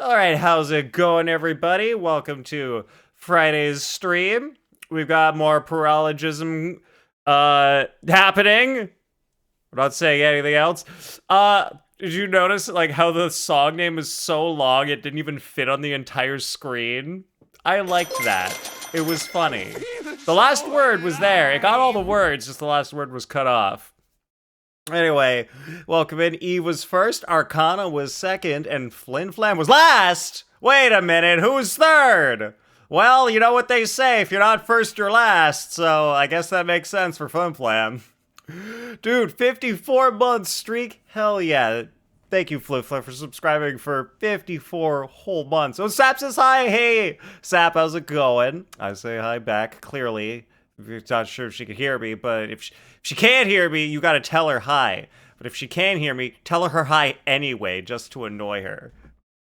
All right, how's it going, everybody? Welcome to Friday's stream. We've got more Paralogism happening. We're not saying anything else. Did you notice like how the song name is so long it didn't even fit on the entire screen? I liked that. It was funny. The last word was there. It got all the words, just the last word was cut off. Anyway, welcome in. Eve was first, Arcana was second, and Flin Flam was last! Wait a minute, who's third? Well, you know what they say, if you're not first, you're last, so I guess that makes sense for Flin Flam. Dude, 54-month streak? Hell yeah. Thank you, Flin Flam, for subscribing for 54 whole months. Oh, Sap says hi! Hey! Sap, how's it going? I say hi back, clearly. You're not sure if she could hear me, but if she can't hear me, you gotta tell her hi. But if she can hear me, tell her hi anyway, just to annoy her.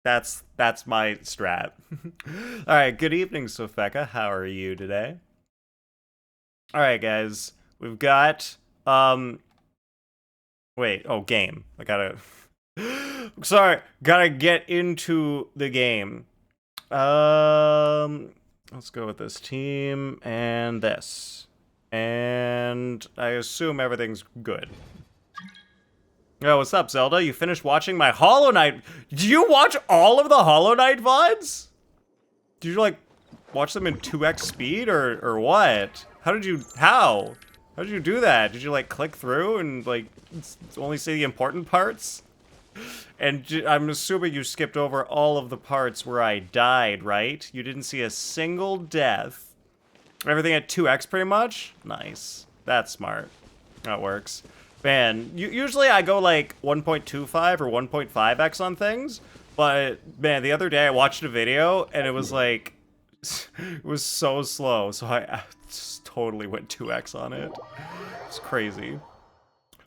That's my strat. Alright, good evening, Sofeka. How are you today? Alright, guys. We've got, wait, oh, game. I gotta... Sorry, gotta get into the game. Let's go with this team and this. And I assume everything's good. Yo, what's up, Zelda? You finished watching my Hollow Knight. Did you watch all of the Hollow Knight VODs? Did you, like, watch them in 2x speed or what? How did you do that? Did you, like, click through and, like, only see the important parts? And I'm assuming you skipped over all of the parts where I died, right? You didn't see a single death. Everything at 2x pretty much? Nice. That's smart. That works. Man, usually I go like 1.25 or 1.5x on things, but man, the other day I watched a video and it was like, it was so slow, so I just totally went 2x on it. It's crazy.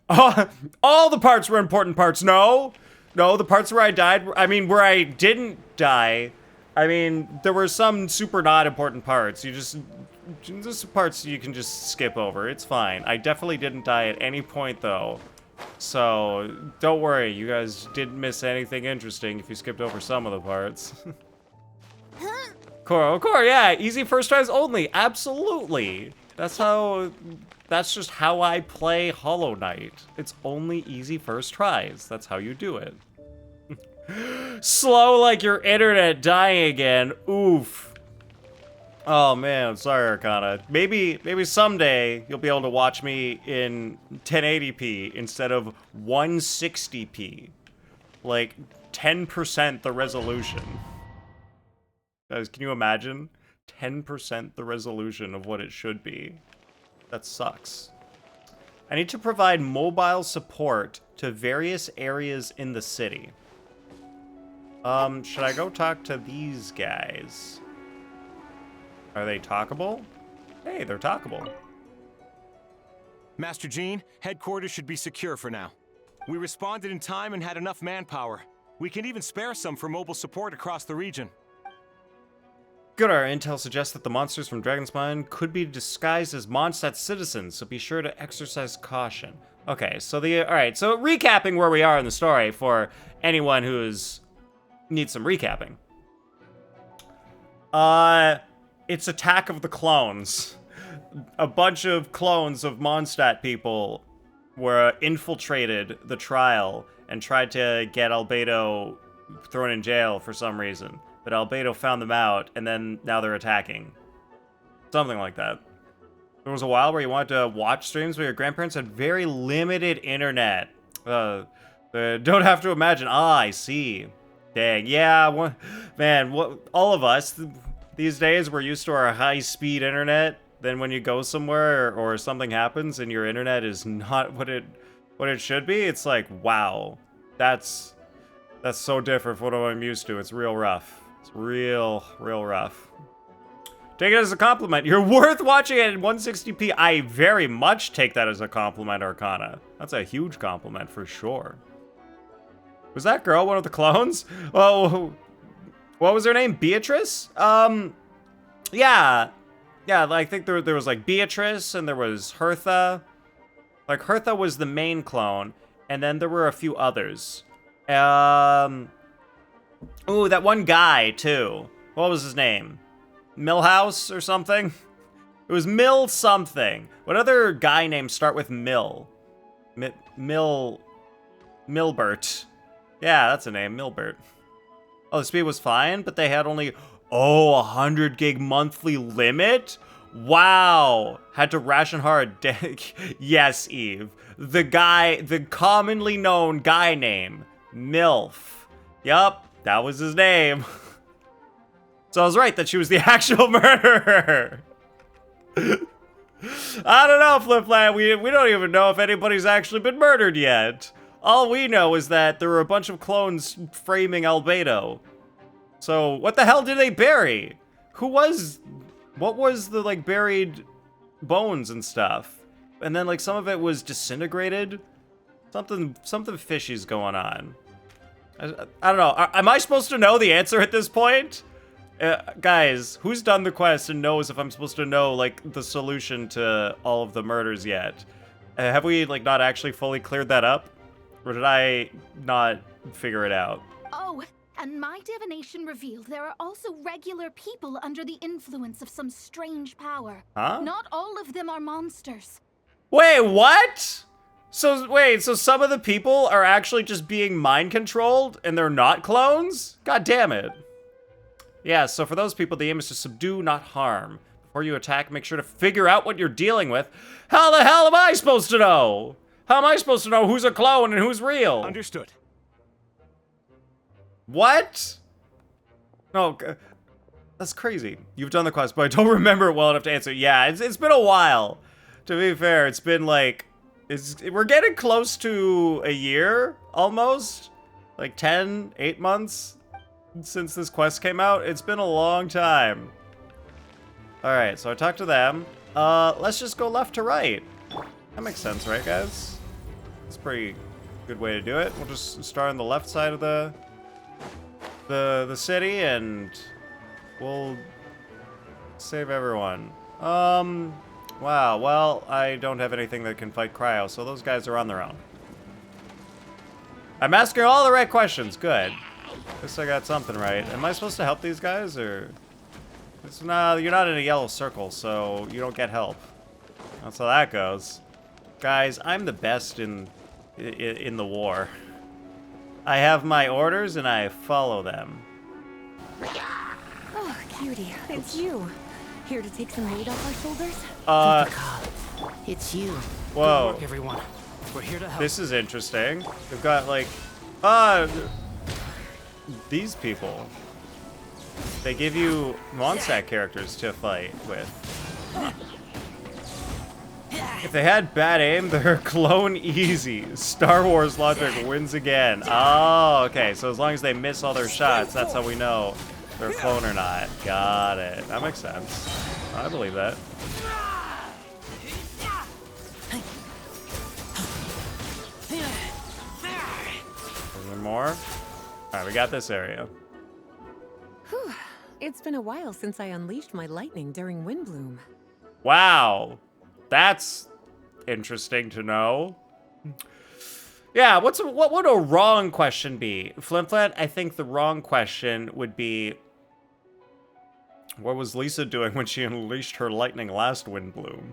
Oh, all the parts were important parts. No, the parts where I died, I mean, where I didn't die, I mean, there were some super not important parts. There's parts you can just skip over. It's fine. I definitely didn't die at any point, though. So, don't worry. You guys didn't miss anything interesting if you skipped over some of the parts. Core, yeah. Easy first tries only. Absolutely. That's just how I play Hollow Knight. It's only easy first tries. That's how you do it. Slow like your internet dying again. Oof. Oh man, I'm sorry, Arcana. Maybe someday you'll be able to watch me in 1080p instead of 160p. Like 10% the resolution. Guys, can you imagine? 10% the resolution of what it should be. That sucks. I need to provide mobile support to various areas in the city. Should I go talk to these guys? Are they talkable? Hey, they're talkable. Master Gene, headquarters should be secure for now. We responded in time and had enough manpower. We can even spare some for mobile support across the region. Good, our intel suggests that the monsters from Dragon's Mine could be disguised as Mondstadt citizens, so be sure to exercise caution. Okay, so alright, so recapping where we are in the story for anyone who's needs some recapping. It's Attack of the Clones. A bunch of clones of Mondstadt people were infiltrated the trial and tried to get Albedo thrown in jail for some reason. But Albedo found them out, and then now they're attacking. Something like that. There was a while where you wanted to watch streams, but your grandparents had very limited internet. Don't have to imagine. Ah, I see. Dang, yeah, man, all of us, these days, we're used to our high-speed internet. Then when you go somewhere or something happens and your internet is not what it should be, it's like, wow, that's so different from what I'm used to. It's real rough. It's real rough. Take it as a compliment. You're worth watching it in 160p. I very much take that as a compliment, Arcana. That's a huge compliment for sure. Was that girl one of the clones? Oh, what was her name? Beatrice? Yeah, I think there was like Beatrice and there was Hertha. Like Hertha was the main clone, and then there were a few others. Ooh, that one guy, too. What was his name? Millhouse or something? It was Mill something. What other guy names start with Mill? Milbert. Yeah, that's a name, Milbert. Oh, the speed was fine, but they had only, 100 gig monthly limit? Wow. Had to ration hard. Yes, Eve. The commonly known guy name, MILF. Yup, that was his name. So I was right that she was the actual murderer. I don't know, Flipland. We don't even know if anybody's actually been murdered yet. All we know is that there were a bunch of clones framing Albedo. So what the hell did they bury? What was the like buried bones and stuff? And then like some of it was disintegrated. Something fishy's going on. I don't know. Am I supposed to know the answer at this point? Guys, who's done the quest and knows if I'm supposed to know, like, the solution to all of the murders yet? Have we, like, not actually fully cleared that up? Or did I not figure it out? Oh, and my divination revealed there are also regular people under the influence of some strange power. Huh? Not all of them are monsters. Wait, what? So some of the people are actually just being mind controlled and they're not clones? God damn it. Yeah, so for those people, the aim is to subdue, not harm. Before you attack, make sure to figure out what you're dealing with. How the hell am I supposed to know? How am I supposed to know who's a clone and who's real? Understood. What? No, that's crazy. You've done the quest, but I don't remember it well enough to answer. Yeah, it's been a while. To be fair, it's been like, we're getting close to a year, almost. Like 8 months. Since this quest came out. It's been a long time. Alright, so I talked to them. Let's just go left to right. That makes sense, right, guys? It's a pretty good way to do it. We'll just start on the left side of the city, and we'll save everyone. Wow, well, I don't have anything that can fight Cryo, so those guys are on their own. I'm asking all the right questions. Good. Guess I got something right. Am I supposed to help these guys, or? No, you're not in a yellow circle, so you don't get help. That's how that goes. Guys, I'm the best in the war. I have my orders, and I follow them. Oh, cutie, it's you. Here to take some weight off our shoulders? It's you. Whoa. Good work, everyone. We're here to help. This is interesting. We've got, like, these people. They give you Mondstadt characters to fight with. If they had bad aim, they're clone easy. Star Wars logic wins again. Oh, okay. So as long as they miss all their shots, that's how we know they're a clone or not. Got it. That makes sense. I believe that. Is there more? Alright, we got this area. Whew. It's been a while since I unleashed my lightning during Windbloom. Wow. That's interesting to know. Yeah, what would a wrong question be? Flimflat, I think the wrong question would be, what was Lisa doing when she unleashed her lightning last Windbloom?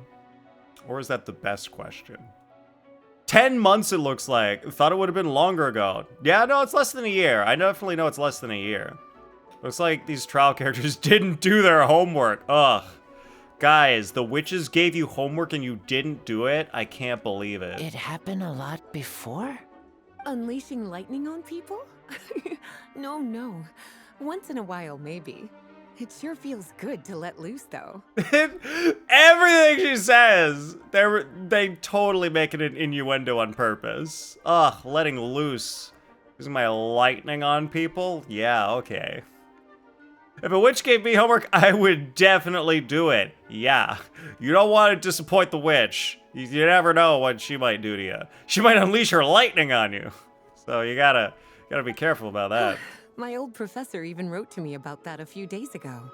Or is that the best question? 10 months, it looks like. Thought it would have been longer ago. Yeah, no, it's less than a year. I definitely know it's less than a year. Looks like these trial characters didn't do their homework. Ugh. Guys, the witches gave you homework and you didn't do it? I can't believe it. It happened a lot before? Unleashing lightning on people? No. Once in a while, maybe. It sure feels good to let loose, though. Everything she says, they totally make it an innuendo on purpose. Ugh, letting loose. Using my lightning on people? Yeah, okay. If a witch gave me homework, I would definitely do it. Yeah. You don't want to disappoint the witch. You never know what she might do to you. She might unleash her lightning on you. So you gotta be careful about that. My old professor even wrote to me about that a few days ago.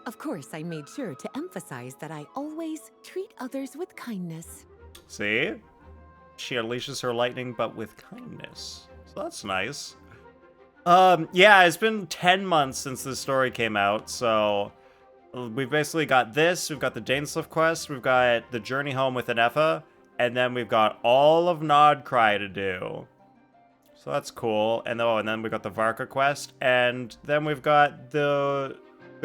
Of course, I made sure to emphasize that I always treat others with kindness. See? She unleashes her lightning, but with kindness. So that's nice. Yeah, it's been 10 months since this story came out, so we've basically got this, we've got the Dainsliff quest, we've got the journey home with Anefa, and then we've got all of Nodcry to do. So that's cool. And then we got the Varka quest, and then we've got the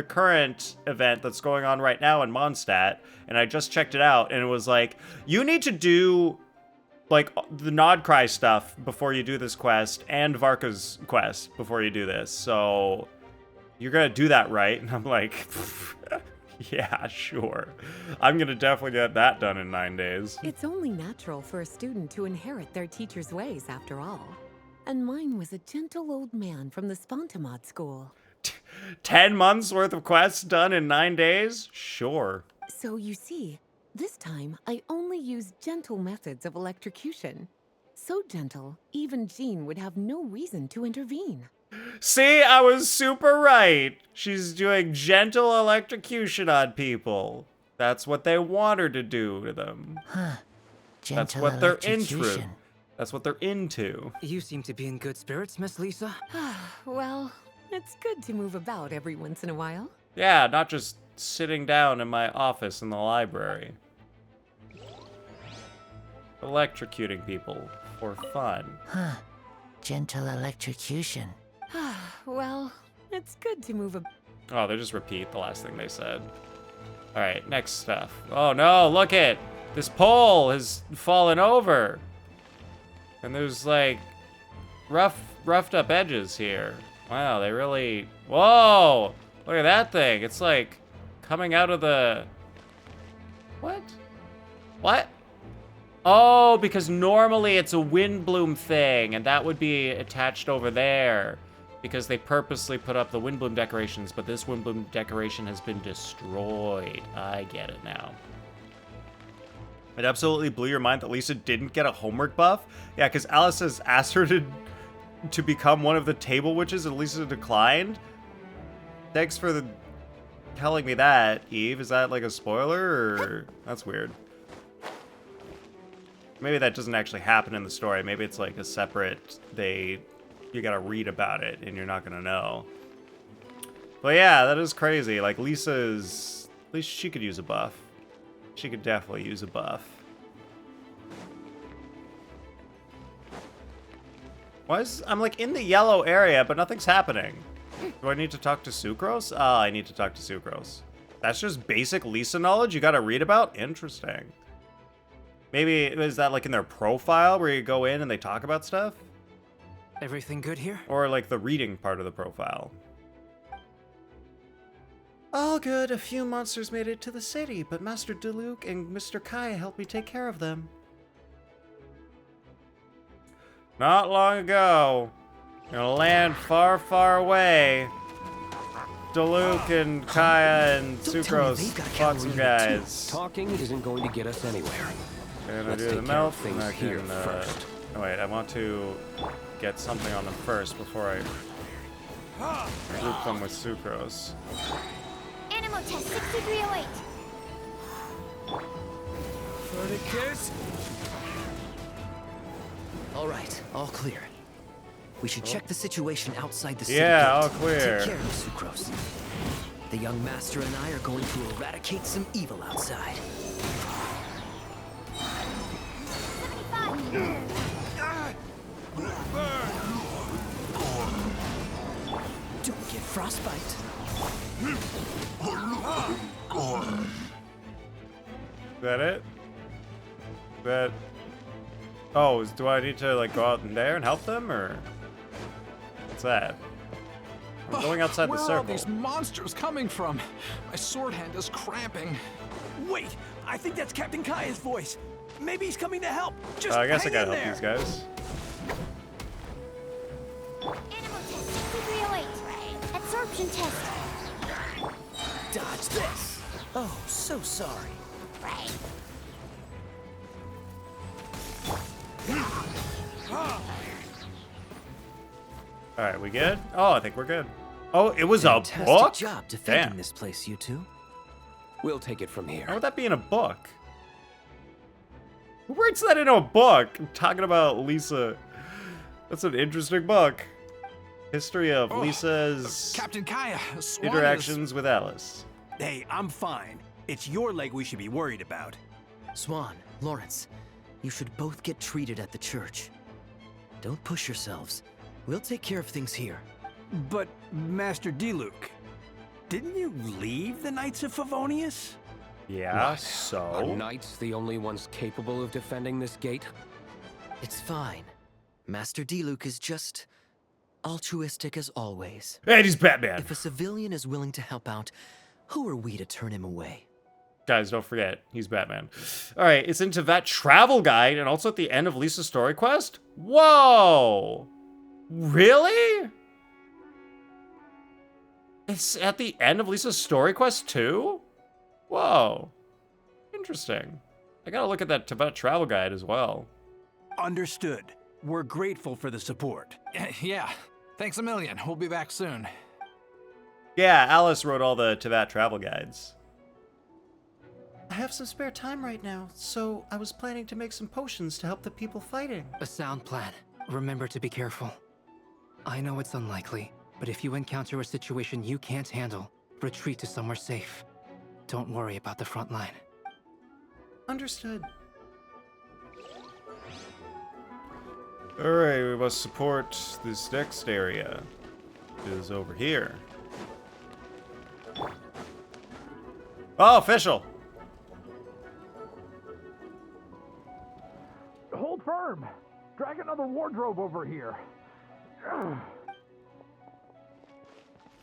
current event that's going on right now in Mondstadt, and I just checked it out, and it was like, you need to do like the Nodcry stuff before you do this quest, and Varka's quest before you do this. So you're gonna do that, right? And I'm like, yeah, sure. I'm gonna definitely get that done in 9 days. It's only natural for a student to inherit their teacher's ways, after all. And mine was a gentle old man from the Spontamod school. 10 months worth of quests done in 9 days? Sure. So you see, this time I only used gentle methods of electrocution. So gentle, even Jean would have no reason to intervene. See, I was super right. She's doing gentle electrocution on people. That's what they want her to do to them. Huh. That's Gentle what they're into. electrocution. That's what they're into. You seem to be in good spirits, Miss Lisa. Well, it's good to move about every once in a while. Yeah, not just sitting down in my office in the library. Electrocuting people for fun. Huh. Gentle electrocution. Well, it's good to move about. Oh, they just repeat the last thing they said. All right, next stuff. Oh no, look it! This pole has fallen over. And there's like roughed up edges here. Wow, they really, whoa! Look at that thing. It's like coming out of the, what? What? Oh, because normally it's a windbloom thing, and that would be attached over there. Because they purposely put up the windbloom decorations, but this windbloom decoration has been destroyed. I get it now. It absolutely blew your mind that Lisa didn't get a homework buff? Yeah, because Alice has asked her to become one of the table witches, and Lisa declined? Thanks for telling me that, Eve. Is that like a spoiler, or... That's weird. Maybe that doesn't actually happen in the story. Maybe it's like a separate... You gotta read about it, and you're not gonna know. But yeah, that is crazy. Like, Lisa's... At least she could use a buff. She could definitely use a buff. I'm like in the yellow area, but nothing's happening. Do I need to talk to Sucrose? Ah, I need to talk to Sucrose. That's just basic Lisa knowledge you gotta read about? Interesting. Maybe, is that like in their profile where you go in and they talk about stuff? Everything good here? Or like the reading part of the profile? All good. A few monsters made it to the city, but Master Diluc and Mr. Kai helped me take care of them. Not long ago, in a land far, far away, Diluc and Kaya and Sucrose fought some guys. Talking isn't going to get us anywhere. And I Let's do the take care of melt, and things I here can, first. oh wait, I want to get something on them first before I group them with Sucrose. Animal test 6308. Kiss? All right, all clear. We should check the situation outside the city Yeah, gate. all clear. Take care of Sucrose. The young master and I are going to eradicate some evil outside. 75. Don't get frostbite. Is that it? That... Oh, do I need to like go out in there and help them, or... What's that? I'm going outside Where the are circle. all these monsters coming from? My sword hand is cramping. Wait, I think that's Captain Kaya's voice. Maybe he's coming to help. Just I guess I hang gotta in help there. these guys. Animal test 6308. Absorption test. Dodge this. Oh, so sorry. Alright, we good? Oh, I think we're good. Oh, it was a Fantastic book? job defending Damn. this place, you two. We'll take it from here. How would that be in a book? Who writes that in a book? I'm talking about Lisa. That's an interesting book. History of Oh, Lisa's Captain Kaya, Swan interactions with Alice. Hey, I'm fine. It's your leg we should be worried about. Swan, Lawrence, you should both get treated at the church. Don't push yourselves. We'll take care of things here. But, Master Diluc, didn't you leave the Knights of Favonius? Yeah, Are so? knights the only ones capable of defending this gate? It's fine. Master Diluc is just altruistic as always. And he's Batman. If a civilian is willing to help out, who are we to turn him away? Guys, don't forget, he's Batman. All right, it's into that travel guide and also at the end of Lisa's story quest? Whoa! Really? It's at the end of Lisa's story quest too? Whoa. Interesting. I gotta look at that Tibet travel guide as well. Understood. We're grateful for the support. Yeah, thanks a million. We'll be back soon. Yeah, Alice wrote all the Tibet travel guides. I have some spare time right now, so I was planning to make some potions to help the people fighting. A sound plan. Remember to be careful. I know it's unlikely, but if you encounter a situation you can't handle, retreat to somewhere safe. Don't worry about the front line. Understood. Alright, we must support this next area. It is over here. Oh, official! Hold firm. Drag another wardrobe over here.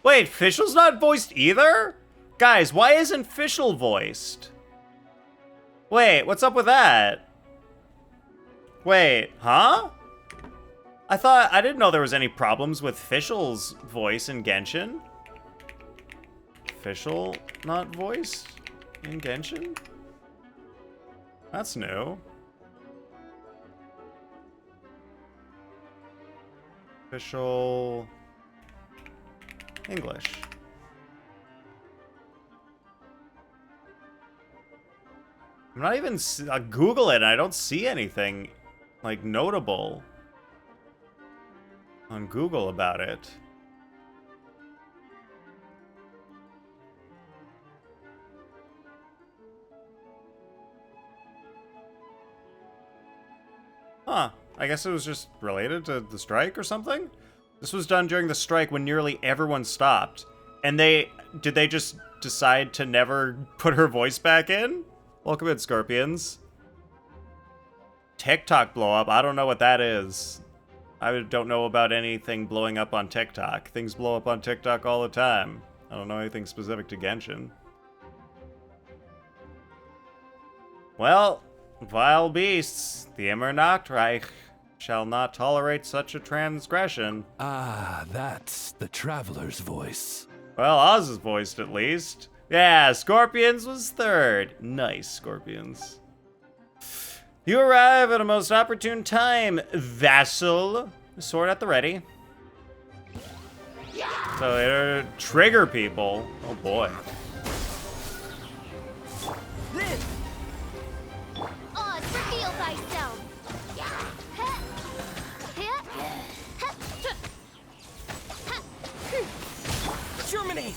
Wait, Fischl's not voiced either? Guys, why isn't Fischl voiced? Wait, what's up with that? Wait, huh? I didn't know there was any problems with Fischl's voice in Genshin. Fischl not voiced in Genshin? That's new. Official English. I'm not even I Google it and I don't see anything like notable on Google about it. Huh. I guess it was just related to the strike or something? This was done during the strike when nearly everyone stopped. And did they just decide to never put her voice back in? Welcome in, Scorpions. TikTok blow up? I don't know what that is. I don't know about anything blowing up on TikTok. Things blow up on TikTok all the time. I don't know anything specific to Genshin. Well, vile beasts, the Immernachtreich shall not tolerate such a transgression. Ah, that's the traveler's voice. Well, Oz is voiced at least. Yeah, Scorpions was third. Nice, Scorpions. You arrive at a most opportune time, vassal. Sword at the ready. So it'll trigger people. Oh boy. Oz, reveal thyself. Germinate!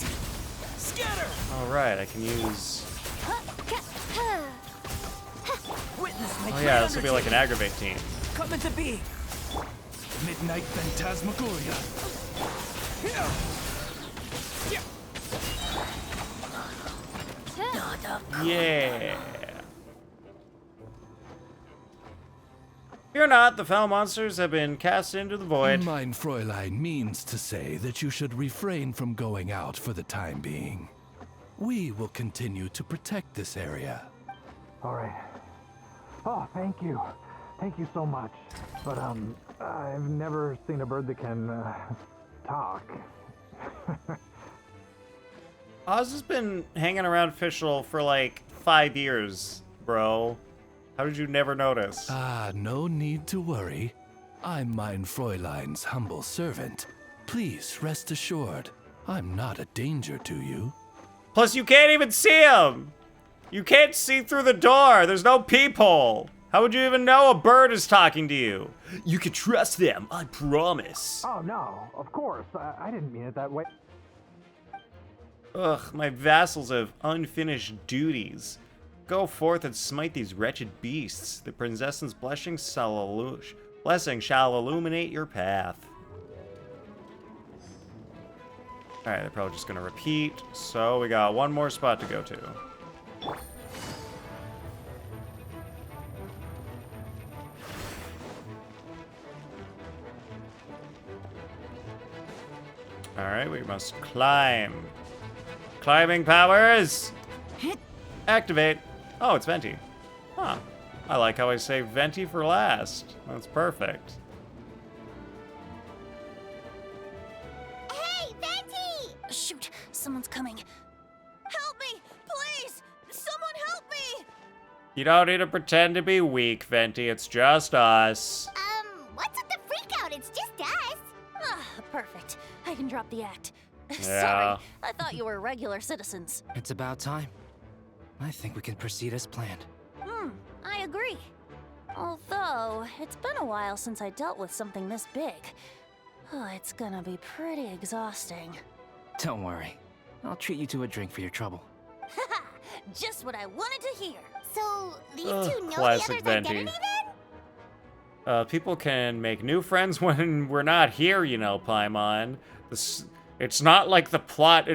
Scatter! Alright, I can use... Witness my Oh yeah, this will be like an aggravate team. Come into being. Midnight Phantasmagoria. Yeah. Fear not, the foul monsters have been cast into the void. Mein Fräulein means to say that you should refrain from going out for the time being. We will continue to protect this area. All right. Oh, thank you. Thank you so much. But, I've never seen a bird that can, talk. Oz has been hanging around Fischl for like 5 years, bro. How did you never notice? Ah, no need to worry. I'm Mein Fräulein's humble servant. Please rest assured, I'm not a danger to you. Plus, you can't even see him! You can't see through the door! There's no peephole! How would you even know a bird is talking to you? You can trust them, I promise. Oh, no, of course. I didn't mean it that way. Ugh, my vassals have unfinished duties. Go forth and smite these wretched beasts. The princess's blessing shall illuminate your path. Alright, they're probably just gonna repeat. So we got one more spot to go to. Alright, we must climb. Climbing powers! Activate. Oh, it's Venti. Huh. I like how I saved Venti for last. That's perfect. Hey, Venti! Shoot, someone's coming. Help me, please! Someone help me! You don't need to pretend to be weak, Venti. It's just us. What's with the freak out? It's just us. Ah, perfect. I can drop the act. Yeah. Sorry, I thought you were regular citizens. It's about time. I think we can proceed as planned. I agree. Although, it's been a while since I dealt with something this big. Oh, it's gonna be pretty exhausting. Don't worry. I'll treat you to a drink for your trouble. Haha, just what I wanted to hear. So, these two know the classic other's Venti. identity then? People can make new friends when we're not here, you know, Paimon. It's not like the plot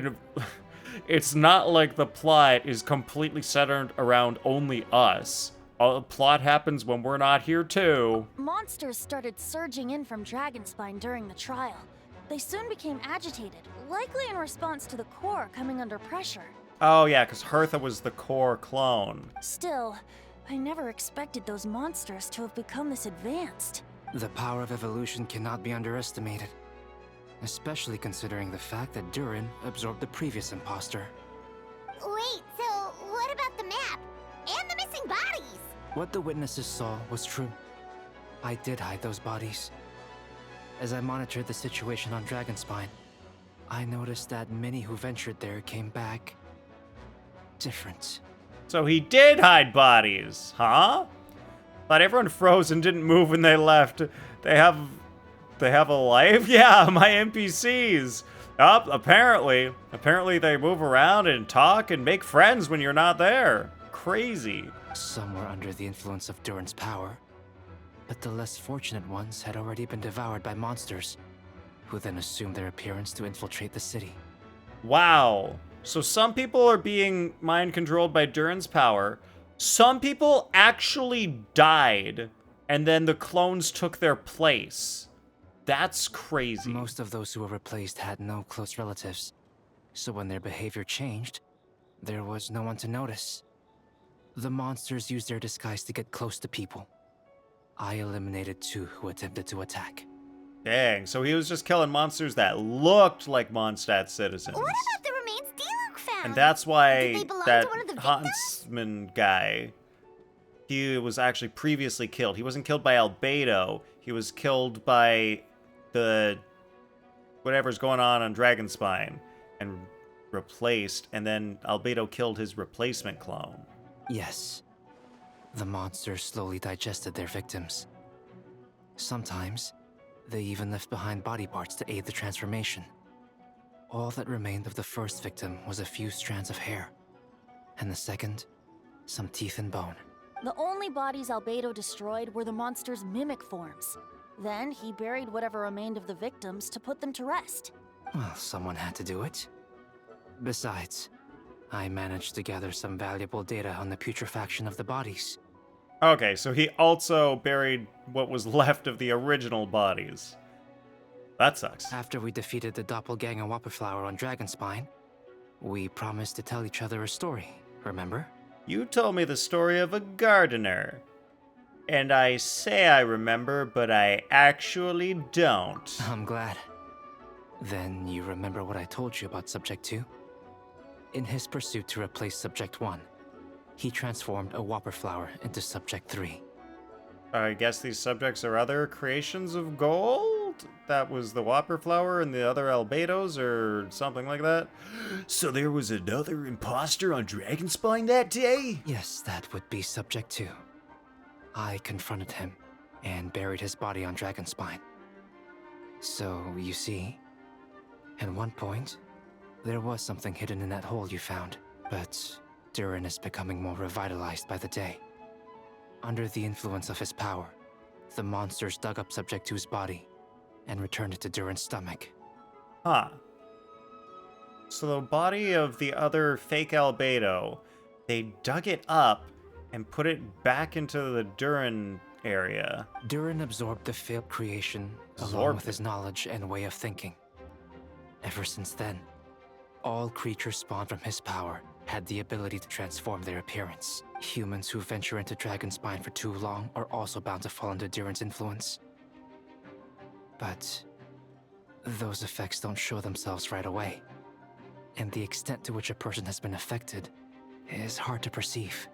it's not like the plot is completely centered around only us. All the plot happens when we're not here too. Monsters started surging in from Dragonspine during the trial. They soon became agitated, likely in response to the core coming under pressure. Oh yeah, because Hertha was the core clone. Still, I never expected those monsters to have become this advanced. The power of evolution cannot be underestimated. Especially considering the fact that Durin absorbed the previous imposter. Wait, so what about the map? And the missing bodies? What the witnesses saw was true. I did hide those bodies. As I monitored the situation on Dragonspine, I noticed that many who ventured there came back different. So he did hide bodies, huh? Thought everyone froze and didn't move when they left. They have a life? Yeah, my NPCs. Apparently. Apparently they move around and talk and make friends when you're not there. Crazy. Some were under the influence of Durin's power, but the less fortunate ones had already been devoured by monsters, who then assumed their appearance to infiltrate the city. Wow. So some people are being mind controlled by Durin's power. Some people actually died, and then the clones took their place. That's crazy. Most of those who were replaced had no close relatives, so when their behavior changed, there was no one to notice. The monsters used their disguise to get close to people. I eliminated 2 who attempted to attack. Dang, so he was just killing monsters that looked like Mondstadt citizens. What about the remains Diluc found? And that's why Did they belong that to one of the victims? huntsman guy, he was actually previously killed. He wasn't killed by Albedo. He was killed by the whatever's going on Dragonspine and replaced, and then Albedo killed his replacement clone. Yes. The monsters slowly digested their victims. Sometimes, they even left behind body parts to aid the transformation. All that remained of the first victim was a few strands of hair, and the second, some teeth and bone. The only bodies Albedo destroyed were the monster's mimic forms. Then he buried whatever remained of the victims to put them to rest. Well, someone had to do it. Besides, I managed to gather some valuable data on the putrefaction of the bodies. Okay, so he also buried what was left of the original bodies. That sucks. After we defeated the doppelganger Whopperflower on Dragonspine, we promised to tell each other a story, remember? You told me the story of a gardener. And I say I remember, but I actually don't. I'm glad. Then you remember what I told you about Subject 2? In his pursuit to replace Subject 1, he transformed a Whopperflower into Subject 3. I guess these subjects are other creations of gold? That was the Whopperflower and the other Albedos or something like that? So there was another imposter on Dragonspine that day? Yes, that would be Subject 2. I confronted him and buried his body on Dragonspine. So, you see, at one point, there was something hidden in that hole you found, but Durin is becoming more revitalized by the day. Under the influence of his power, the monsters dug up Subject 2's body and returned it to Durin's stomach. Huh. So the body of the other fake Albedo, they dug it up and put it back into the Durin area. Durin absorbed the failed creation along with his knowledge and way of thinking. Ever since then, all creatures spawned from his power had the ability to transform their appearance. Humans who venture into Dragonspine for too long are also bound to fall under Durin's influence. But those effects don't show themselves right away, and the extent to which a person has been affected is hard to perceive.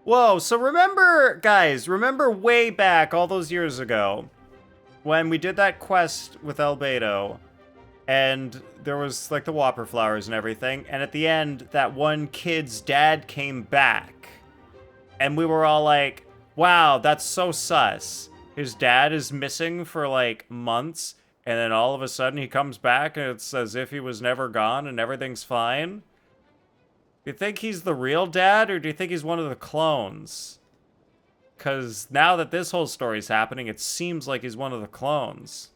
Whoa, so remember, guys, remember way back all those years ago when we did that quest with Albedo, and there was like the Whopper flowers and everything, and at the end, that one kid's dad came back, and we were all like, wow, that's so sus. His dad is missing for like months, and then all of a sudden he comes back and it's as if he was never gone and everything's fine. Do you think he's the real dad, or do you think he's one of the clones? Because now that this whole story's happening, it seems like he's one of the clones.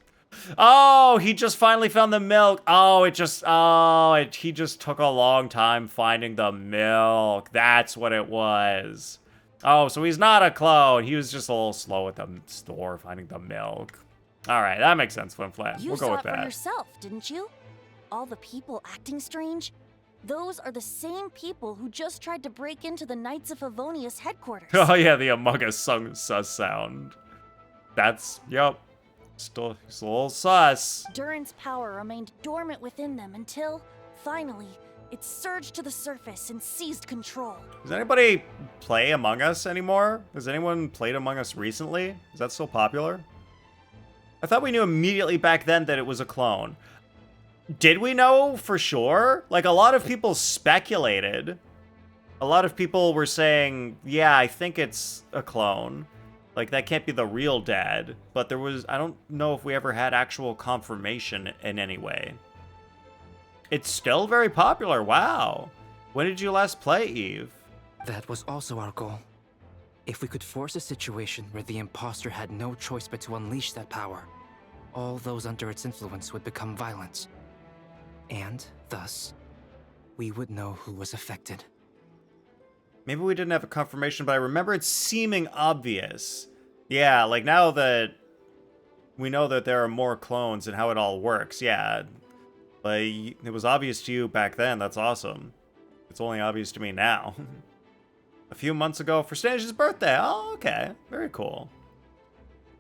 Oh, he just finally found the milk. Oh, he just took a long time finding the milk. That's what it was. Oh, so he's not a clone. He was just a little slow at the store finding the milk. All right, that makes sense, Flimflam. We'll go with that. You saw it for yourself, didn't you? All the people acting strange? Those are the same people who just tried to break into the Knights of Favonius headquarters. Oh yeah, the Among Us sus sound. That's, yep. Still, he's a little sus. Durin's power remained dormant within them until, finally, it surged to the surface and seized control. Does anybody play Among Us anymore? Has anyone played Among Us recently? Is that still popular? I thought we knew immediately back then that it was a clone. Did we know for sure? Like, a lot of people speculated. A lot of people were saying, yeah, I think it's a clone. Like, that can't be the real dad. But there was, I don't know if we ever had actual confirmation in any way. It's still very popular, wow. When did you last play, Eve? That was also our goal. If we could force a situation where the imposter had no choice but to unleash that power, all those under its influence would become violent. And, thus, we would know who was affected. Maybe we didn't have a confirmation, but I remember it seeming obvious. Yeah, like now that we know that there are more clones and how it all works, yeah. Like, it was obvious to you back then, that's awesome. It's only obvious to me now. A few months ago for Stanish's birthday, oh, okay, very cool.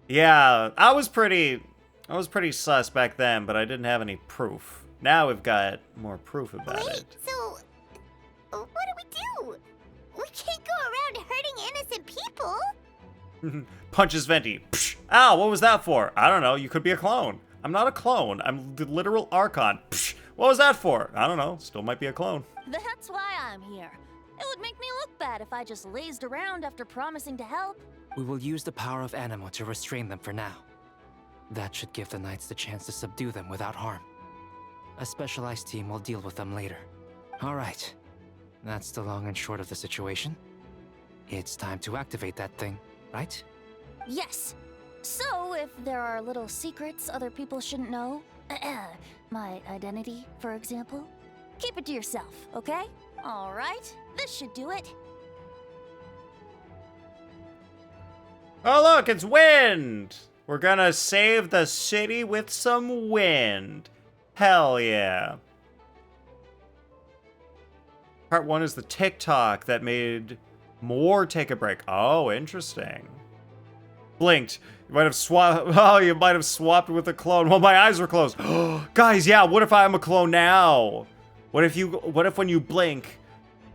Yeah, I was pretty sus back then, but I didn't have any proof. Now we've got more proof about it. So, what do? We can't go around hurting innocent people. Punches Venti. Psh, ow, what was that for? I don't know, you could be a clone. I'm not a clone, I'm the literal Archon. Psh, what was that for? I don't know, still might be a clone. That's why I'm here. It would make me look bad if I just lazed around after promising to help. We will use the power of Animo to restrain them for now. That should give the Knights the chance to subdue them without harm. A specialized team will deal with them later. All right. That's the long and short of the situation. It's time to activate that thing, right? Yes. So, if there are little secrets other people shouldn't know, my identity, for example, keep it to yourself, okay? All right, this should do it. Oh look, it's wind! We're gonna save the city with some wind. Hell yeah. Part 1 is the TikTok that made more take a break. Oh, interesting. Blinked. You might have swapped. Oh, you might have swapped with a clone. Well, my eyes were closed. Guys, yeah. What if I'm a clone now? What if when you blink,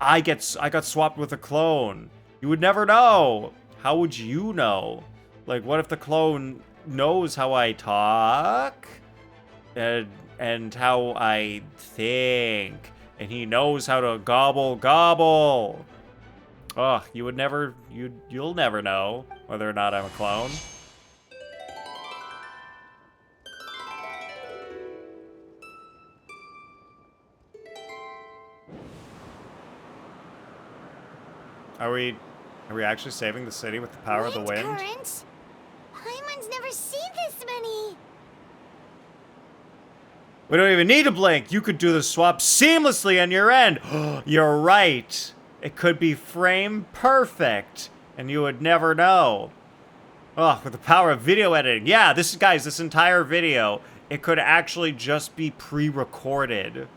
I got swapped with a clone? You would never know. How would you know? Like, what if the clone knows how I talk and how I think, and he knows how to gobble gobble? Oh, you'll never know whether or not I'm a clone. Are we actually saving the city with the power of the wind? Current? Paimon's never seen this many. We don't even need to blink. You could do the swap seamlessly on your end. You're right. It could be frame perfect, and you would never know. Oh, with the power of video editing. Yeah, this entire video, it could actually just be pre-recorded.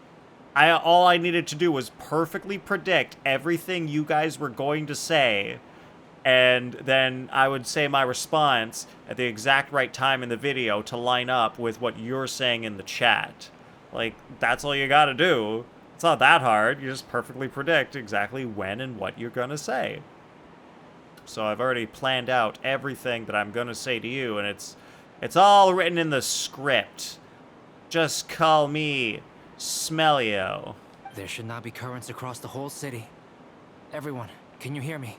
All I needed to do was perfectly predict everything you guys were going to say, and then I would say my response at the exact right time in the video to line up with what you're saying in the chat. Like, that's all you gotta do. It's not that hard. You just perfectly predict exactly when and what you're gonna say. So I've already planned out everything that I'm gonna say to you, and it's all written in the script. Just call me Smellio. There should not be currents across the whole city. Everyone, can you hear me?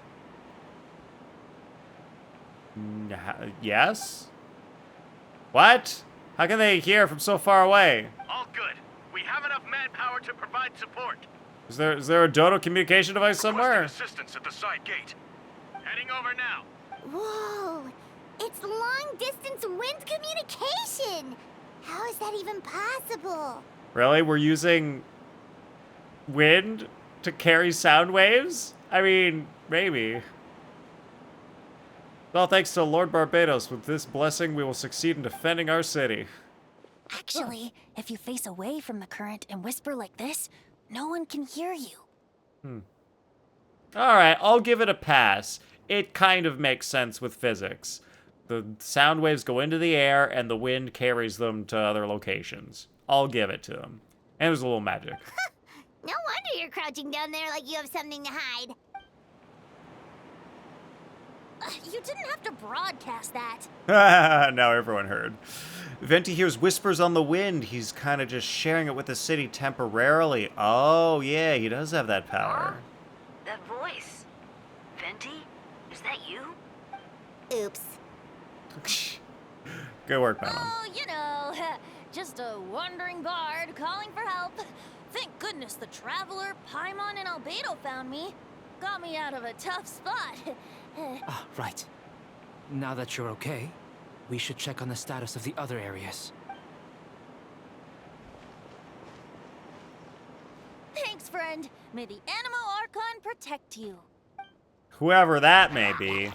Yes? What? How can they hear from so far away? All good. We have enough manpower to provide support. Is there a Dodo communication device somewhere? Assistance at the side gate. Heading over now. Whoa! It's long-distance wind communication! How is that even possible? Really? We're using wind to carry sound waves? I mean, maybe. All thanks to Lord Barbados. With this blessing, we will succeed in defending our city. Actually, if you face away from the current and whisper like this, no one can hear you. Alright, I'll give it a pass. It kind of makes sense with physics. The sound waves go into the air, and the wind carries them to other locations. I'll give it to them. And there's a little magic. No wonder you're crouching down there like you have something to hide. You didn't have to broadcast that. Now everyone heard. Venti hears whispers on the wind. He's kind of just sharing it with the city temporarily. Oh, yeah, he does have that power. That voice. Venti? Is that you? Oops. Good work, Madeline. Oh, you know, just a wandering bard calling for help. Thank goodness the Traveler, Paimon, and Albedo found me. Got me out of a tough spot. Ah, right. Now that you're okay, we should check on the status of the other areas. Thanks, friend. May the Animo Archon protect you. Whoever that may be.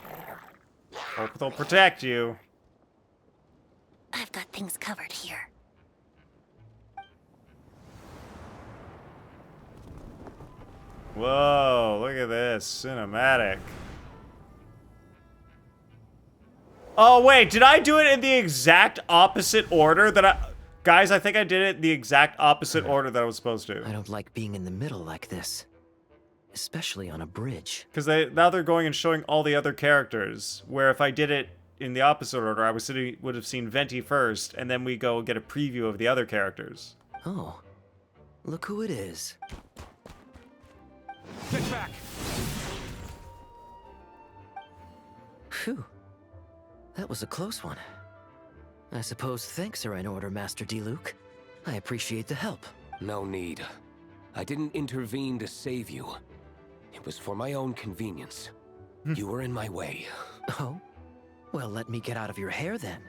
Hope they'll protect you. I've got things covered here. Whoa, look at this. Cinematic. Oh, wait, did I do it in the exact opposite order that I... Guys, I think I did it in the exact opposite order that I was supposed to. I don't like being in the middle like this. Especially on a bridge. Because now they're going and showing all the other characters. Where if I did it in the opposite order, I would have seen Venti first, and then we go get a preview of the other characters. Oh, look who it is. Get back! Phew. That was a close one. I suppose thanks are in order, Master Diluc. I appreciate the help. No need. I didn't intervene to save you. It was for my own convenience. You were in my way. Oh? Well, let me get out of your hair then.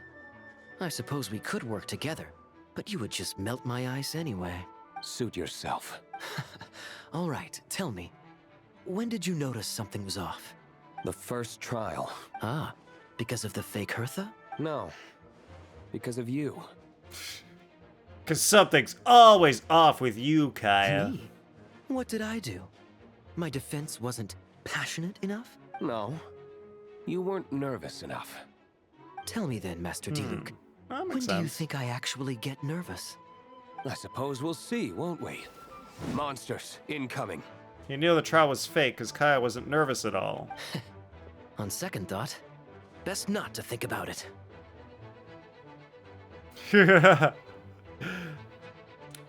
I suppose we could work together, but you would just melt my ice anyway. Suit yourself. All right, tell me. When did you notice something was off? The first trial. Ah, because of the fake Hertha? No. Because of you. Because something's always off with you, Kaya. Me? What did I do? My defense wasn't passionate enough? No. You weren't nervous enough. Tell me then, Master Diluc. That When makes do you sense. think I actually get nervous? I suppose we'll see, won't we? Monsters, incoming. You knew the trial was fake because Kaya wasn't nervous at all. On second thought, best not to think about it.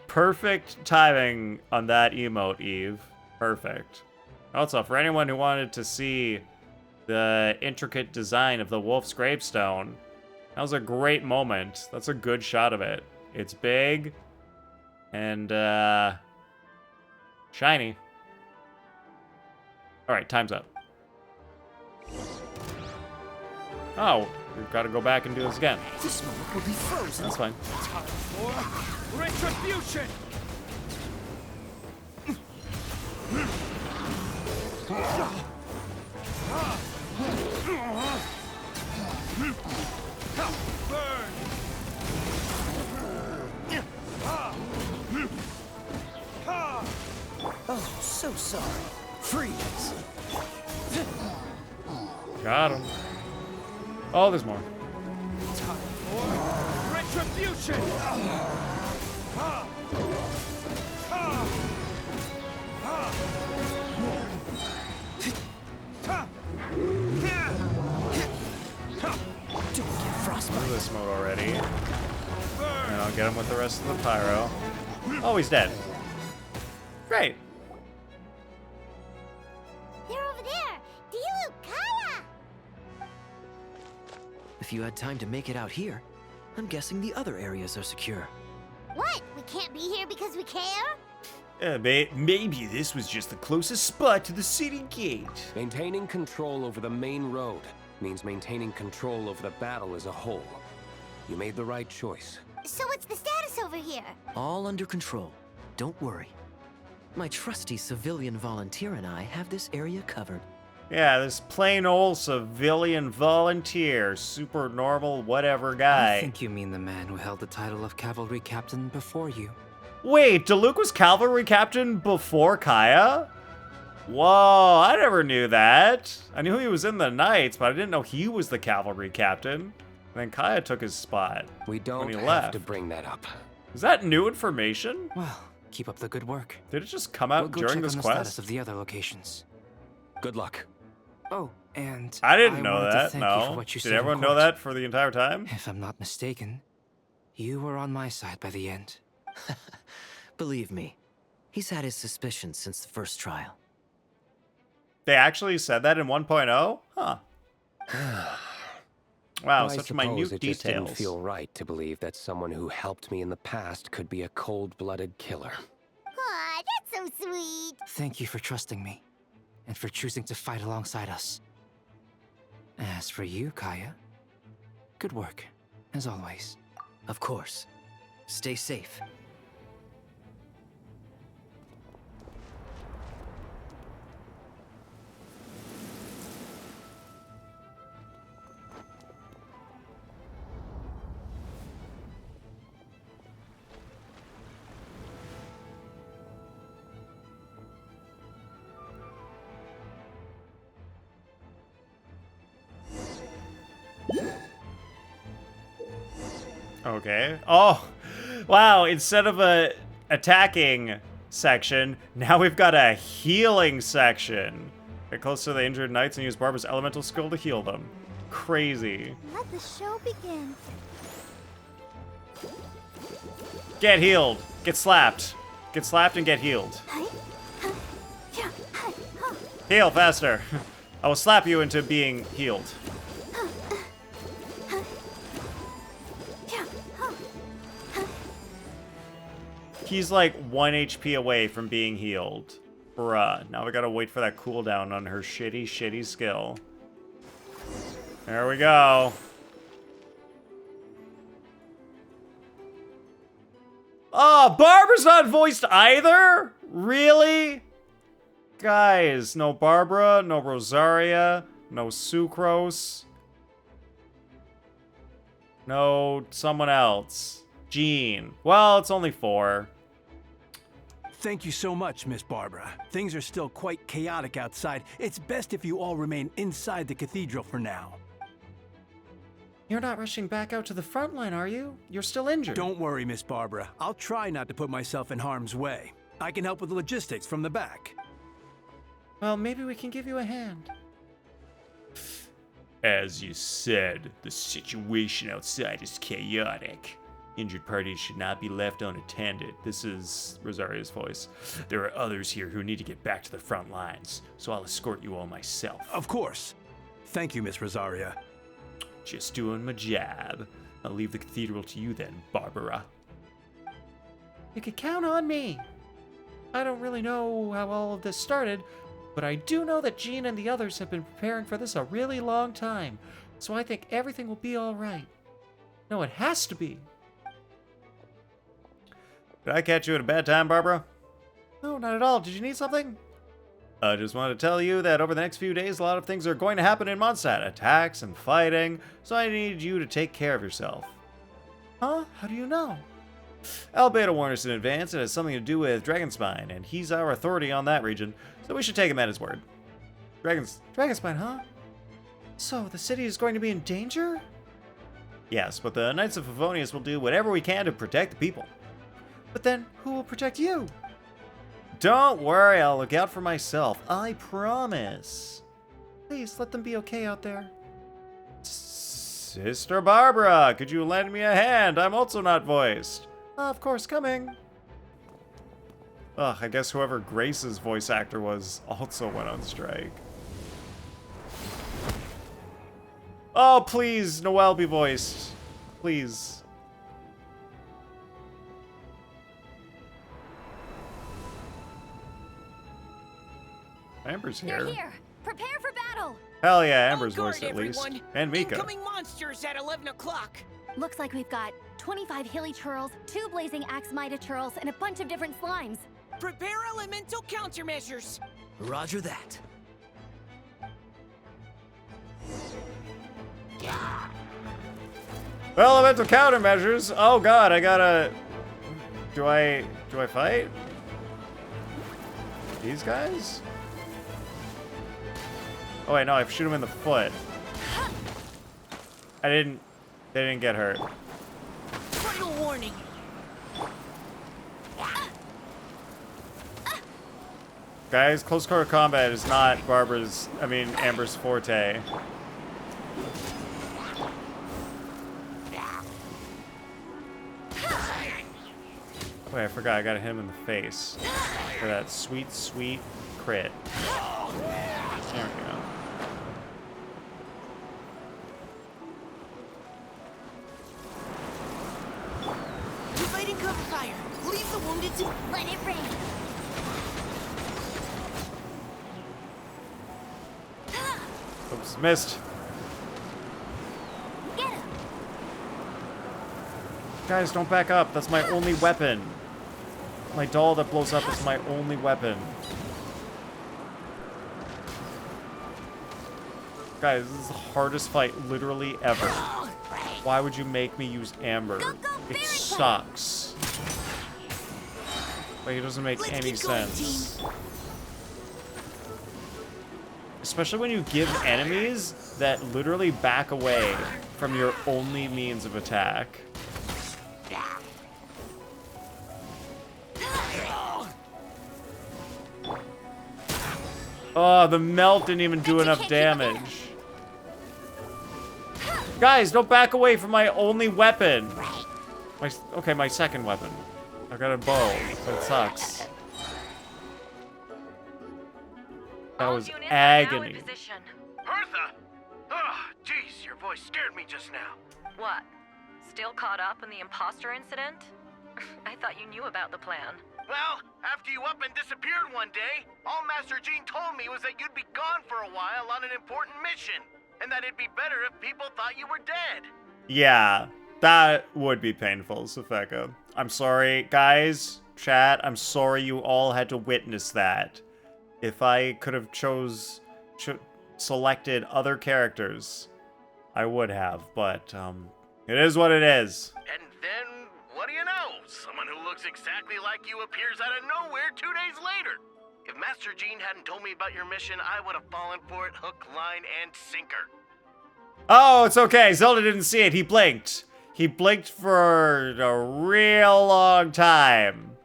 Perfect timing on that emote, Eve. Perfect. Also, for anyone who wanted to see the intricate design of the wolf's gravestone, that was a great moment. That's a good shot of it. It's big and shiny. All right, time's up. Oh, we've got to go back and do this again. This moment will be frozen. That's fine. Time for retribution! Burn! Oh, so sorry. Freeze. Got him. Oh, there's more. Time for retribution! Don't get frostbite. Do this mode already. And I'll get him with the rest of the pyro. Oh, he's dead. Great. They're over there! Dilu, Kaya! If you had time to make it out here, I'm guessing the other areas are secure. What? We can't be here because we care? Maybe this was just the closest spot to the city gate. Maintaining control over the main road means maintaining control over the battle as a whole. You made the right choice. So what's the status over here? All under control. Don't worry. My trusty civilian volunteer and I have this area covered. Yeah, this plain old civilian volunteer, super normal whatever guy. I think you mean the man who held the title of cavalry captain before you. Wait, Diluc was cavalry captain before Kaya? Whoa, I never knew that. I knew he was in the Knights, but I didn't know he was the cavalry captain. And then Kaya took his spot We don't when he have left. to bring that up. Is that new information? Well, keep up the good work. Did it just come out We'll go during check this on the quest? status of the other locations. Good luck. Oh, and I didn't know wanted to that, thank you for no. what you Did said in everyone know court. that for the entire time? If I'm not mistaken, you were on my side by the end. Believe me, he's had his suspicions since the first trial. They actually said that in 1.0? Huh. Wow, I such suppose minute it just didn't details. feel right to believe that someone who helped me in the past could be a cold-blooded killer. Aw, that's so sweet. Thank you for trusting me, and for choosing to fight alongside us. As for you, Kaya, good work, as always. Of course. Stay safe. Okay. Oh, wow. Instead of a attacking section, now we've got a healing section. Get close to the injured knights and use Barbara's elemental skill to heal them. Crazy. Let the show begin. Get healed. Get slapped. Get slapped and get healed. Heal faster. I will slap you into being healed. He's like 1 HP away from being healed. Bruh. Now we gotta wait for that cooldown on her shitty, shitty skill. There we go. Oh, Barbara's not voiced either? Really? Guys, no Barbara, no Rosaria, no Sucrose. No someone else. Jean. Well, it's only 4. Thank you so much, Miss Barbara. Things are still quite chaotic outside. It's best if you all remain inside the cathedral for now. You're not rushing back out to the front line, are you? You're still injured. Don't worry, Miss Barbara. I'll try not to put myself in harm's way. I can help with the logistics from the back. Well, maybe we can give you a hand. As you said, the situation outside is chaotic. Injured parties should not be left unattended. This is Rosaria's voice. There are others here who need to get back to the front lines, so I'll escort you all myself. Of course. Thank you, Miss Rosaria. Just doing my job. I'll leave the cathedral to you then, Barbara. You can count on me. I don't really know how all of this started, but I do know that Jean and the others have been preparing for this a really long time, so I think everything will be all right. No, it has to be. Did I catch you at a bad time, Barbara? No, not at all. Did you need something? I just wanted to tell you that over the next few days, a lot of things are going to happen in Mondstadt. Attacks and fighting, so I need you to take care of yourself. Huh? How do you know? Albedo warned us in advance. It has something to do with Dragonspine, and he's our authority on that region, so we should take him at his word. Dragonspine, huh? So, the city is going to be in danger? Yes, but the Knights of Favonius will do whatever we can to protect the people. But then, who will protect you? Don't worry, I'll look out for myself. I promise. Please, let them be okay out there. Sister Barbara, could you lend me a hand? I'm also not voiced. Of course, coming. Ugh, I guess whoever Grace's voice actor was also went on strike. Oh, please, Noelle be voiced. Please. Amber's here. They're here. Prepare for battle. Hell yeah, Amber's voice at least. And Mika. Incoming monsters at 11 o'clock. Looks like we've got 25 hilly churls, 2 blazing axmita churls, and a bunch of different slimes. Prepare elemental countermeasures. Roger that. Elemental countermeasures. Oh god, I gotta. Do I fight these guys? Oh wait, no, I shoot him in the foot. They didn't get hurt. Final warning. Guys, close quarter combat is not Amber's forte. Wait, I forgot, I gotta hit him in the face. For that sweet, sweet crit. There we go. Providing cover fire. Leave the wounded to Let it rain. Oops, missed. Get him. Guys, don't back up. That's my only weapon. My doll that blows up is my only weapon. Guys, this is the hardest fight literally ever. Why would you make me use Amber? It sucks. Like, it doesn't make any sense. Especially when you give enemies that literally back away from your only means of attack. Oh, the melt didn't even do enough damage. Guys, don't back away from my only weapon. My second weapon. I got a bow, but it sucks. That was agony. Bertha! Oh, jeez, your voice scared me just now. What? Still caught up in the imposter incident? I thought you knew about the plan. Well, after you up and disappeared one day, all Master Jean told me was that you'd be gone for a while on an important mission, and that it'd be better if people thought you were dead. Yeah, that would be painful, Sofeka. I'm sorry, guys, chat, I'm sorry you all had to witness that. If I could have selected other characters, I would have, but it is what it is. And then, what do you know? Someone who looks exactly like you appears out of nowhere 2 days later. If Master Jean hadn't told me about your mission, I would have fallen for it hook, line, and sinker. Oh, it's okay. Zelda didn't see it. He blinked. He blinked for a real long time.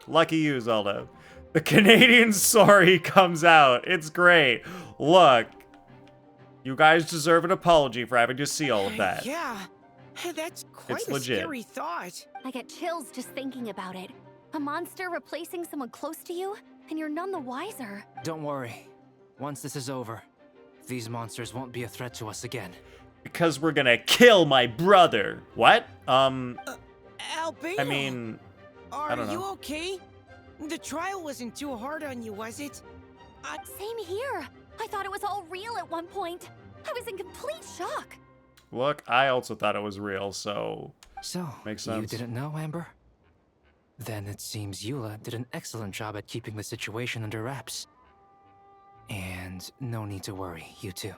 Lucky you, Zelda. The Canadian sorry comes out. It's great. Look, you guys deserve an apology for having to see all of that. Yeah. That's quite It's a legit. scary thought. I get chills just thinking about it. A monster replacing someone close to you, and you're none the wiser. Don't worry. Once this is over, these monsters won't be a threat to us again. Because we're gonna kill my brother. What? Albino, I mean, are I don't you know. okay? The trial wasn't too hard on you, was it? Same here. I thought it was all real at one point. I was in complete shock. Look, I also thought it was real, so makes You sense. didn't know, Amber? Then it seems Eula did an excellent job at keeping the situation under wraps. And no need to worry, you two.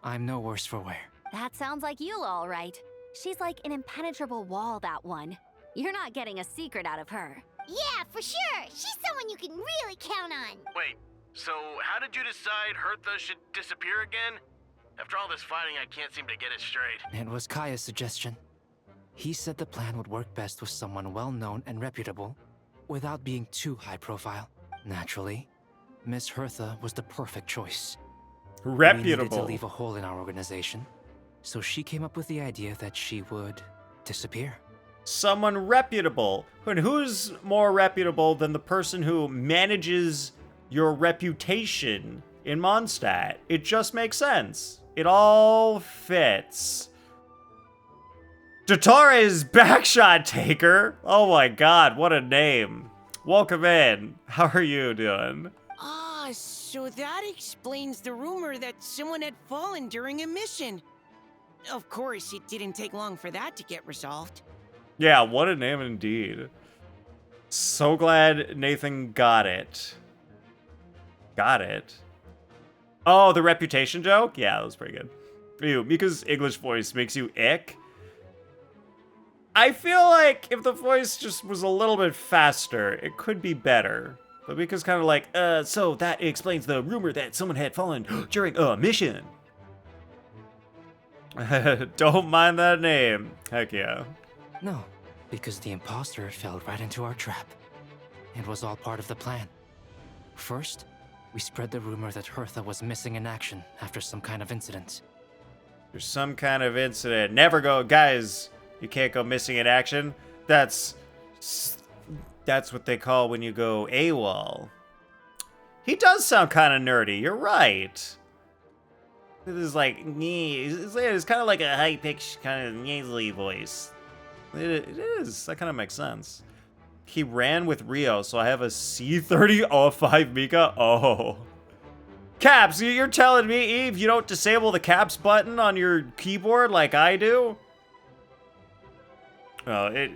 I'm no worse for wear. That sounds like you, all right. She's like an impenetrable wall, that one. You're not getting a secret out of her. Yeah, for sure. She's someone you can really count on. Wait, so how did you decide Hertha should disappear again? After all this fighting, I can't seem to get it straight. It was Kaya's suggestion. He said the plan would work best with someone well-known and reputable, without being too high-profile. Naturally, Miss Hertha was the perfect choice. We needed to Reputable. leave a hole in our organization, so she came up with the idea that she would disappear. Someone reputable. And who's more reputable than the person who manages your reputation in Mondstadt? It just makes sense. It all fits. Dotare's Backshot Taker. Oh my god, what a name. Welcome in. How are you doing? Ah, so that explains the rumor that someone had fallen during a mission. Of course, it didn't take long for that to get resolved. Yeah, what a name indeed. So glad Nathan got it. Got it? Oh, the reputation joke? Yeah, that was pretty good. Ew, Mika's English voice makes you ick. I feel like if the voice just was a little bit faster, it could be better. But Mika's kind of like, so that explains the rumor that someone had fallen during a mission. Don't mind that name. Heck yeah. No, because the imposter fell right into our trap. It was all part of the plan. First, we spread the rumor that Hertha was missing in action after some kind of incident. There's some kind of incident. Never go, guys. You can't go missing in action. That's what they call when you go AWOL. He does sound kind of nerdy. You're right. This is like, it's kind of like a high-pitched, kind of nasally voice. It is. That kind of makes sense. He ran with Rio, so I have a C3005 Mika. Oh. Caps, you're telling me, Eve, you don't disable the caps button on your keyboard like I do? Well,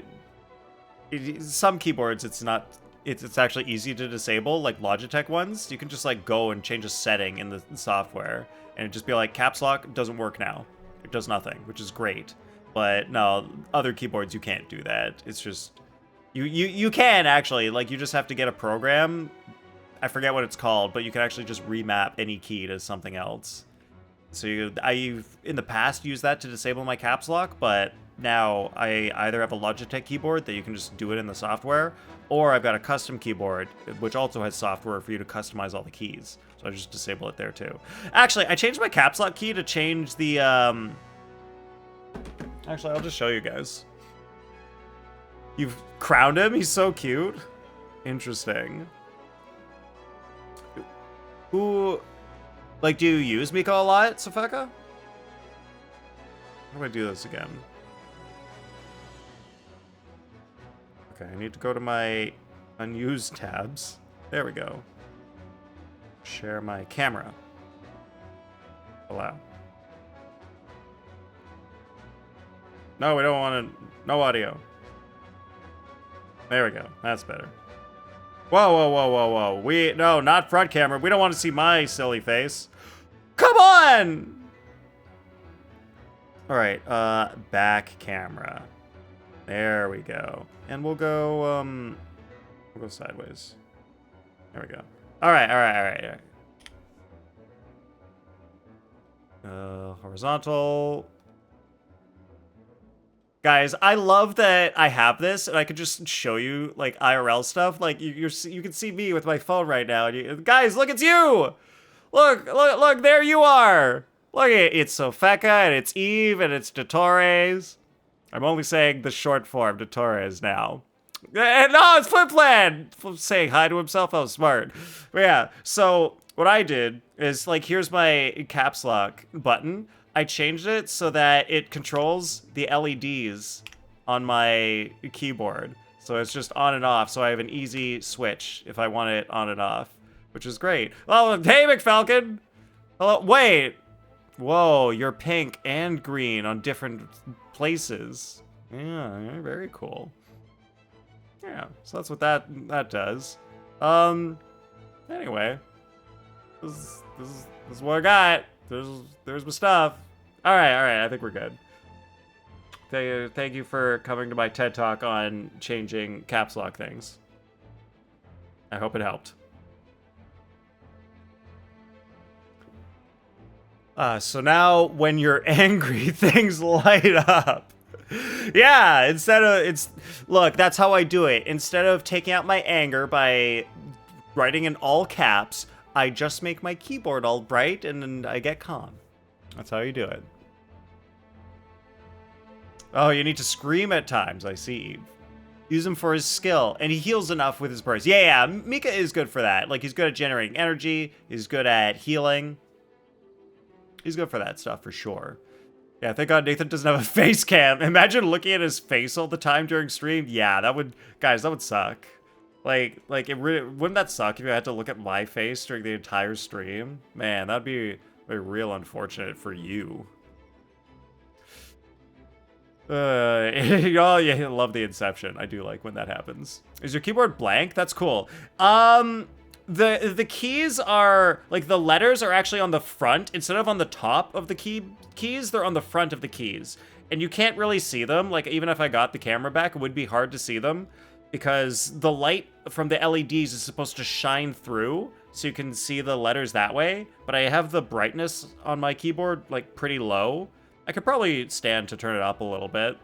some keyboards, it's actually easy to disable, like Logitech ones. You can just like go and change a setting in the software and it'd just be like, caps lock doesn't work now. It does nothing, which is great. But no, other keyboards, you can't do that. It's just, you can actually, like you just have to get a program. I forget what it's called, but you can actually just remap any key to something else. So I've in the past used that to disable my caps lock, but now I either have a Logitech keyboard that you can just do it in the software, or I've got a custom keyboard, which also has software for you to customize all the keys. So I just disable it there too. Actually, I changed my caps lock key to change the, Actually, I'll just show you guys. You've crowned him? He's so cute. Interesting. Who, like, do you use Miko a lot, Sofeka? How do I do this again? Okay, I need to go to my unused tabs. There we go. Share my camera. Allow. No, we don't want to. No audio. There we go. That's better. Whoa, whoa, whoa, whoa, whoa. No, not front camera. We don't want to see my silly face. Come on! All right, back camera. There we go. And we'll go sideways. There we go. All right. Horizontal. Guys, I love that I have this and I could just show you like IRL stuff. Like you can see me with my phone right now. And guys, look, it's you. Look, there you are. Look, it's Sofeka and it's Eve and it's Dotare's. I'm only saying the short form to Torres now. And no, it's Flipland! Saying hi to himself, I was smart. But yeah, so what I did is, like, here's my caps lock button. I changed it so that it controls the LEDs on my keyboard. So it's just on and off, so I have an easy switch if I want it on and off, which is great. Oh, hey, McFalcon! Hello, wait! Whoa, you're pink and green on different places. Yeah, very cool. Yeah, so that's what that does. Anyway, this is what I got. There's my stuff. All right, I think we're good. Thank you for coming to my TED Talk on changing caps lock things. I hope it helped. So now when you're angry, things light up. Yeah, look, that's how I do it. Instead of taking out my anger by writing in all caps, I just make my keyboard all bright and then I get calm. That's how you do it. Oh, you need to scream at times, I see. Use him for his skill, and he heals enough with his burst. Yeah, Mika is good for that. Like, he's good at generating energy, he's good at healing. He's good for that stuff, for sure. Yeah, thank God Nathan doesn't have a face cam. Imagine looking at his face all the time during stream. Yeah, that would suck. Like, wouldn't that suck if you had to look at my face during the entire stream? Man, that'd be real unfortunate for you. Oh, yeah, I love the Inception. I do like when that happens. Is your keyboard blank? That's cool. The keys are, like, the letters are actually on the front. Instead of on the top of the keys, they're on the front of the keys. And you can't really see them. Like, even if I got the camera back, it would be hard to see them. Because the light from the LEDs is supposed to shine through, so you can see the letters that way. But I have the brightness on my keyboard, like, pretty low. I could probably stand to turn it up a little bit.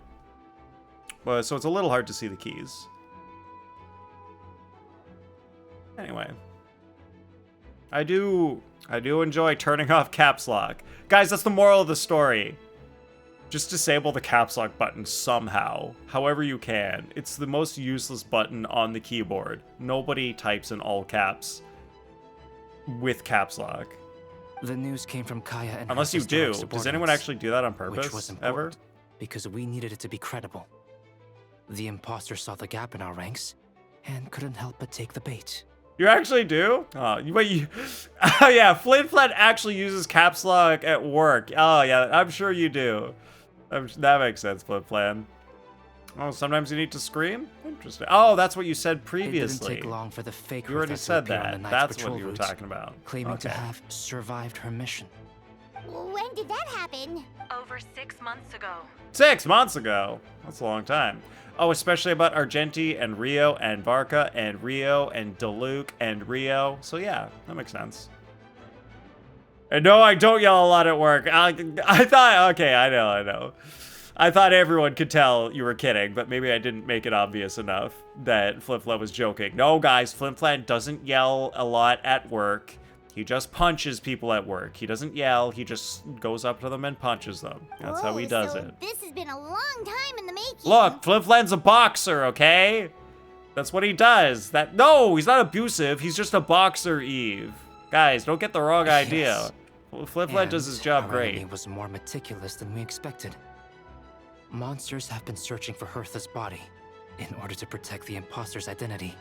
So it's a little hard to see the keys. Anyway. I do enjoy turning off caps lock. Guys, that's the moral of the story. Just disable the caps lock button somehow, however you can. It's the most useless button on the keyboard. Nobody types in all caps with caps lock. The news came from Kaya and unless you do. Does anyone actually do that on purpose? Which was important, ever? Because we needed it to be credible. The imposter saw the gap in our ranks and couldn't help but take the bait. You actually do? Oh, oh yeah, Flint actually uses caps lock at work. Oh yeah, I'm sure you do. That makes sense, Flint. Oh, sometimes you need to scream? Interesting. Oh, that's what you said previously. It didn't take long for the fake You already said that. That's what you were talking about. Claiming to have survived her mission. When did that happen? Over 6 months ago. 6 months ago? That's a long time. Oh, especially about Argenti and Rio and Varka and Rio and Diluc and Rio. So yeah, that makes sense. And no, I don't yell a lot at work. I thought, okay, I know. I thought everyone could tell you were kidding, but maybe I didn't make it obvious enough that Flimflam was joking. No, guys, Flimflam doesn't yell a lot at work. He just punches people at work. He doesn't yell, he just goes up to them and punches them. That's how he does it. This has been a long time in the making. Look, Flimflam's a boxer, okay? That's what he does. No, he's not abusive. He's just a boxer, Eve. Guys, don't get the wrong idea. Flimflam does his job great. He was more meticulous than we expected. Monsters have been searching for Hertha's body in order to protect the imposter's identity,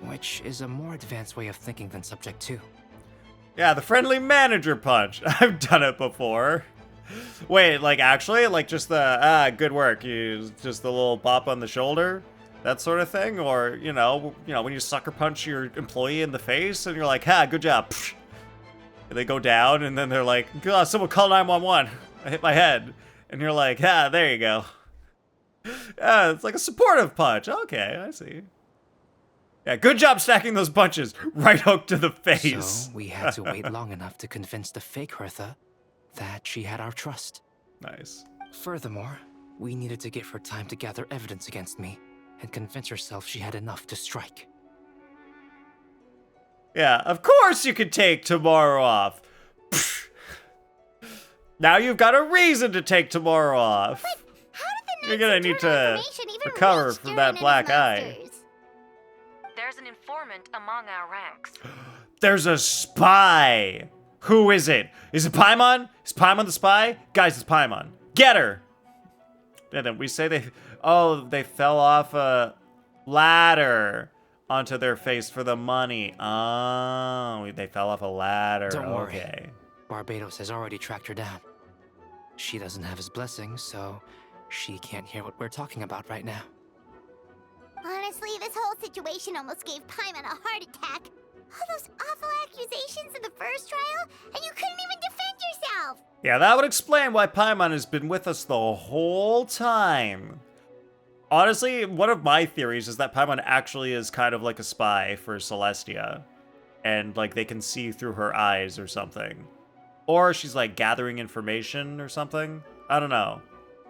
which is a more advanced way of thinking than Subject 2. Yeah, the friendly manager punch. I've done it before. Wait, like actually? Like just the, good work. Just the little bop on the shoulder? That sort of thing? Or, you know, when you sucker punch your employee in the face and you're like, good job. And they go down and then they're like, someone call 911. I hit my head. And you're like, there you go. Yeah, it's like a supportive punch. Okay, I see. Yeah, good job stacking those punches. Right hook to the face. So we had to wait long enough to convince the fake Hertha that she had our trust. Nice. Furthermore, we needed to give her time to gather evidence against me and convince herself she had enough to strike. Yeah, of course you could take tomorrow off. Now you've got a reason to take tomorrow off. But how did the You're gonna need to recover from that black eye. There's an informant among our ranks. There's a spy! Who is it? Is it Paimon? Is Paimon the spy? Guys, it's Paimon. Get her! And then we say they fell off a ladder onto their face for the money. Oh, they fell off a ladder. Don't worry. Okay. Barbados has already tracked her down. She doesn't have his blessing, so she can't hear what we're talking about right now. Honestly, this whole situation almost gave Paimon a heart attack. All those awful accusations in the first trial, and you couldn't even defend yourself! Yeah, that would explain why Paimon has been with us the whole time. Honestly, one of my theories is that Paimon actually is kind of like a spy for Celestia. And, like, they can see through her eyes or something. Or she's, like, gathering information or something. I don't know.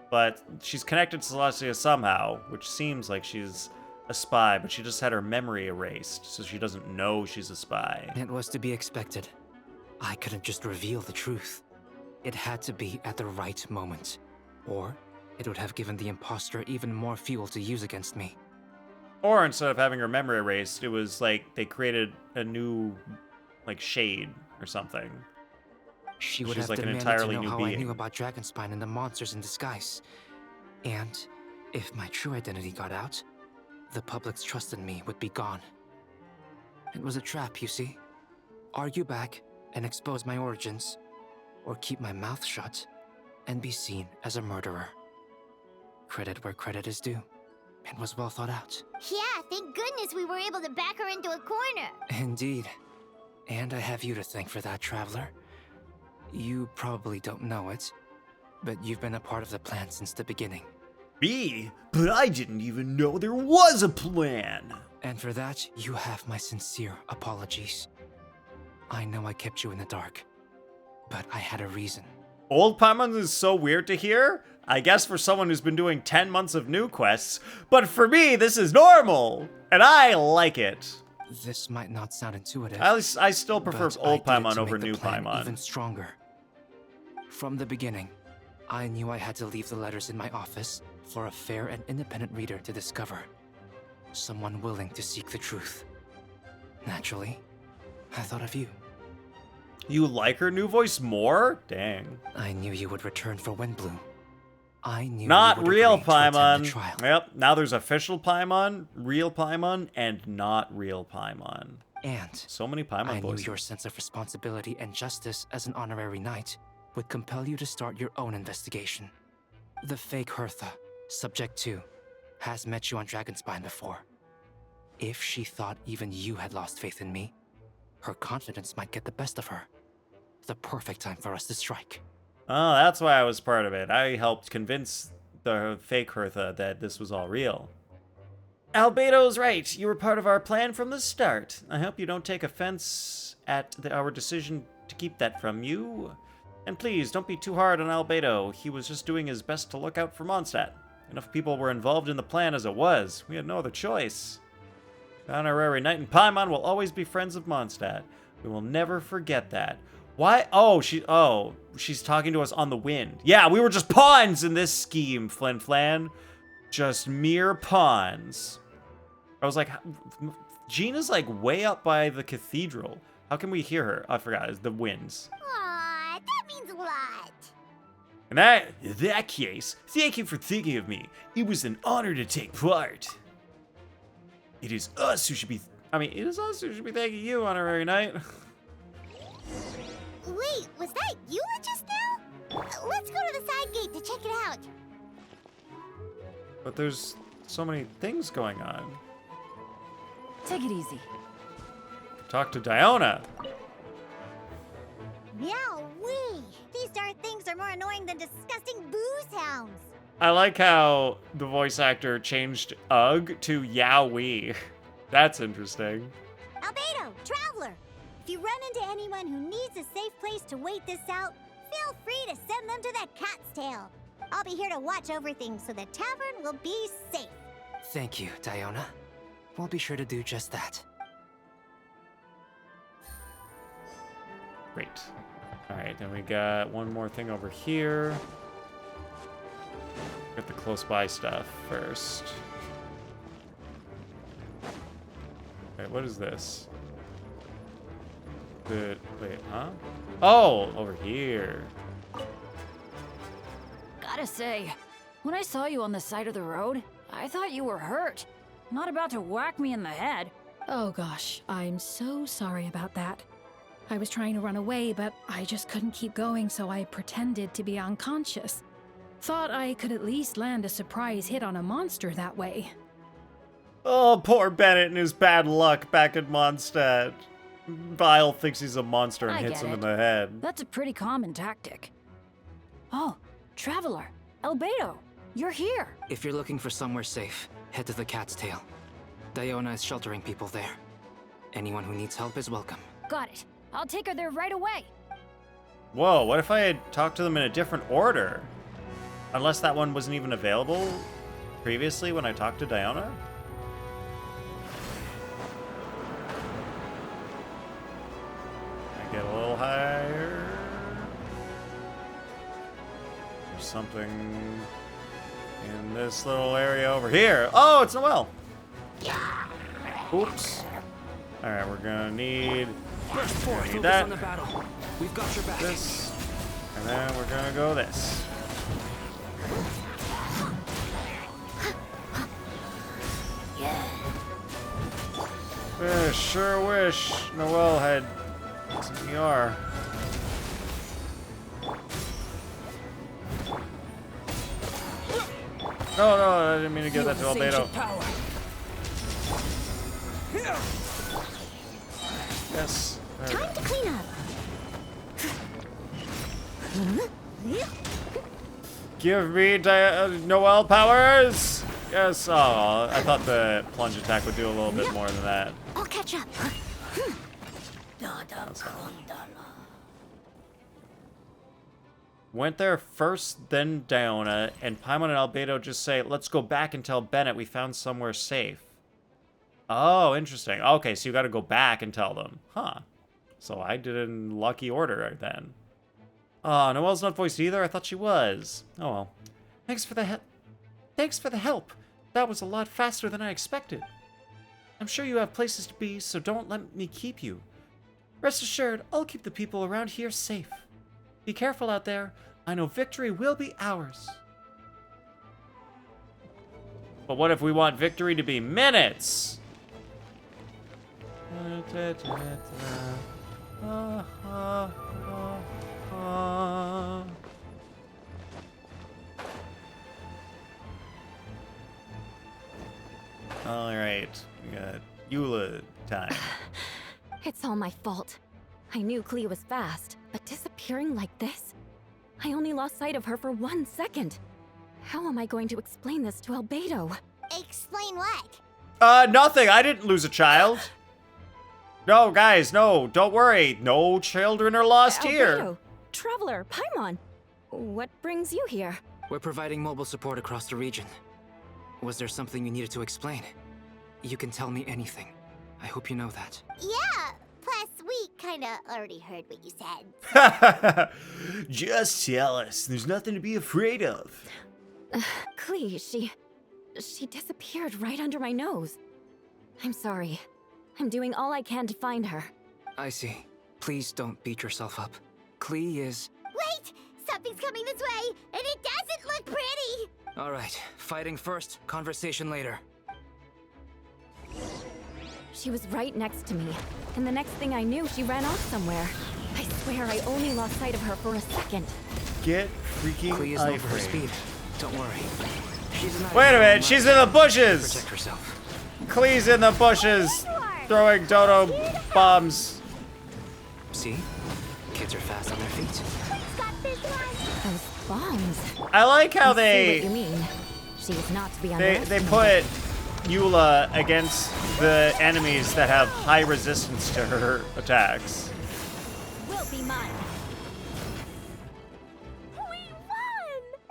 But she's connected to Celestia somehow, which seems like she's a spy, but she just had her memory erased, so she doesn't know she's a spy. It was to be expected. I couldn't just reveal the truth. It had to be at the right moment. Or it would have given the imposter even more fuel to use against me. Or instead of having her memory erased, it was like they created a new, like, shade or something. She would She's have like an demanded entirely to know new how being. I knew about Dragonspine and the monsters in disguise. And if my true identity got out, the public's trust in me would be gone. It was a trap, you see. Argue back and expose my origins, or keep my mouth shut and be seen as a murderer. Credit where credit is due. It was well thought out. Yeah, thank goodness we were able to back her into a corner. Indeed. And I have you to thank for that, Traveler. You probably don't know it, but you've been a part of the plan since the beginning. Me? But I didn't even know there was a plan! And for that, you have my sincere apologies. I know I kept you in the dark, but I had a reason. Old Paimon is so weird to hear. I guess for someone who's been doing 10 months of new quests, but for me, this is normal, and I like it. This might not sound intuitive. At least I still prefer but old I did it Paimon to over make the new plan Paimon. even stronger. From the beginning, I knew I had to leave the letters in my office for a fair and independent reader to discover. Someone willing to seek the truth. Naturally, I thought of you. You like her new voice more? Dang. I knew you would return for Windbloom. I knew Not you would real agree to attend the Paimon. trial. Yep, now there's official Paimon, real Paimon, and not real Paimon. And so many Paimon I voices. knew your sense of responsibility and justice as an honorary knight would compel you to start your own investigation. The fake Hertha, Subject 2, has met you on Dragonspine before. If she thought even you had lost faith in me, her confidence might get the best of her. The perfect time for us to strike. Oh, that's why I was part of it. I helped convince the fake Hertha that this was all real. Albedo's right. You were part of our plan from the start. I hope you don't take offense at our decision to keep that from you. And please, don't be too hard on Albedo. He was just doing his best to look out for Mondstadt. Enough people were involved in the plan as it was. We had no other choice. The Honorary Knight and Paimon will always be friends of Mondstadt. We will never forget that. Why? Oh, she's talking to us on the wind. Yeah, we were just pawns in this scheme, Flin Flan. Just mere pawns. I was like, Gina's like way up by the cathedral. How can we hear her? I forgot, it's the winds. Aw, that means a lot. In that case, thank you for thinking of me. It was an honor to take part. It is us who should be, it is us who should be thanking you, Honorary Knight. Wait, was that you just now? Let's go to the side gate to check it out. But there's so many things going on. Take it easy. Talk to Diona. Meow-wee! These darn things are more annoying than disgusting boo sounds. I like how the voice actor changed Ugh to Yowie. That's interesting. Albedo, Traveler! If you run into anyone who needs a safe place to wait this out, feel free to send them to that cat's tail. I'll be here to watch over things so the tavern will be safe. Thank you, Diona. We'll be sure to do just that. Great. All right, then we got one more thing over here. Get the close by stuff first. Wait, what is this? Wait, huh? Oh, over here. Gotta say, when I saw you on the side of the road, I thought you were hurt. Not about to whack me in the head. Oh gosh, I'm so sorry about that. I was trying to run away, but I just couldn't keep going, so I pretended to be unconscious. Thought I could at least land a surprise hit on a monster that way. Oh, poor Bennett and his bad luck back at Mondstadt. Vile thinks he's a monster and I hits get him in it. the head. That's a pretty common tactic. Oh, Traveler, Albedo, you're here. If you're looking for somewhere safe, head to the Cat's Tail. Diona is sheltering people there. Anyone who needs help is welcome. Got it. I'll take her there right away. Whoa, what if I had talked to them in a different order? Unless that one wasn't even available previously when I talked to Diona? I get a little higher. There's something in this little area over here. Oh, it's Noelle. Oops. Alright, we're gonna need Focus on the battle. We've got your back. This. And then we're gonna go this. Sure wish Noelle had some ER. No, I didn't mean to give that to Albedo. Yes. Time to clean up. Give me Noelle powers! Yes, oh, I thought the plunge attack would do a little bit more than that. I'll catch up. Went there first, then Diona, and Paimon and Albedo just say, let's go back and tell Bennett we found somewhere safe. Oh, interesting. Okay, so you gotta go back and tell them. Huh. So I did it in lucky order then. Noelle's not voiced either? I thought she was. Oh well. Thanks for the help. That was a lot faster than I expected. I'm sure you have places to be, so don't let me keep you. Rest assured, I'll keep the people around here safe. Be careful out there. I know victory will be ours. But what if we want victory to be minutes? All right, we got Eula time. It's all my fault. I knew Clea was fast, but disappearing like this? I only lost sight of her for 1 second. How am I going to explain this to Albedo? Explain what? Nothing. I didn't lose a child. No, guys, no, don't worry. No children are lost here. Albedo, Traveler, Paimon, what brings you here? We're providing mobile support across the region. Was there something you needed to explain? You can tell me anything. I hope you know that. Yeah. Plus, we kinda already heard what you said. Just tell us. There's nothing to be afraid of. Clea, she disappeared right under my nose. I'm sorry. I'm doing all I can to find her. I see. Please don't beat yourself up. Clea is... Wait! Something's coming this way, and it doesn't look pretty! Alright, fighting first, conversation later. She was right next to me, and the next thing I knew, she ran off somewhere. I swear I only lost sight of her for a second. Get freaking Clea is known for her speed. Don't worry. Wait a minute, she's in the bushes! Protect herself. Clea's in the bushes, throwing dodo bombs. See? Kids are fast on their feet. Those bombs. I like how I see they... what you mean. She is not to be They underestimated. put Eula against the enemies that have high resistance to her attacks. Will be mine.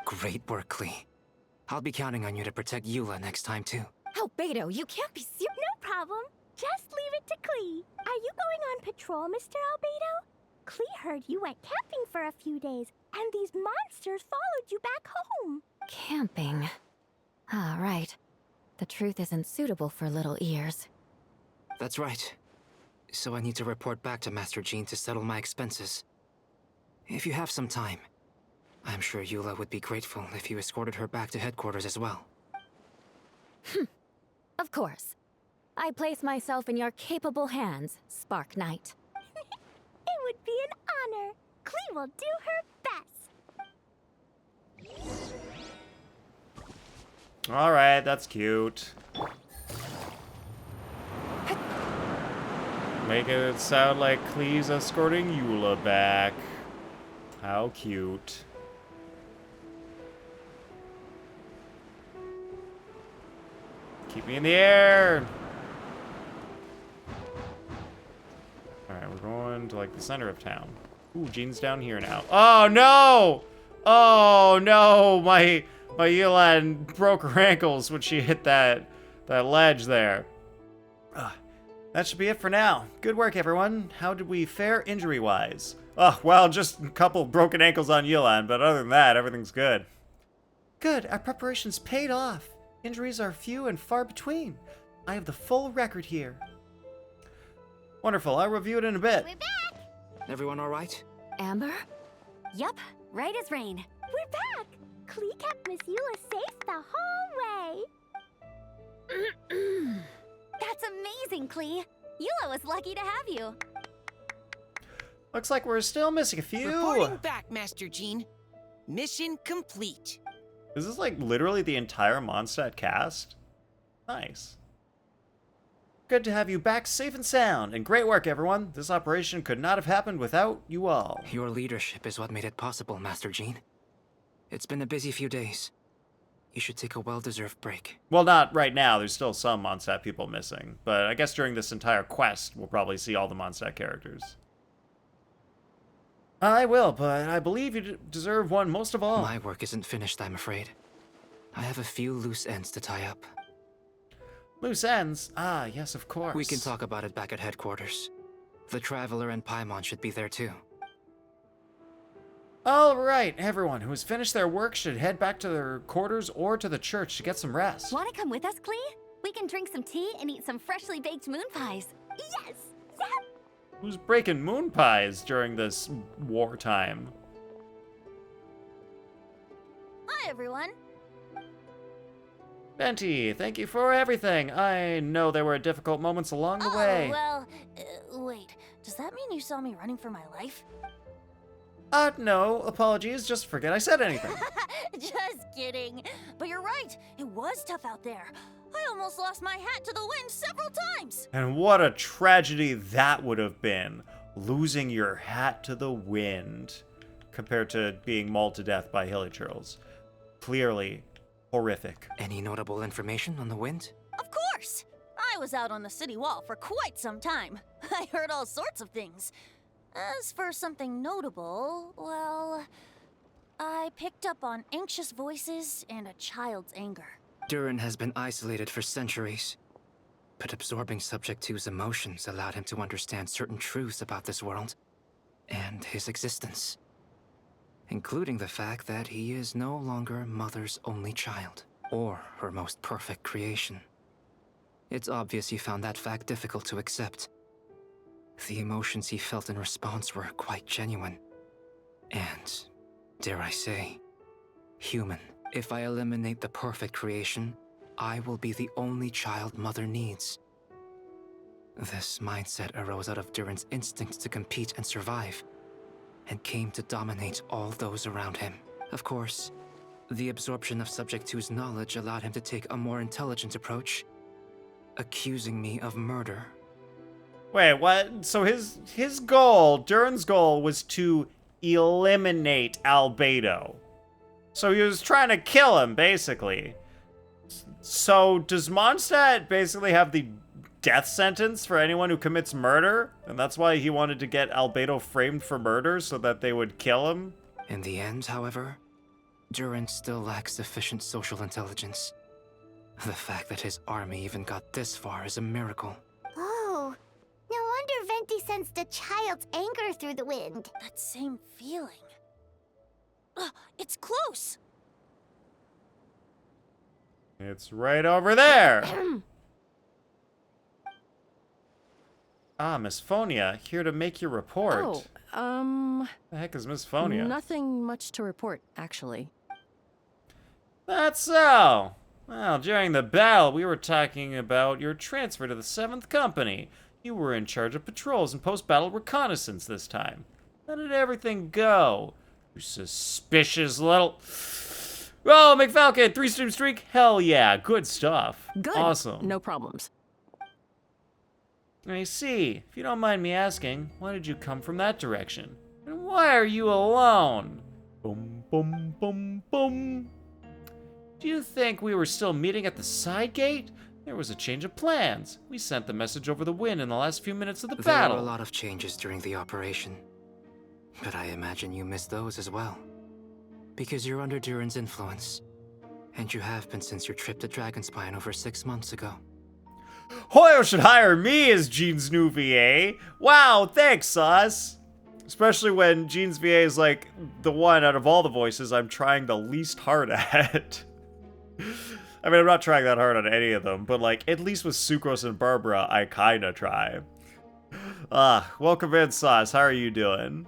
Great work, Clea. I'll be counting on you to protect Eula next time, too. Albedo, you can't be serious. No problem. Just leave it to Clea. Are you going on patrol, Mr. Albedo? Clea heard you went camping for a few days, and these monsters followed you back home. Camping. Ah, right. The truth isn't suitable for little ears. That's right. So I need to report back to Master Jean to settle my expenses. If you have some time, I'm sure Eula would be grateful if you escorted her back to headquarters as well. Of course. I place myself in your capable hands, Spark Knight. It would be an honor. Klee will do her best. Alright, that's cute. Make it sound like Klee's escorting Eula back. How cute. Keep me in the air! Alright, we're going to like the center of town. Ooh, Jean's down here now. Oh no! Oh no! My Elan broke her ankles when she hit that ledge there. That should be it for now. Good work, everyone. How did we fare injury-wise? Oh, well, just a couple broken ankles on Yelan, but other than that, everything's good. Good. Our preparations paid off. Injuries are few and far between. I have the full record here. Wonderful. I'll review it in a bit. We're back! Everyone all right? Amber? Yup, right as rain. We're back! Klee kept Miss Eula safe the whole way. That's amazing, Klee. Eula was lucky to have you. Looks like we're still missing a few. Reporting back, Master Jean. Mission complete. Is this like literally the entire Mondstadt cast? Nice. Good to have you back safe and sound, and great work, everyone. This operation could not have happened without you all. Your leadership is what made it possible, Master Jean. It's been a busy few days. You should take a well-deserved break. Well, not right now. There's still some Mondstadt people missing. But I guess during this entire quest, we'll probably see all the Mondstadt characters. I will, but I believe you deserve one most of all. My work isn't finished, I'm afraid. I have a few loose ends to tie up. Loose ends? Ah, yes, of course. We can talk about it back at headquarters. The Traveler and Paimon should be there too. All right, everyone who has finished their work should head back to their quarters or to the church to get some rest. Want to come with us, Klee? We can drink some tea and eat some freshly baked moon pies. Yes! Yep! Who's breaking moon pies during this wartime? Hi, everyone. Venti, thank you for everything. I know there were difficult moments along the way. Well, wait. Does that mean you saw me running for my life? No, apologies. Just forget I said anything. Just kidding. But you're right. It was tough out there. I almost lost my hat to the wind several times. And what a tragedy that would have been. Losing your hat to the wind. Compared to being mauled to death by hilichurls. Clearly horrific. Any notable information on the wind? Of course. I was out on the city wall for quite some time. I heard all sorts of things. As for something notable, well, I picked up on anxious voices and a child's anger. Durin has been isolated for centuries, but absorbing Subject 2's emotions allowed him to understand certain truths about this world and his existence, including the fact that he is no longer Mother's only child, or her most perfect creation. It's obvious he found that fact difficult to accept. The emotions he felt in response were quite genuine. And, dare I say, human. If I eliminate the perfect creation, I will be the only child Mother needs. This mindset arose out of Durin's instinct to compete and survive, and came to dominate all those around him. Of course, the absorption of Subject 2's knowledge allowed him to take a more intelligent approach, accusing me of murder. Wait, what? So his goal, Durin's goal, was to eliminate Albedo. So he was trying to kill him, basically. So does Mondstadt basically have the death sentence for anyone who commits murder? And that's why he wanted to get Albedo framed for murder, so that they would kill him? In the end, however, Durin still lacks sufficient social intelligence. The fact that his army even got this far is a miracle. Oh, no wonder Venti sensed a child's anger through the wind. That same feeling. It's close. It's right over there. Ah, Miss Phonia, here to make your report. The heck is Miss Phonia? Nothing much to report, actually. That's so. Well, during the battle, we were talking about your transfer to the 7th Company. You were in charge of patrols and post-battle reconnaissance this time. How did everything go? You suspicious little... Oh, McFalcon, 3-stream streak? Hell yeah, good stuff. Good. Awesome. No problems. I see. If you don't mind me asking, why did you come from that direction? And why are you alone? Boom, boom, boom, boom. Do you think we were still meeting at the side gate? There was a change of plans. We sent the message over the wind in the last few minutes of the battle. There were a lot of changes during the operation. But I imagine you missed those as well. Because you're under Durin's influence. And you have been since your trip to Dragonspine over 6 months ago. Hoyo should hire me as Jean's new VA. Wow, thanks, Sauce. Especially when Jean's VA is like the one out of all the voices I'm trying the least hard at. I mean, I'm not trying that hard on any of them, but like, at least with Sucrose and Barbara, I kinda try. Welcome in, Sauce. How are you doing?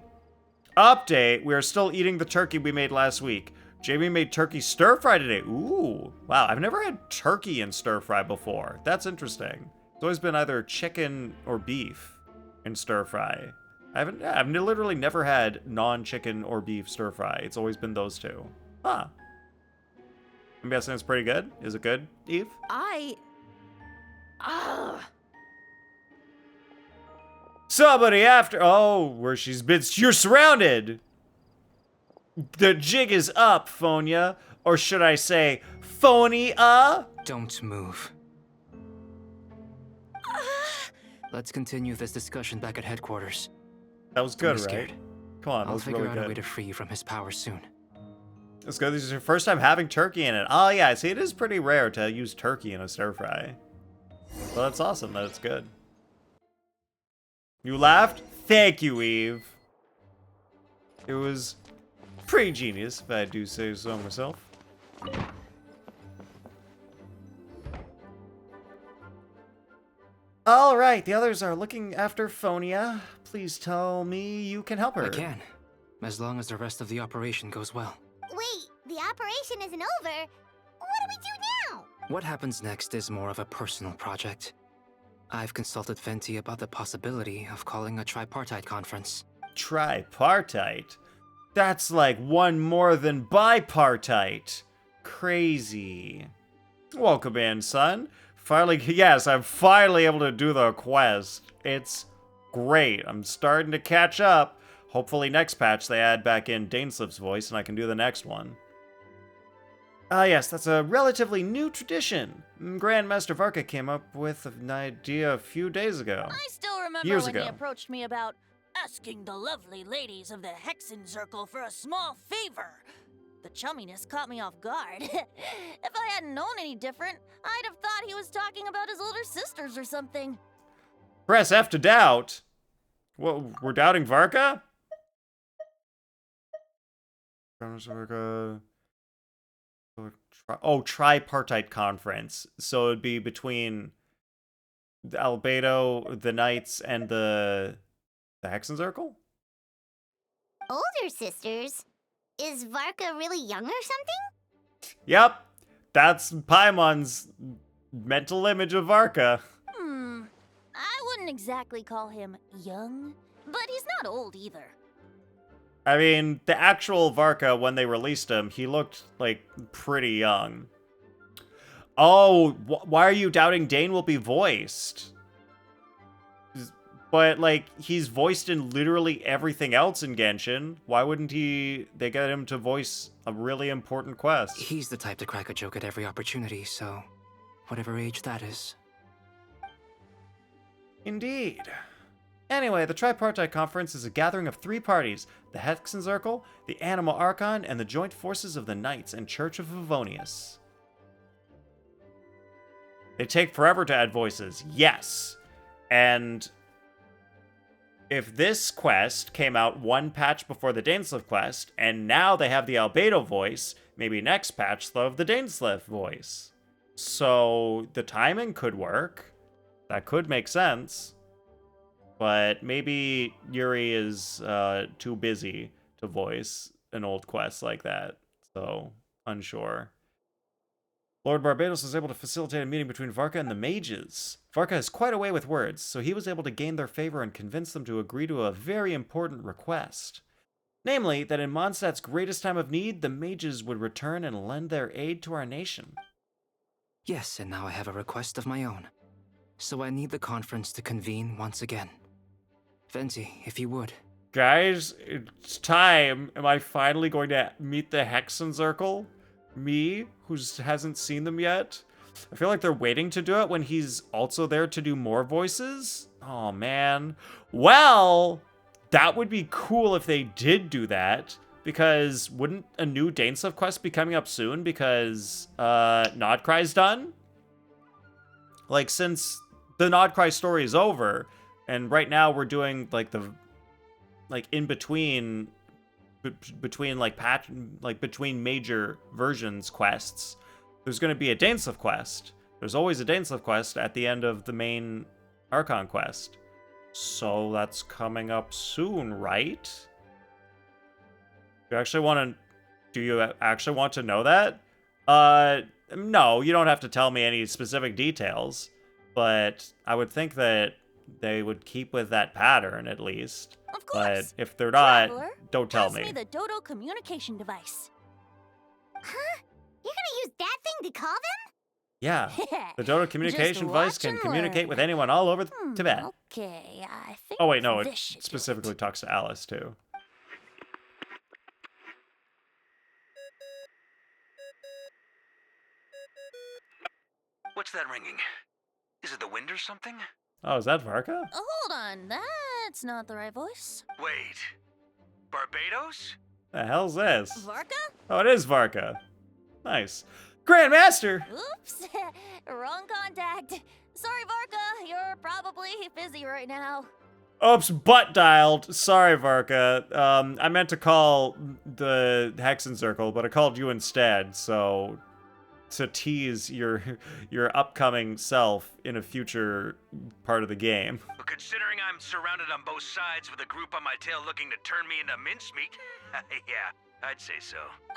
Update, we are still eating the turkey we made last week. Jamie made turkey stir-fry today. Ooh, wow, I've never had turkey in stir-fry before. That's interesting. It's always been either chicken or beef in stir-fry. I've literally never had non-chicken or beef stir-fry. It's always been those two. Huh. I'm guessing it's pretty good. Is it good, Eve? Somebody after... Oh, where she's been... You're surrounded! The jig is up, Phonia. Or should I say, Phonia? Don't move. Let's continue this discussion back at headquarters. That was good, Don't be right? scared. Come on, that I'll was figure really out a way good. to free you from his power soon. Let's go. This is your first time having turkey in it. Oh, yeah. See, it is pretty rare to use turkey in a stir-fry. Well, that's awesome that it's good. You laughed? Thank you, Eve. It was pretty genius, if I do say so myself. All right, the others are looking after Phonia. Please tell me you can help her. I can, as long as the rest of the operation goes well. Wait, the operation isn't over. What do we do now? What happens next is more of a personal project. I've consulted Venti about the possibility of calling a tripartite conference. Tripartite? That's like one more than bipartite. Crazy. Welcome in, son. Finally, yes, I'm finally able to do the quest. It's great. I'm starting to catch up. Hopefully next patch they add back in Daneslip's voice and I can do the next one. Yes, that's a relatively new tradition. Grandmaster Varka came up with an idea a few days ago. I still remember Years when ago. he approached me about asking the lovely ladies of the Hexen Circle for a small favor. The chumminess caught me off guard. If I hadn't known any different, I'd have thought he was talking about his older sisters or something. Press F to doubt. Well, we're doubting Varka? Tripartite conference. So it'd be between the Albedo, the Knights, and the Hexen Circle? Older sisters? Is Varka really young or something? Yep. That's Paimon's mental image of Varka. I wouldn't exactly call him young, but he's not old either. I mean, the actual Varka, when they released him, he looked, like, pretty young. Oh, why are you doubting Dane will be voiced? But, like, he's voiced in literally everything else in Genshin. Why wouldn't they get him to voice a really important quest? He's the type to crack a joke at every opportunity, so whatever age that is. Indeed. Anyway, the Tripartite Conference is a gathering of 3 parties, the Hexen Circle, the Animal Archon, and the joint forces of the Knights and Church of Favonius. They take forever to add voices, yes. And if this quest came out one patch before the Daneslip quest, and now they have the Albedo voice, maybe next patch they'll have the Daneslip voice. So the timing could work. That could make sense. But maybe Yuri is too busy to voice an old quest like that. So, unsure. Lord Barbados was able to facilitate a meeting between Varka and the mages. Varka has quite a way with words, so he was able to gain their favor and convince them to agree to a very important request. Namely, that in Mondstadt's greatest time of need, the mages would return and lend their aid to our nation. Yes, and now I have a request of my own. So I need the conference to convene once again. Venti, if you would. Guys, it's time. Am I finally going to meet the Hexencircle? Me, who hasn't seen them yet? I feel like they're waiting to do it when he's also there to do more voices. Oh, man. Well, that would be cool if they did do that. Because wouldn't a new Danestuff quest be coming up soon? Because Nodcry's done? Like, since the Nodcry story is over, and right now we're doing like the in between between major versions quests, there's going to be a Danestuff quest. There's always a Danestuff quest at the end of the main Archon quest. So that's coming up soon, right? Do you actually want to know that? No, you don't have to tell me any specific details, but I would think that they would keep with that pattern at least. Of course. But if they're not, Traveler, don't tell pass me. me the Dodo communication device. Huh? You're gonna use that thing to call them? Yeah, the Dodo communication device can communicate with anyone all over Tibet. Okay, I think. Oh wait, no, it this should specifically talks to Alice too. What's that ringing? Is it the wind or something? Oh, is that Varka? Hold on, that's not the right voice. Wait. Barbados? The hell's this? Varka? Oh, it is Varka. Nice. Grandmaster! Oops, wrong contact. Sorry, Varka, you're probably busy right now. Oops, butt dialed. Sorry, Varka. I meant to call the Hexencircle, but I called you instead, so to tease your upcoming self in a future part of the game. But considering I'm surrounded on both sides with a group on my tail looking to turn me into mincemeat, yeah, I'd say so.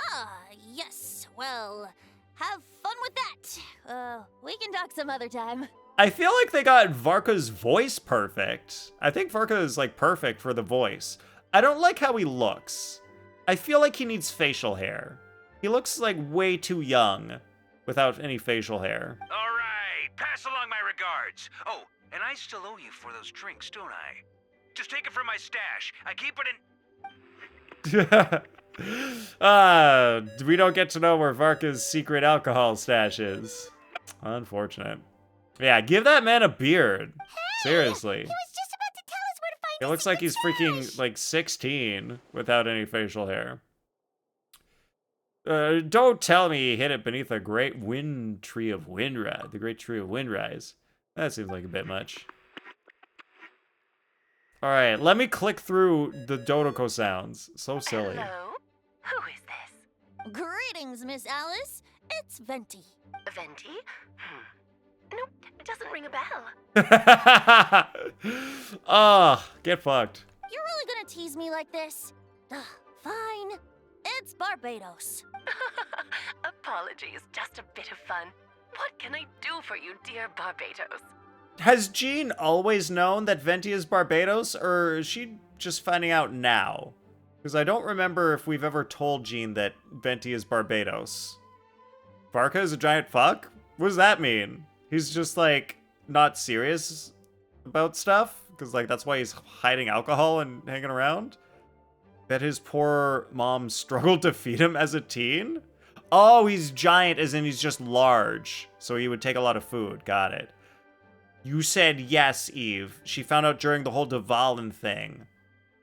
Ah, yes. Well, have fun with that. We can talk some other time. I feel like they got Varka's voice perfect. I think Varka is like perfect for the voice. I don't like how he looks. I feel like he needs facial hair. He looks like way too young without any facial hair. All right, pass along my regards. Oh, and I still owe you for those drinks, don't I? Just take it from my stash. I keep it in... We don't get to know where Varka's secret alcohol stash is. Unfortunate. Yeah, give that man a beard. Seriously. He was just about to tell us where to find It looks like he's freaking, like, 16 without any facial hair. Don't tell me he hid it beneath a great tree of windrise. The great tree of windrise. That seems like a bit much. Alright, let me click through the Dodoko sounds. So silly. Hello? Who is this? Greetings, Miss Alice. It's Venti. Venti? Nope, it doesn't ring a bell. Ah, get fucked. You're really gonna tease me like this? Fine. It's Barbados. Apologies, just a bit of fun. What can I do for you, dear Barbados? Has Jean always known that Venti is Barbados, or is she just finding out now? Because I don't remember if we've ever told Jean that Venti is Barbados. Varka is a giant fuck? What does that mean? He's just, like, not serious about stuff? Because, like, that's why he's hiding alcohol and hanging around? Bet his poor mom struggled to feed him as a teen? Oh, he's giant as in he's just large. So he would take a lot of food. Got it. You said yes, Eve. She found out during the whole Dvalin thing.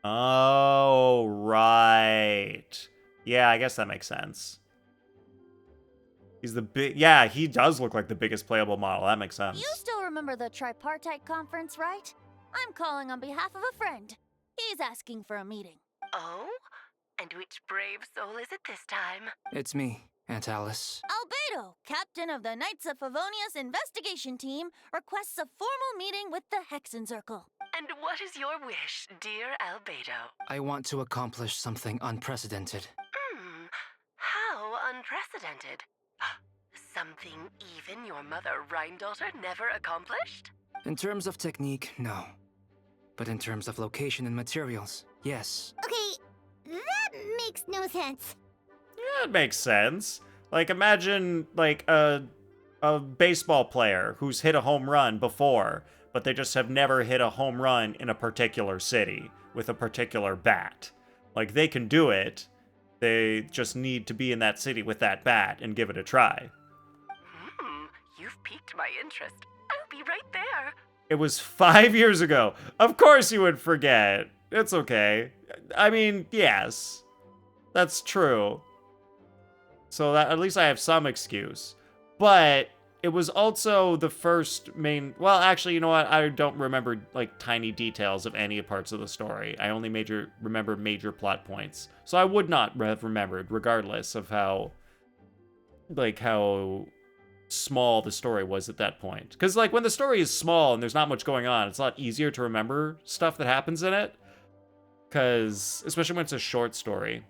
Oh, right. Yeah, I guess that makes sense. He's the big... Yeah, he does look like the biggest playable model. That makes sense. You still remember the tripartite conference, right? I'm calling on behalf of a friend. He's asking for a meeting. Oh? And which brave soul is it this time? It's me, Aunt Alice. Albedo, captain of the Knights of Favonia's investigation team, requests a formal meeting with the Hexencircle. And what is your wish, dear Albedo? I want to accomplish something unprecedented. How unprecedented. Something even your mother Rhine-daughter never accomplished? In terms of technique, no. But in terms of location and materials, yes. Okay, that makes no sense. Yeah, it makes sense. Like, imagine, like, a baseball player who's hit a home run before, but they just have never hit a home run in a particular city with a particular bat. Like, they can do it. They just need to be in that city with that bat and give it a try. You've piqued my interest. I'll be right there. It was 5 years ago. Of course you would forget. It's okay. I mean, yes. That's true. So that at least I have some excuse. But it was also the first main... Well, actually, you know what? I don't remember, like, tiny details of any parts of the story. I only remember major plot points. So I would not have remembered, regardless of how small the story was at that point. Because, like, when the story is small and there's not much going on, it's a lot easier to remember stuff that happens in it. Because, especially when it's a short story.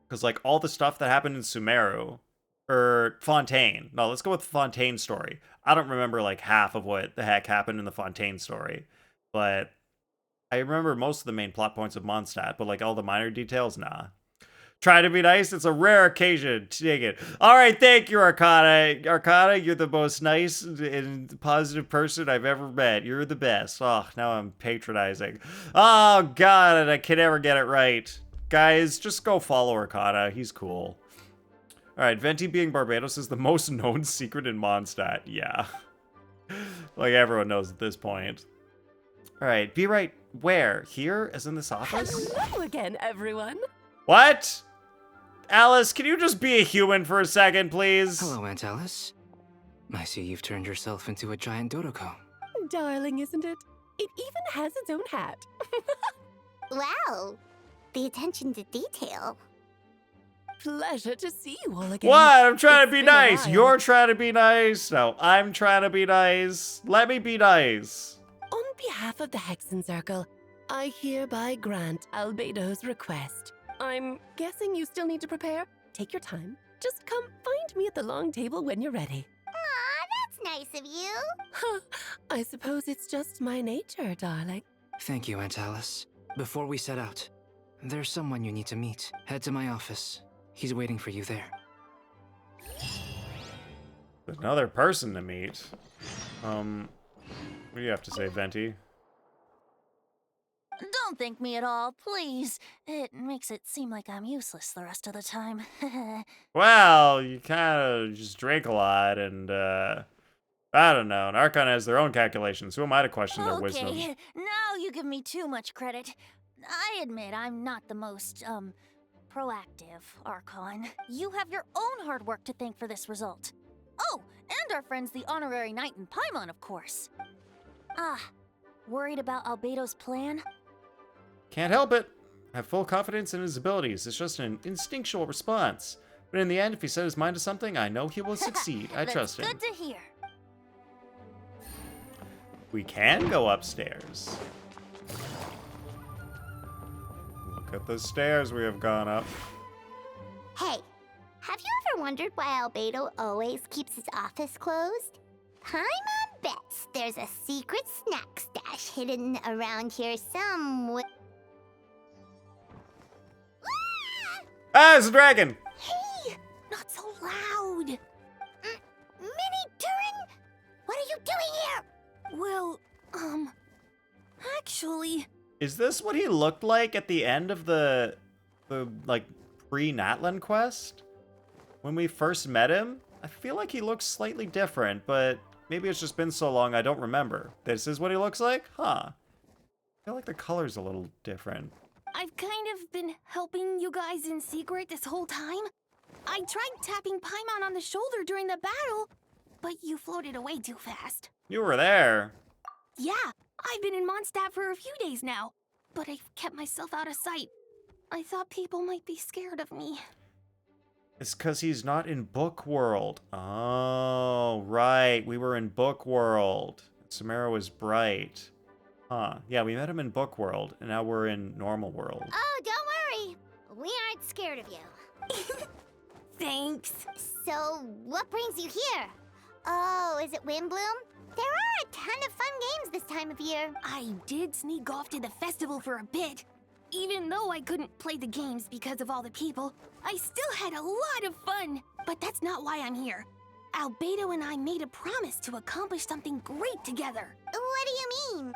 Because, like, all the stuff that happened in Sumeru... Or Fontaine. No, let's go with the Fontaine story. I don't remember, like, half of what the heck happened in the Fontaine story. But I remember most of the main plot points of Mondstadt, but, like, all the minor details, nah. Try to be nice. It's a rare occasion. Take it. All right, thank you, Arcana. Arcana, you're the most nice and positive person I've ever met. You're the best. Oh, now I'm patronizing. Oh, God, I can never get it right. Guys, just go follow Arcana. He's cool. All right, Venti being Barbados is the most known secret in Mondstadt. Yeah. Like, everyone knows at this point. All right, be right where? Here, as in this office? Hello again, everyone. What? Alice, can you just be a human for a second, please? Hello, Aunt Alice. I see you've turned yourself into a giant Dodoko. Darling, isn't it? It even has its own hat. Wow, the attention to detail. Pleasure to see you all again. What? I'm trying to be nice. You're trying to be nice. No, I'm trying to be nice. Let me be nice. On behalf of the Hexencircle, I hereby grant Albedo's request. I'm guessing you still need to prepare? Take your time. Just come find me at the long table when you're ready. Aw, that's nice of you. I suppose it's just my nature, darling. Thank you, Aunt Alice. Before we set out, there's someone you need to meet. Head to my office. He's waiting for you there. Another person to meet. What do you have to say, Venti? Don't thank me at all, please. It makes it seem like I'm useless the rest of the time. Well, you kind of just drink a lot, and, I don't know. And Archon has their own calculations. Who am I to question their wisdom? Okay, now you give me too much credit. I admit I'm not the most, proactive, Archon. You have your own hard work to thank for this result. Oh, and our friends the Honorary Knight and Paimon, of course. Worried about Albedo's plan? Can't help it. I have full confidence in his abilities. It's just an instinctual response. But in the end, if he set his mind to something, I know he will succeed. I trust him. That's good to hear. We can go upstairs. Look at the stairs we have gone up. Hey, have you ever wondered why Albedo always keeps his office closed? Paimon bets there's a secret snack stash hidden around here somewhere. Ah, it's a dragon! Hey, not so loud. Mini Turin, what are you doing here? Well, actually... Is this what he looked like at the end of the like, pre-Natlan quest? When we first met him? I feel like he looks slightly different, but maybe it's just been so long I don't remember. This is what he looks like? Huh. I feel like the color's a little different. I've kind of been helping you guys in secret this whole time. I tried tapping Paimon on the shoulder during the battle, but you floated away too fast. You were there. Yeah, I've been in Mondstadt for a few days now, but I've kept myself out of sight. I thought people might be scared of me. It's because he's not in Book World. Oh, right. We were in Book World. Samara was bright. Huh. Yeah, we met him in Book World, and now we're in Normal World. Oh, don't worry. We aren't scared of you. Thanks. So, what brings you here? Oh, is it Windbloom? There are a ton of fun games this time of year. I did sneak off to the festival for a bit. Even though I couldn't play the games because of all the people, I still had a lot of fun. But that's not why I'm here. Albedo and I made a promise to accomplish something great together. What do you mean?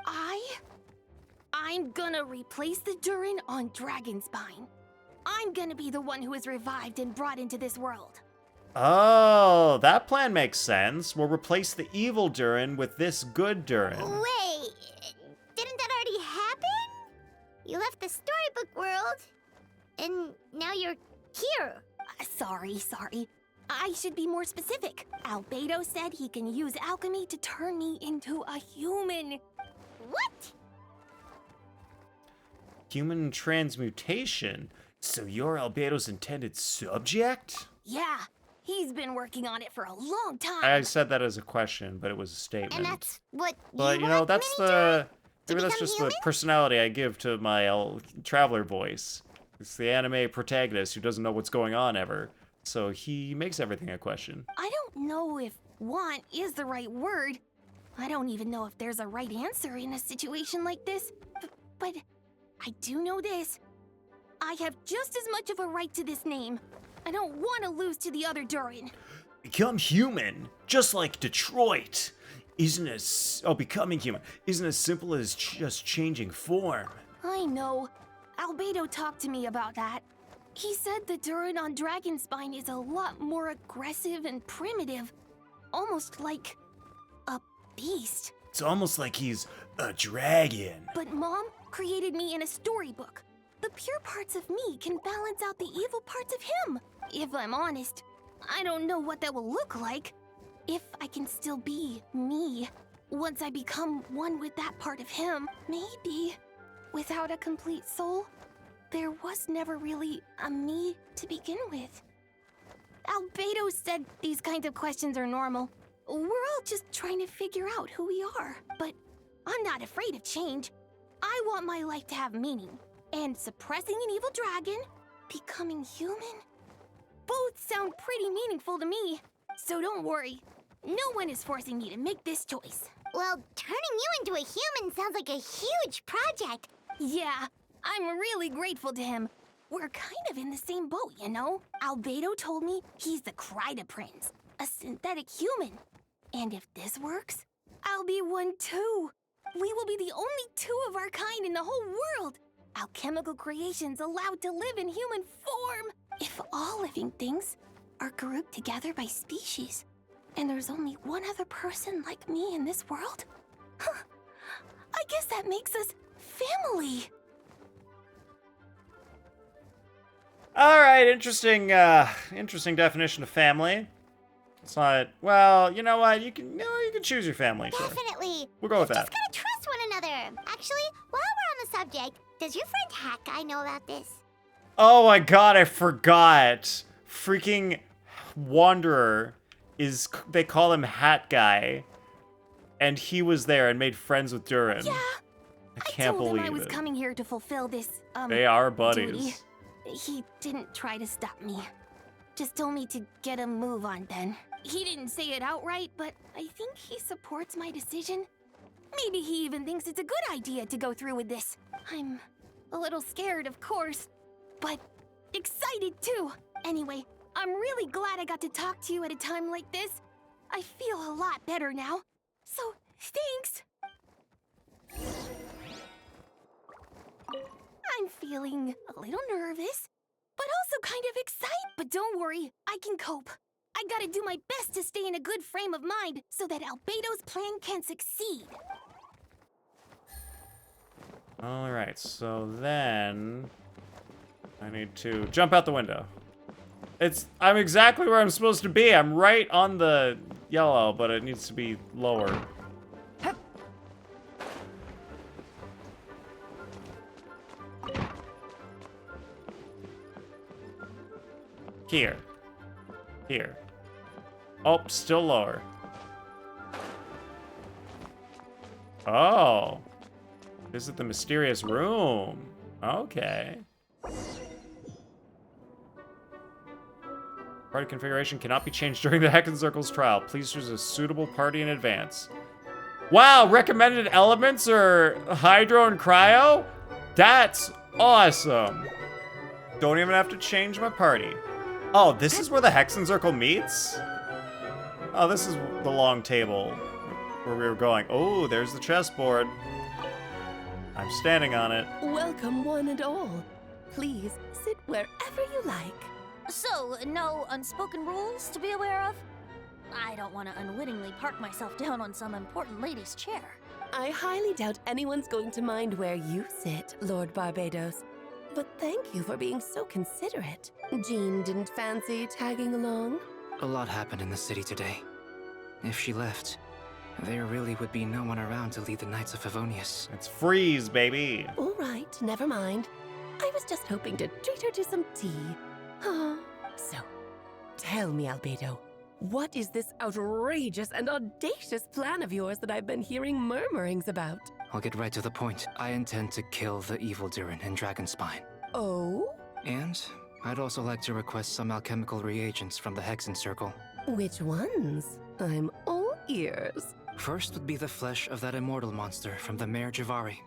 I'm gonna replace the Durin on Dragonspine. I'm gonna be the one who is revived and brought into this world. Oh, that plan makes sense. We'll replace the evil Durin with this good Durin. Wait, didn't that already happen? You left the storybook world, and now you're here. Sorry. I should be more specific. Albedo said he can use alchemy to turn me into a human. What? Human transmutation? So you're Albedo's intended subject? Yeah, he's been working on it for a long time. I said that as a question, but it was a statement. And that's what But you know, that's the... Maybe that's just the personality I give to my traveler voice. It's the anime protagonist who doesn't know what's going on ever. So he makes everything a question. I don't know if want is the right word. I don't even know if there's a right answer in a situation like this. But I do know this. I have just as much of a right to this name. I don't want to lose to the other Durin. Become human, just like Detroit. Becoming human isn't as simple as just changing form. I know. Albedo talked to me about that. He said the Durin on Dragonspine is a lot more aggressive and primitive. Almost like a beast. It's almost like he's a dragon. But Mom created me in a storybook. The pure parts of me can balance out the evil parts of him. If I'm honest, I don't know what that will look like. If I can still be me, once I become one with that part of him, maybe. Without a complete soul, there was never really a me to begin with. Albedo said these kinds of questions are normal. We're all just trying to figure out who we are. But I'm not afraid of change. I want my life to have meaning. And suppressing an evil dragon, becoming human, both sound pretty meaningful to me. So don't worry. No one is forcing me to make this choice. Well, turning you into a human sounds like a huge project. Yeah, I'm really grateful to him. We're kind of in the same boat, you know? Albedo told me he's the Kryda Prince, a synthetic human. And if this works, I'll be one too. We will be the only two of our kind in the whole world. Alchemical creations allowed to live in human form. If all living things are grouped together by species, and there's only one other person like me in this world, I guess that makes us family. All right, interesting definition of family. It's not, well, you know what? You can choose your family. Sure. Definitely. We'll go with that. Just gotta trust one another. Actually, while we're on the subject, does your friend Hat Guy know about this? Oh my god, I forgot. Freaking Wanderer they call him Hat Guy. And he was there and made friends with Durin. Yeah. I can't told believe him I was it. coming here to fulfill this, They are buddies. duty. He didn't try to stop me. Just told me to get a move on then. He didn't say it outright, but I think he supports my decision. Maybe he even thinks it's a good idea to go through with this. I'm a little scared, of course, but excited too. Anyway, I'm really glad I got to talk to you at a time like this. I feel a lot better now. So, thanks. I'm feeling a little nervous, but also kind of excited. But don't worry, I can cope. I gotta do my best to stay in a good frame of mind so that Albedo's plan can succeed. Alright, so then I need to jump out the window. I'm exactly where I'm supposed to be. I'm right on the yellow, but it needs to be lower. Here. Here. Oh, still lower. Oh. Visit the mysterious room. Okay. Party configuration cannot be changed during the Hexencircle's trial. Please choose a suitable party in advance. Wow, recommended elements are Hydro and Cryo? That's awesome. Don't even have to change my party. Oh, this is where the Hexencircle meets? Oh, this is the long table where we were going. Oh, there's the chessboard. I'm standing on it. Welcome, one and all. Please sit wherever you like. So, no unspoken rules to be aware of? I don't want to unwittingly park myself down on some important lady's chair. I highly doubt anyone's going to mind where you sit, Lord Barbados. But thank you for being so considerate. Jean didn't fancy tagging along? A lot happened in the city today. If she left, there really would be no one around to lead the Knights of Favonius. It's freeze, baby. All right, never mind. I was just hoping to treat her to some tea. So, tell me, Albedo, what is this outrageous and audacious plan of yours that I've been hearing murmurings about? I'll get right to the point. I intend to kill the evil Durin in Dragonspine. Oh? And I'd also like to request some alchemical reagents from the Hexencircle. Which ones? I'm all ears. First would be the flesh of that immortal monster from the Mare Javari.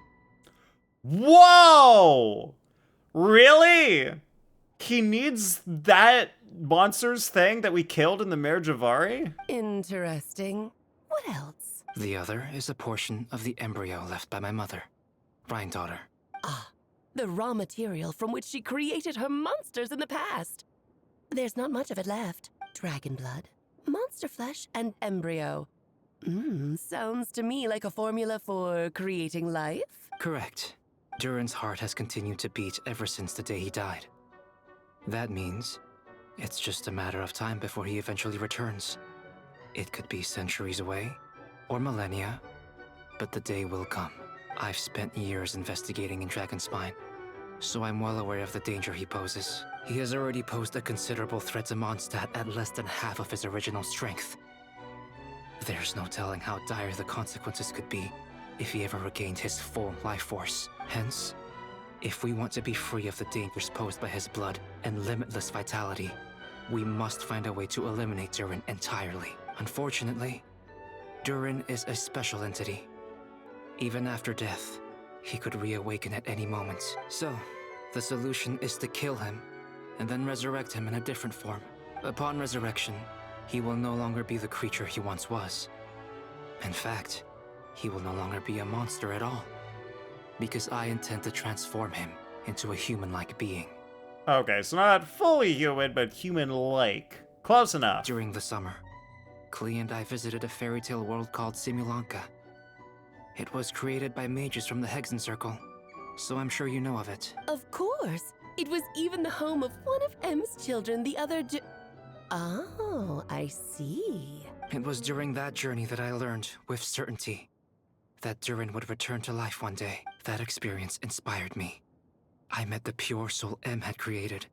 Whoa! Really? He needs that monster's thing that we killed in the Mare Javari? Interesting. What else? The other is a portion of the embryo left by my mother, Rhine-daughter. Ah, the raw material from which she created her monsters in the past. There's not much of it left. Dragon blood, monster flesh, and embryo. Sounds to me like a formula for creating life? Correct. Durin's heart has continued to beat ever since the day he died. That means it's just a matter of time before he eventually returns. It could be centuries away, or millennia, but the day will come. I've spent years investigating in Dragonspine, so I'm well aware of the danger he poses. He has already posed a considerable threat to Mondstadt at less than half of his original strength. There's no telling how dire the consequences could be if he ever regained his full life force. Hence, if we want to be free of the dangers posed by his blood and limitless vitality, we must find a way to eliminate Durin entirely. Unfortunately, Durin is a special entity. Even after death, he could reawaken at any moment. So, the solution is to kill him, and then resurrect him in a different form. Upon resurrection, he will no longer be the creature he once was. In fact, he will no longer be a monster at all, because I intend to transform him into a human-like being. Okay, so not fully human, but human-like. Close enough. During the summer, Klee and I visited a fairy tale world called Simulanka. It was created by mages from the Hexencircle, so I'm sure you know of it. Of course! It was even the home of one of M's children the other Oh, I see. It was during that journey that I learned, with certainty, that Durin would return to life one day. That experience inspired me. I met the pure soul M had created,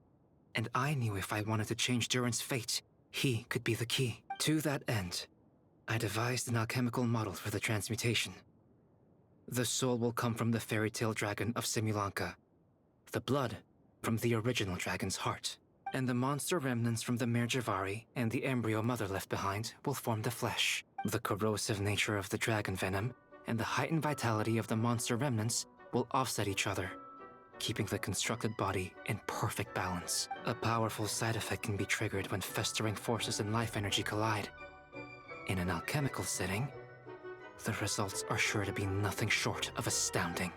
and I knew if I wanted to change Durin's fate, he could be the key. To that end, I devised an alchemical model for the transmutation. The soul will come from the fairy tale dragon of Simulanka, the blood from the original dragon's heart, and the monster remnants from the Mare Javari and the embryo mother left behind will form the flesh. The corrosive nature of the dragon venom and the heightened vitality of the monster remnants will offset each other, keeping the constructed body in perfect balance. A powerful side effect can be triggered when festering forces and life energy collide. In an alchemical setting, the results are sure to be nothing short of astounding.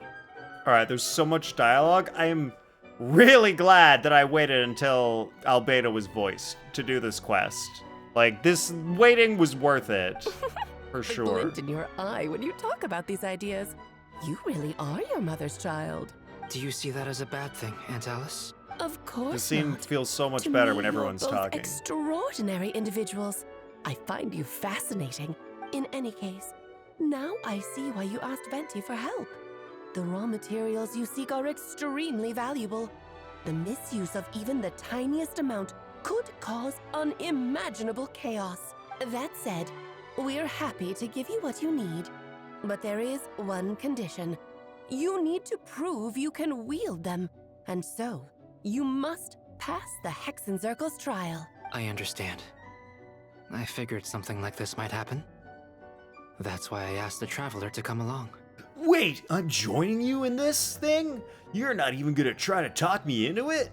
Alright, there's so much dialogue. I am really glad that I waited until Albedo was voiced to do this quest. Like, this waiting was worth it. For sure. The glint in your eye when you talk about these ideas. You really are your mother's child. Do you see that as a bad thing, Aunt Alice? Of course The scene not. feels so much To better me, when everyone's you're both talking. Extraordinary individuals. I find you fascinating. In any case, now I see why you asked Venti for help. The raw materials you seek are extremely valuable. The misuse of even the tiniest amount could cause unimaginable chaos. That said, we're happy to give you what you need. But there is one condition. You need to prove you can wield them. And so, you must pass the Hexenzirkel's trial. I understand. I figured something like this might happen. That's why I asked the Traveler to come along. Wait, I'm joining you in this thing? You're not even gonna try to talk me into it?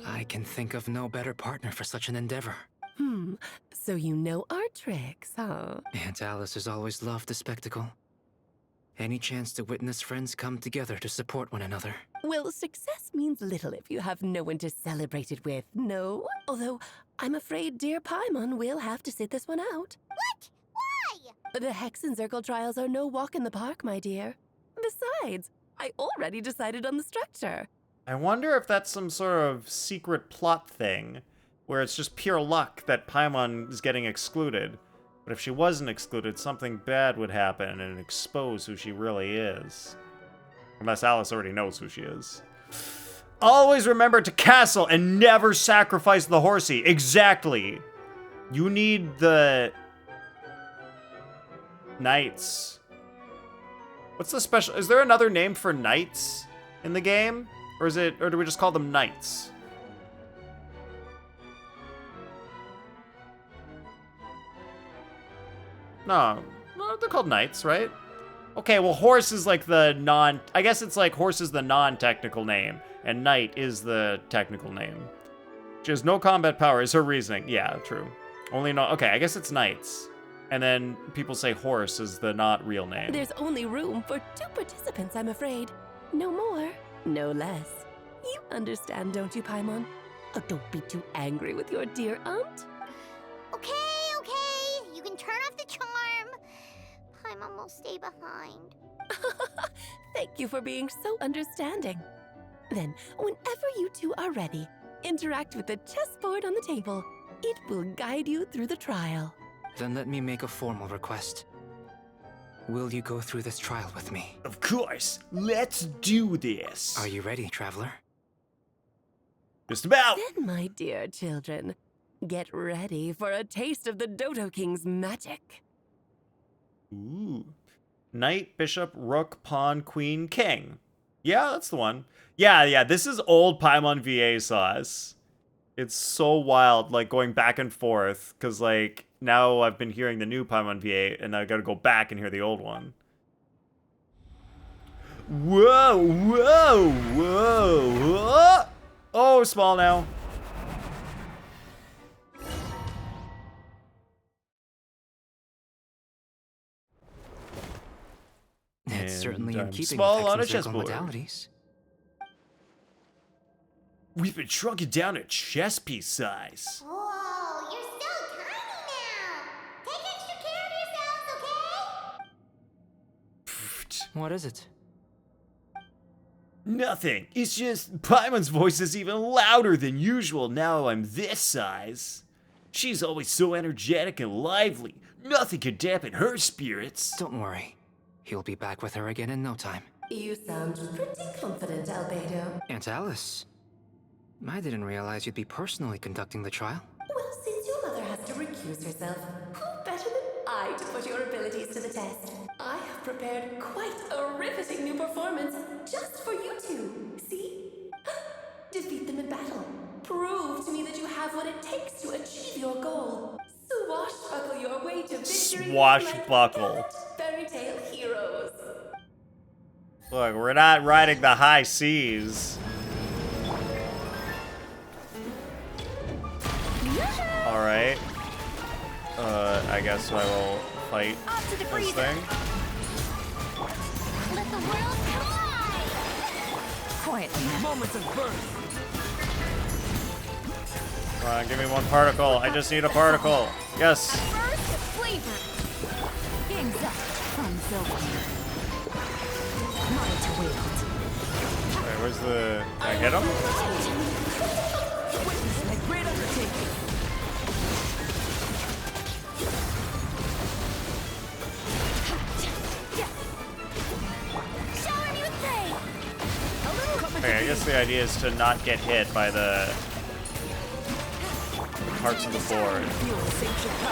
I can think of no better partner for such an endeavor. So you know our tricks, huh? Aunt Alice has always loved the spectacle. Any chance to witness friends come together to support one another. Well, success means little if you have no one to celebrate it with, no? Although, I'm afraid dear Paimon will have to sit this one out. What? Why? The Hexenzirkel trials are no walk in the park, my dear. Besides, I already decided on the structure. I wonder if that's some sort of secret plot thing, where it's just pure luck that Paimon is getting excluded. But if she wasn't excluded, something bad would happen and expose who she really is. Unless Alice already knows who she is. Always remember to castle and never sacrifice the horsey. Exactly. You need the knights. What's the special? Is there another name for knights in the game? Or do we just call them knights? No, they're called knights, right? Okay, well, horse is like the I guess it's like horse is the non-technical name, and knight is the technical name. She has no combat power, is her reasoning. Yeah, true. Okay, I guess it's knights. And then people say horse is the not real name. There's only room for 2 participants, I'm afraid. No more, no less. You understand, don't you, Paimon? Oh, don't be too angry with your dear aunt. Okay. You can turn off the charm. Paimon will stay behind. Thank you for being so understanding. Then, whenever you two are ready, interact with the chessboard on the table. It will guide you through the trial. Then let me make a formal request. Will you go through this trial with me? Of course. Let's do this. Are you ready, Traveler? Just about. Then, my dear children, get ready for a taste of the Dodo King's magic. Ooh. Knight, bishop, rook, pawn, queen, king. Yeah, that's the one. Yeah, this is old Paimon VA sauce. It's so wild, like, going back and forth, because, like, now I've been hearing the new Paimon VA, and I gotta go back and hear the old one. Whoa! Oh, small now. It's certainly in keeping small with on a Hexenzirkel chessboard. modalities. We've been shrunken down to chess piece size. Whoa, you're so tiny now. Take extra care of yourselves, okay? What is it? Nothing. It's just Paimon's voice is even louder than usual now I'm this size. She's always so energetic and lively. Nothing can dampen her spirits. Don't worry. He'll be back with her again in no time. You sound pretty confident, Albedo. Aunt Alice, I didn't realize you'd be personally conducting the trial. Well, since your mother has to recuse herself, who better than I to put your abilities to the test? I have prepared quite a riveting new performance just for you two. See? Defeat them in battle. Prove to me that you have what it takes to achieve your goal. Swashbuckle your way to victory. Swashbuckle. Like fairy tale heroes. Look, we're not riding the high seas. Alright. I guess I will fight this thing. Let the world collide! Quietly now. Moments of birth. Come on, give me one particle. I just need a particle. Yes. First flavor. Game's up from Sylvan. Mine to wield. Alright, where's the... Can I hit him? Witness a great undertaking. Shower me with praise. Okay, I guess the idea is to not get hit by the parts of the board.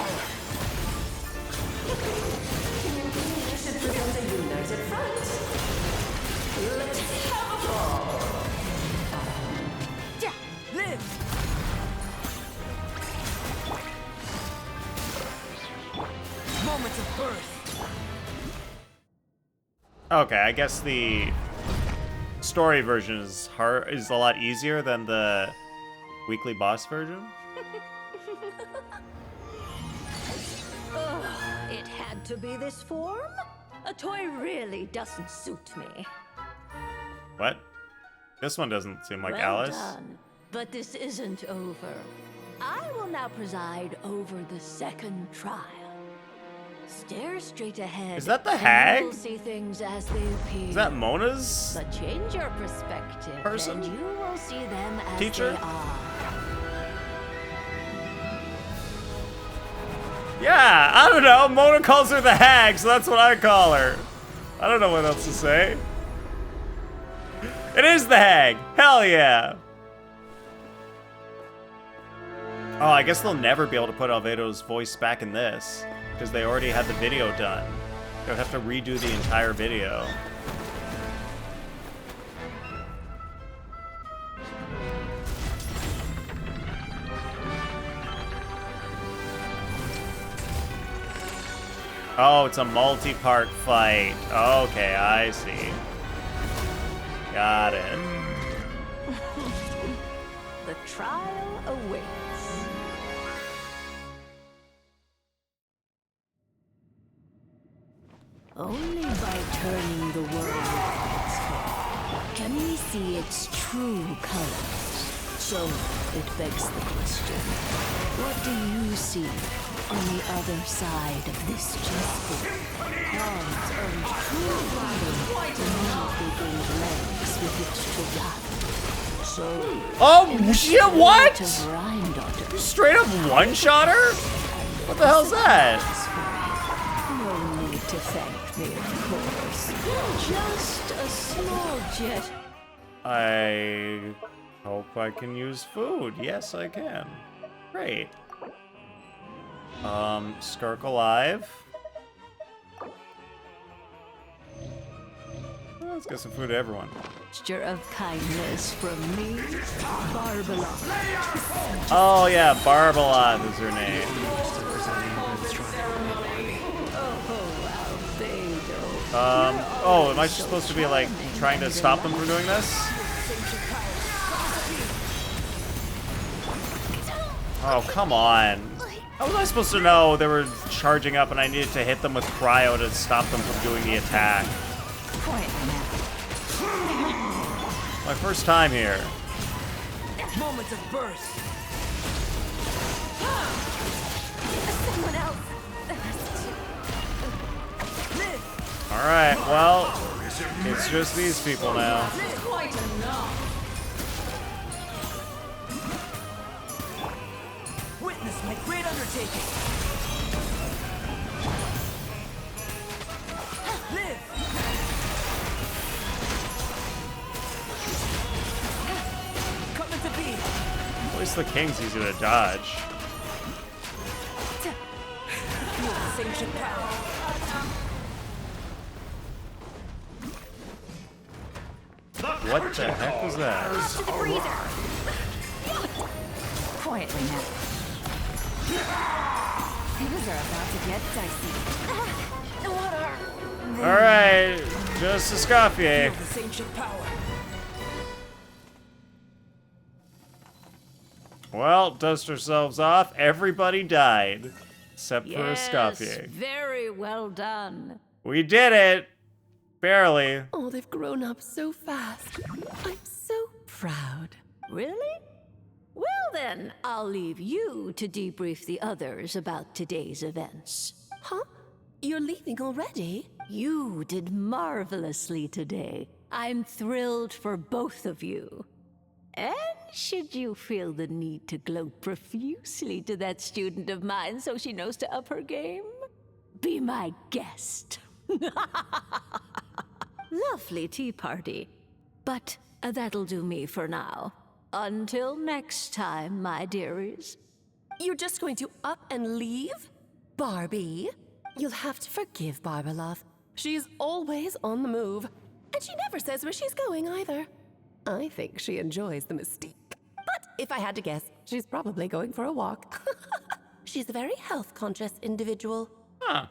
Moments of birth. Okay, I guess the story version is a lot easier than the weekly boss version. Ugh, it had to be this form? A toy really doesn't suit me. What? This one doesn't seem like Well Alice. done. But this isn't over. I will now preside over the second trial. Stare straight ahead. Is that the and hag? You will see things as they appear. Is that Mona's But change your perspective, person? and you will see them as Teacher? they are. Yeah, I don't know. Mona calls her the hag, so that's what I call her. I don't know what else to say. It is the hag. Hell yeah. Oh, I guess they'll never be able to put Alvedo's voice back in this, because they already had the video done. They'll have to redo the entire video. Oh, it's a multi-part fight. Okay, I see. Got it. The trial awaits. Only by turning the world on its head can we see its true colors. So it begs the question, what do you see on the other side of this chessboard? Pawns earned true freedom to move they gained legs with which to run. So Oh, shit, what? to Grinddaughter. You straight up one-shot her? What the hell's that? No need to thank me, of course. Just a small jet. I hope I can use food. Yes, I can. Great. Skirk alive. Let's get some food to everyone. Gesture of kindness from me, Barbara. Oh yeah, Barbalot is her name. Oh, am I supposed to be like trying to stop them from doing this? Oh, come on. How was I supposed to know they were charging up and I needed to hit them with cryo to stop them from doing the attack? My first time here. Moments of birth. Someone else. Alright, well, it's just these people now. Quite enough. Witness my great undertaking. Live. Coming to be. At least the king's easy to dodge. Feel the sanctioned power. What the heck was that? To the freezer. Quietly now. Things are about to get dicey. Water. Alright, just Escoffier. Feel the sanctioned power. Well, dust ourselves off. Everybody died. Except for Yes, Escoffier. very well done. We did it! Barely. Oh, they've grown up so fast. I'm so proud. Really? Well then, I'll leave you to debrief the others about today's events. Huh? You're leaving already? You did marvelously today. I'm thrilled for both of you. And should you feel the need to gloat profusely to that student of mine so she knows to up her game, be my guest. Lovely tea party. But that'll do me for now. Until next time, my dearies. You're just going to up and leave? Barbie? You'll have to forgive Barbara, love. She's always on the move. And she never says where she's going either. I think she enjoys the mystique. But if I had to guess, she's probably going for a walk. She's a very health-conscious individual. Huh.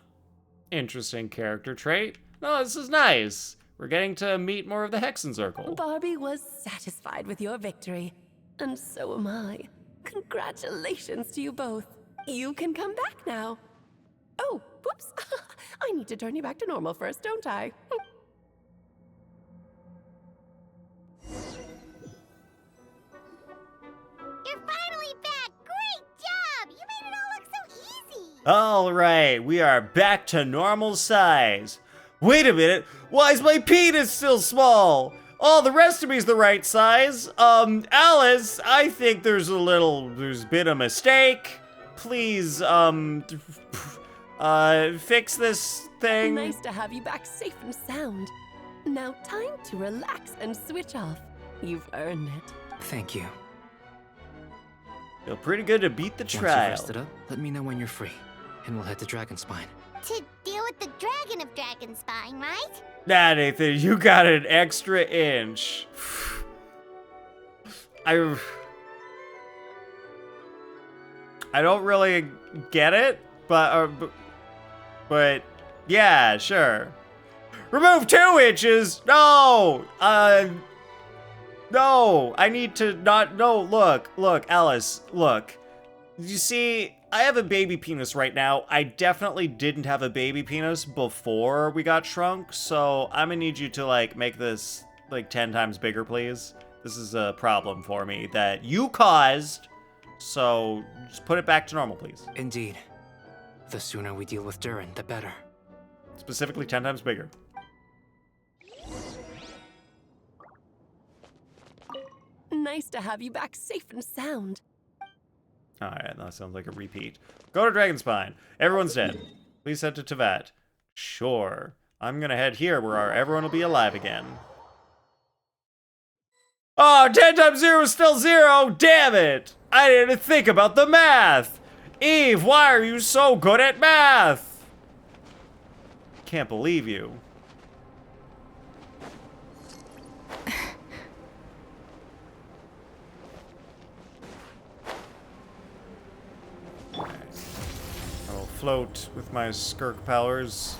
Interesting character trait. No, this is nice. We're getting to meet more of the Hexencircle. Barbie was satisfied with your victory. And so am I. Congratulations to you both. You can come back now. Oh, whoops. I need to turn you back to normal first, don't I? You're finally back! Great job! You made it all look so easy! All right, we are back to normal size. Wait a minute, why is my penis still small? All the rest of me is the right size. Alice, I think there's been a mistake. Please, fix this thing. Nice to have you back safe and sound. Now time to relax and switch off. You've earned it. Thank you. Feel pretty good to beat the Once you've trial. rested up, let me know when you're free, and we'll head to Dragonspine. To deal with the Dragon of Dragonspine, right? Nah, Nathan, you got an extra inch. I don't really get it, but yeah, sure. Remove 2 inches. No, no. I need to not. No, look, Alice, look. You see, I have a baby penis right now. I definitely didn't have a baby penis before we got shrunk, so I'm gonna need you to, like, make this, like, 10 times bigger, please. This is a problem for me that you caused, so just put it back to normal, please. Indeed. The sooner we deal with Durin, the better. Specifically 10 times bigger. Nice to have you back safe and sound. Alright, that sounds like a repeat. Go to Dragonspine. Everyone's dead. Please head to Tevat. Sure. I'm gonna head here where everyone will be alive again. Oh, 10 times 0 is still 0! Damn it! I didn't think about the math! Eve, why are you so good at math? Can't believe you. Float with my skirk powers.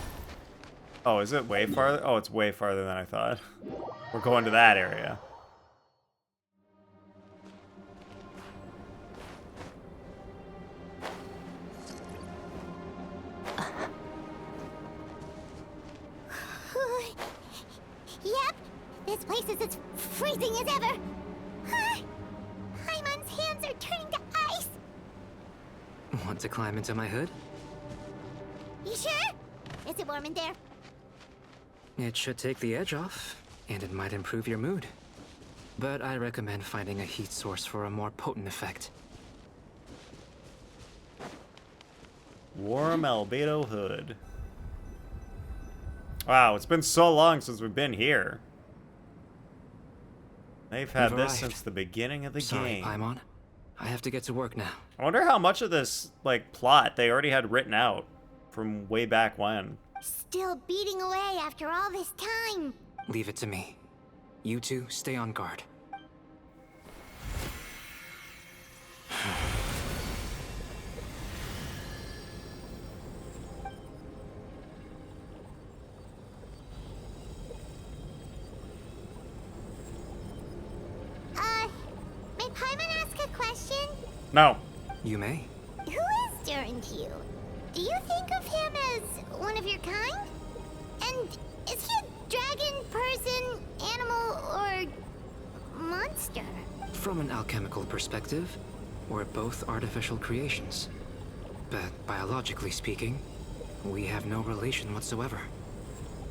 Oh, is it way farther? Oh, it's way farther than I thought. We're going to that area. Yep, this place is as freezing as ever. Paimon's hands are turning to ice. Want to climb into my hood? You sure? Is it warm in there? It should take the edge off, and it might improve your mood. But I recommend finding a heat source for a more potent effect. Warm albedo hood. Wow, it's been so long since we've been here. They've had We've this arrived. since the beginning of the Sorry, game. Paimon. I have to get to work now. I wonder how much of this, like, plot they already had written out from way back when. Still beating away after all this time. Leave it to me. You two, stay on guard. May Paimon ask a question? No. You may. Who is Durin to you? Do you think of him as one of your kind? And is he a dragon, person, animal, or monster? From an alchemical perspective, we're both artificial creations. But biologically speaking, we have no relation whatsoever.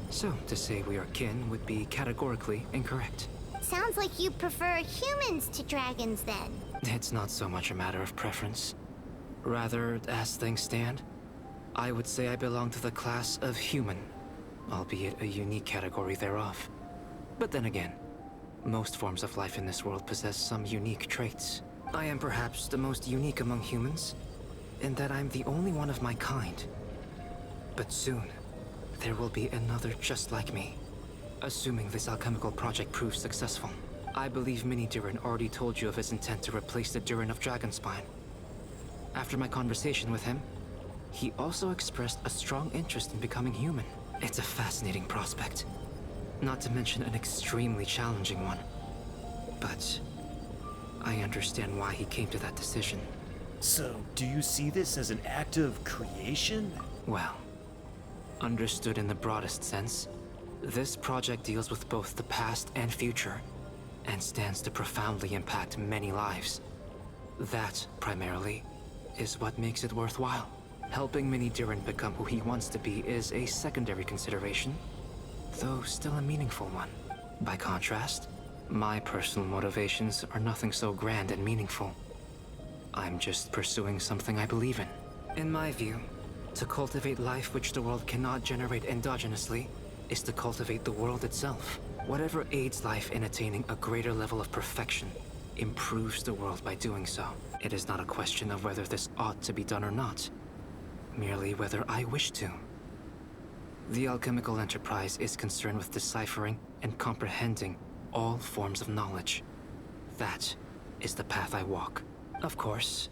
So, to say we are kin would be categorically incorrect. Sounds like you prefer humans to dragons then. It's not so much a matter of preference. Rather, as things stand, I would say I belong to the class of human, albeit a unique category thereof. But then again, most forms of life in this world possess some unique traits. I am perhaps the most unique among humans, in that I'm the only one of my kind. But soon, there will be another just like me. Assuming this alchemical project proves successful. I believe Mini Durin already told you of his intent to replace the Durin of Dragonspine. After my conversation with him, he also expressed a strong interest in becoming human. It's a fascinating prospect. Not to mention an extremely challenging one. But I understand why he came to that decision. So, do you see this as an act of creation? Well, understood in the broadest sense, this project deals with both the past and future, and stands to profoundly impact many lives. That, primarily, is what makes it worthwhile. Helping Mini Durin become who he wants to be is a secondary consideration, though still a meaningful one. By contrast, my personal motivations are nothing so grand and meaningful. I'm just pursuing something I believe in. In my view, to cultivate life which the world cannot generate endogenously is to cultivate the world itself. Whatever aids life in attaining a greater level of perfection improves the world by doing so. It is not a question of whether this ought to be done or not, merely whether I wish to. The alchemical enterprise is concerned with deciphering and comprehending all forms of knowledge. That is the path I walk. Of course,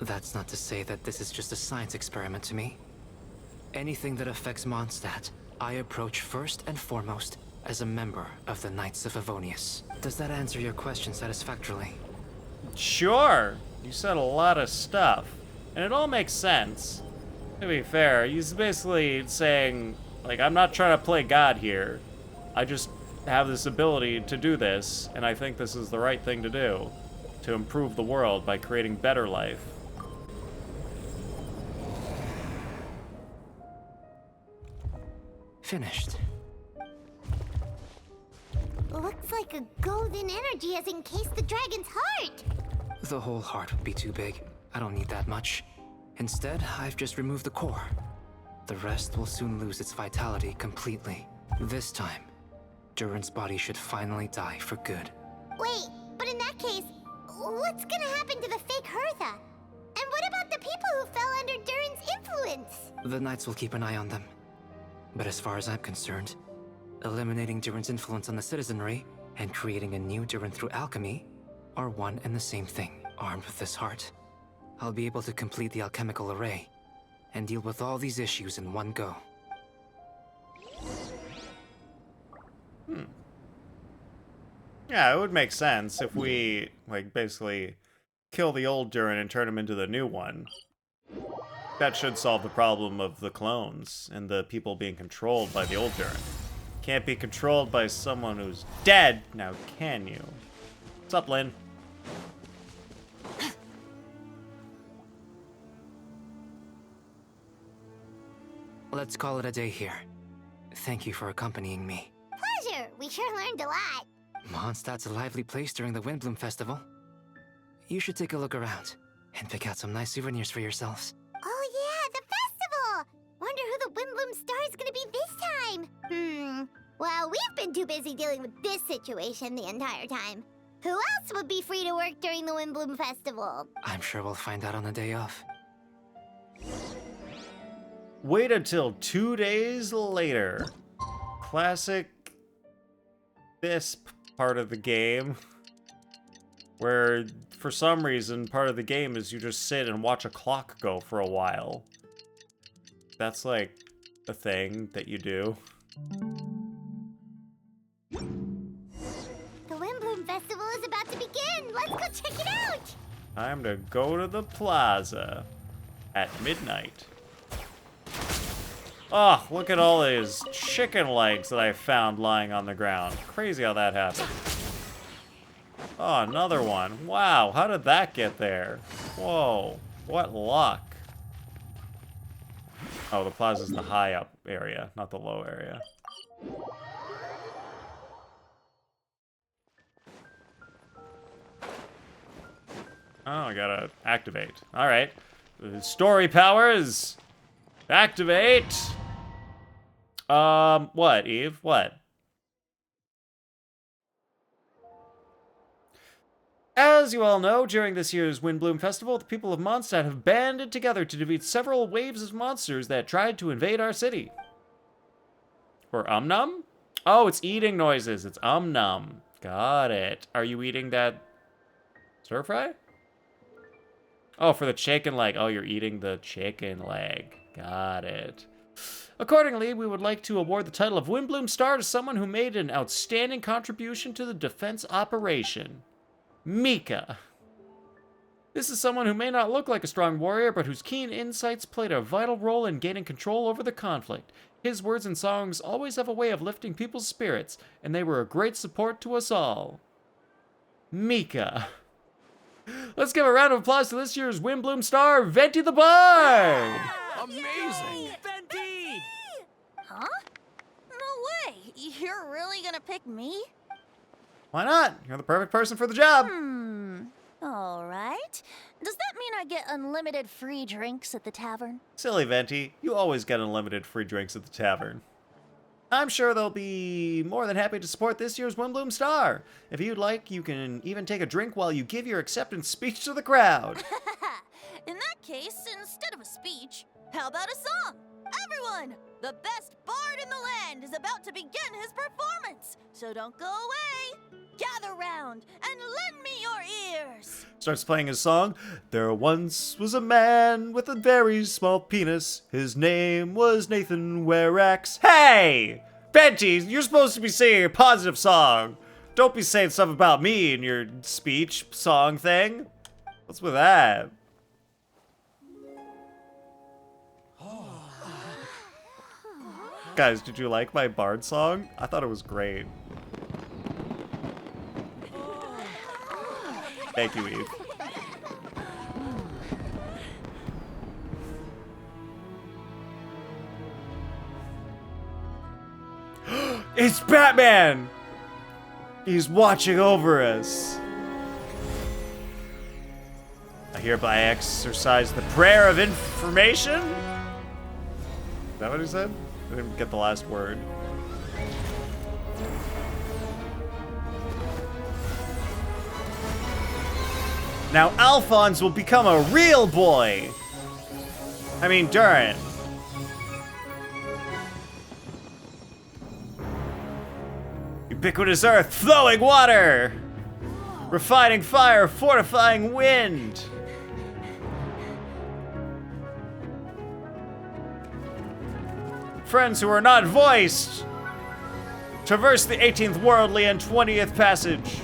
that's not to say that this is just a science experiment to me. Anything that affects Mondstadt, I approach first and foremost as a member of the Knights of Avonius. Does that answer your question satisfactorily? Sure. You said a lot of stuff, and it all makes sense. To be fair, he's basically saying, like, I'm not trying to play God here. I just have this ability to do this, and I think this is the right thing to do, to improve the world by creating better life. Finished. Looks like a golden energy has encased the dragon's heart. The whole heart would be too big. I don't need that much. Instead, I've just removed the core. The rest will soon lose its vitality completely. This time, Durin's body should finally die for good. Wait, but in that case, what's gonna happen to the fake Hertha? And what about the people who fell under Durin's influence? The Knights will keep an eye on them. But as far as I'm concerned, eliminating Durin's influence on the citizenry and creating a new Durin through alchemy are one and the same thing. Armed with this heart, I'll be able to complete the alchemical array and deal with all these issues in one go. Yeah, it would make sense if we, like, basically kill the old Durin and turn him into the new one. That should solve the problem of the clones and the people being controlled by the old Durin. Can't be controlled by someone who's dead, now can you? What's up, Lynn? Let's call it a day here. Thank you for accompanying me. Pleasure! We sure learned a lot. Mondstadt's a lively place during the Windbloom Festival. You should take a look around and pick out some nice souvenirs for yourselves. Oh yeah, the festival! Wonder who the Windbloom star is gonna be this time. Well, we've been too busy dealing with this situation the entire time. Who else would be free to work during the Windbloom Festival? I'm sure we'll find out on the day off. Wait until 2 days later. Classic this part of the game, where for some reason part of the game is you just sit and watch a clock go for a while. That's like a thing that you do. The Windbloom Festival is about to begin! Let's go check it out! Time to go to the plaza at midnight. Oh, look at all these chicken legs that I found lying on the ground. Crazy how that happened. Oh, another one. Wow, how did that get there? Whoa, what luck. Oh, the plaza's the high up area, not the low area. Oh, I gotta activate. All right. Story powers. Activate. What, Eve? What? As you all know, during this year's Windbloom Festival, the people of Mondstadt have banded together to defeat several waves of monsters that tried to invade our city. Or num? Oh, it's eating noises. It's num. Got it. Are you eating that stir fry? Oh, for the chicken leg. Oh, you're eating the chicken leg. Got it. Accordingly, we would like to award the title of Windbloom Star to someone who made an outstanding contribution to the defense operation. Mika. This is someone who may not look like a strong warrior, but whose keen insights played a vital role in gaining control over the conflict. His words and songs always have a way of lifting people's spirits, and they were a great support to us all. Mika. Let's give a round of applause to this year's Windbloom Star, Venti the Bard! Amazing! Venti! Huh? No way! You're really gonna pick me? Why not? You're the perfect person for the job. Alright. Does that mean I get unlimited free drinks at the tavern? Silly Venti, you always get unlimited free drinks at the tavern. I'm sure they'll be more than happy to support this year's Windbloom Star. If you'd like, you can even take a drink while you give your acceptance speech to the crowd. In that case, instead of a speech, how about a song? Everyone! The best bard in the land is about to begin his performance, so don't go away. Gather round and lend me your ears. Starts playing his song. There once was a man with a very small penis. His name was Nathan Warax. Hey! Venti, you're supposed to be singing a positive song. Don't be saying stuff about me in your speech song thing. What's with that? Guys, did you like my bard song? I thought it was great. Thank you, Eve. It's Batman! He's watching over us. I hereby exercise the prayer of information? Is that what he said? I didn't get the last word. Now Alphonse will become a real boy! I mean, Durant. Ubiquitous earth, flowing water! Refining fire, fortifying wind! Friends who are not voiced! Traverse the 18th worldly and 20th passage.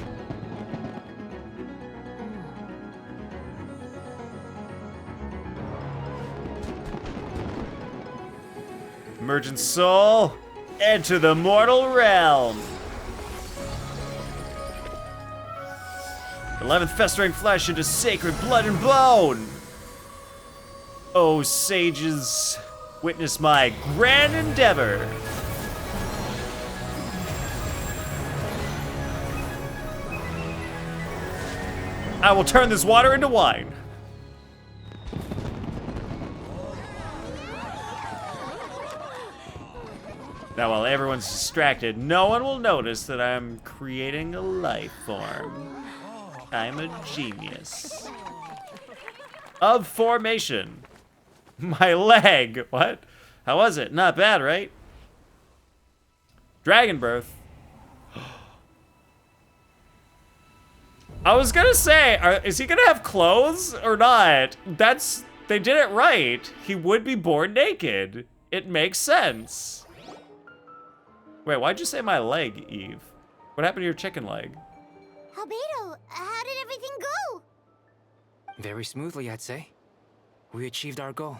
Emergent soul, enter the mortal realm. 11th festering flesh into sacred blood and bone. Oh, sages, witness my grand endeavor. I will turn this water into wine. Now, while everyone's distracted, no one will notice that I'm creating a life form. I'm a genius. Of formation. My leg. What? How was it? Not bad, right? Dragon birth. I was gonna say, is he gonna have clothes or not? They did it right. He would be born naked. It makes sense. Wait, why'd you say my leg, Eve? What happened to your chicken leg? Albedo, how did everything go? Very smoothly, I'd say. We achieved our goal.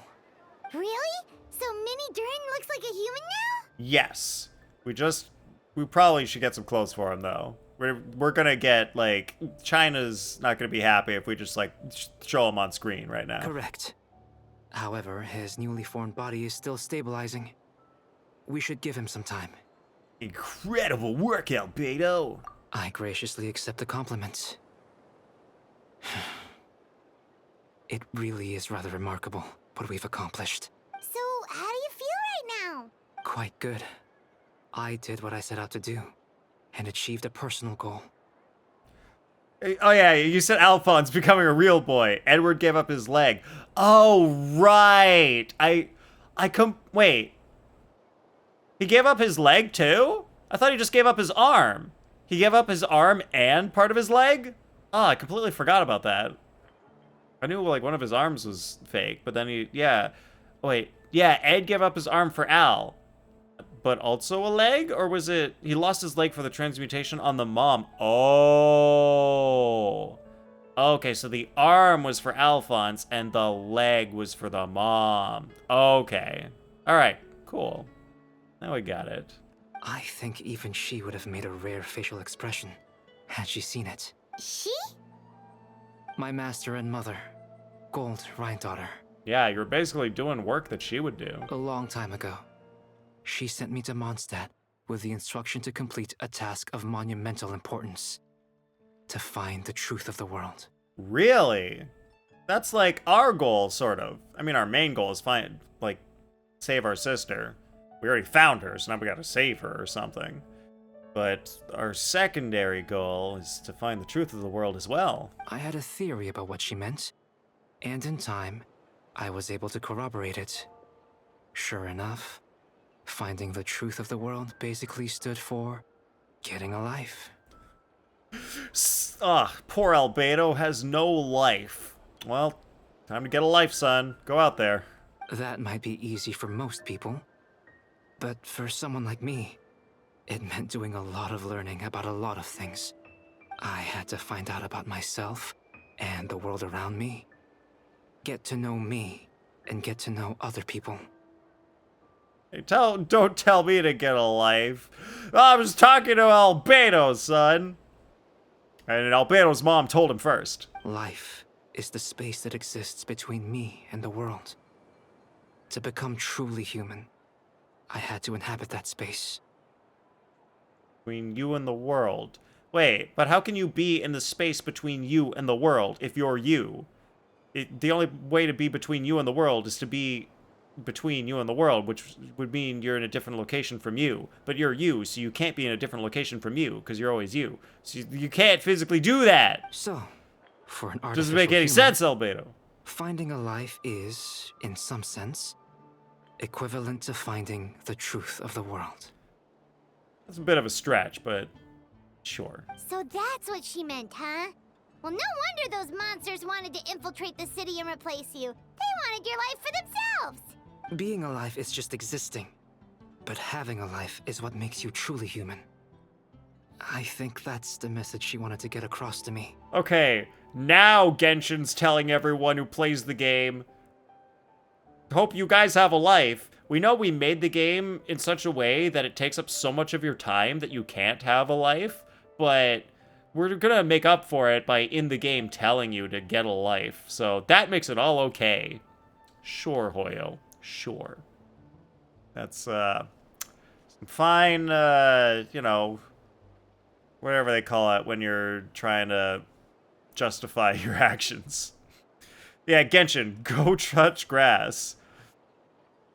Really? So Mini Durin looks like a human now? Yes. We probably should get some clothes for him, though. We're gonna get, like, China's not gonna be happy if we just, like, show him on screen right now. Correct. However, his newly formed body is still stabilizing. We should give him some time. Incredible workout, Beto. I graciously accept the compliment. It really is rather remarkable what we've accomplished. So, how do you feel right now? Quite good. I did what I set out to do, and achieved a personal goal. Oh yeah, you said Alphonse becoming a real boy. Edward gave up his leg. Oh right. Wait. He gave up his leg too? I thought he just gave up his arm. He gave up his arm and part of his leg? Oh, I completely forgot about that. I knew like one of his arms was fake, but then yeah. Wait, yeah, Ed gave up his arm for Al. But also a leg? Or was it, he lost his leg for the transmutation on the mom? Oh. Okay, so the arm was for Alphonse and the leg was for the mom. Okay. All right, cool. Now we got it. I think even she would have made a rare facial expression had she seen it. She? My master and mother, Gold Rhindaughter. Yeah, you're basically doing work that she would do. A long time ago, she sent me to Mondstadt with the instruction to complete a task of monumental importance. To find the truth of the world. Really? That's like our goal, sort of. I mean, our main goal is save our sister. We already found her, so now we gotta save her or something. But our secondary goal is to find the truth of the world as well. I had a theory about what she meant, and in time, I was able to corroborate it. Sure enough, finding the truth of the world basically stood for getting a life. Poor Albedo has no life. Well, time to get a life, son. Go out there. That might be easy for most people, but for someone like me, it meant doing a lot of learning about a lot of things. I had to find out about myself and the world around me, get to know me, and get to know other people. Hey, don't tell me to get a life. I was talking to Albedo, son. And Albedo's mom told him first. Life is the space that exists between me and the world. To become truly human, I had to inhabit that space. Between you and the world. Wait, but how can you be in the space between you and the world if you're you? The only way to be between you and the world is to be between you and the world, which would mean you're in a different location from you. But you're you, so you can't be in a different location from you, because you're always you. So you can't physically do that! So, for an artificial doesn't make any sense, Albedo. Finding a life is, in some sense, equivalent to finding the truth of the world. That's a bit of a stretch, but sure. So that's what she meant, huh? Well, no wonder those monsters wanted to infiltrate the city and replace you. They wanted your life for themselves! Being alive is just existing, but having a life is what makes you truly human. I think that's the message she wanted to get across to me. Okay, now Genshin's telling everyone who plays the game, hope you guys have a life. We know we made the game in such a way that it takes up so much of your time that you can't have a life, but we're gonna make up for it by in the game telling you to get a life. So that makes it all okay. Sure, Hoyo. Sure. That's, some fine, you know, whatever they call it when you're trying to justify your actions. Yeah, Genshin, go touch grass.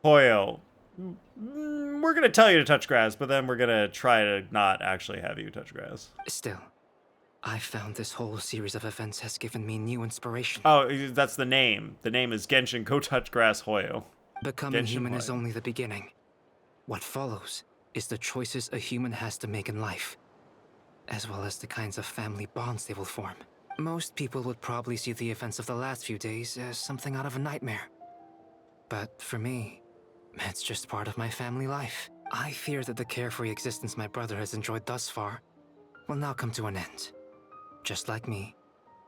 Hoyo, we're gonna tell you to touch grass, but then we're gonna try to not actually have you touch grass. Still, I found this whole series of events has given me new inspiration. Oh, that's the name. The name is Genshin, go touch grass, Hoyo. Becoming Genshin human Hoyo. is only the beginning. What follows is the choices a human has to make in life, as well as the kinds of family bonds they will form. Most people would probably see the events of the last few days as something out of a nightmare. But for me, it's just part of my family life. I fear that the carefree existence my brother has enjoyed thus far will now come to an end. Just like me,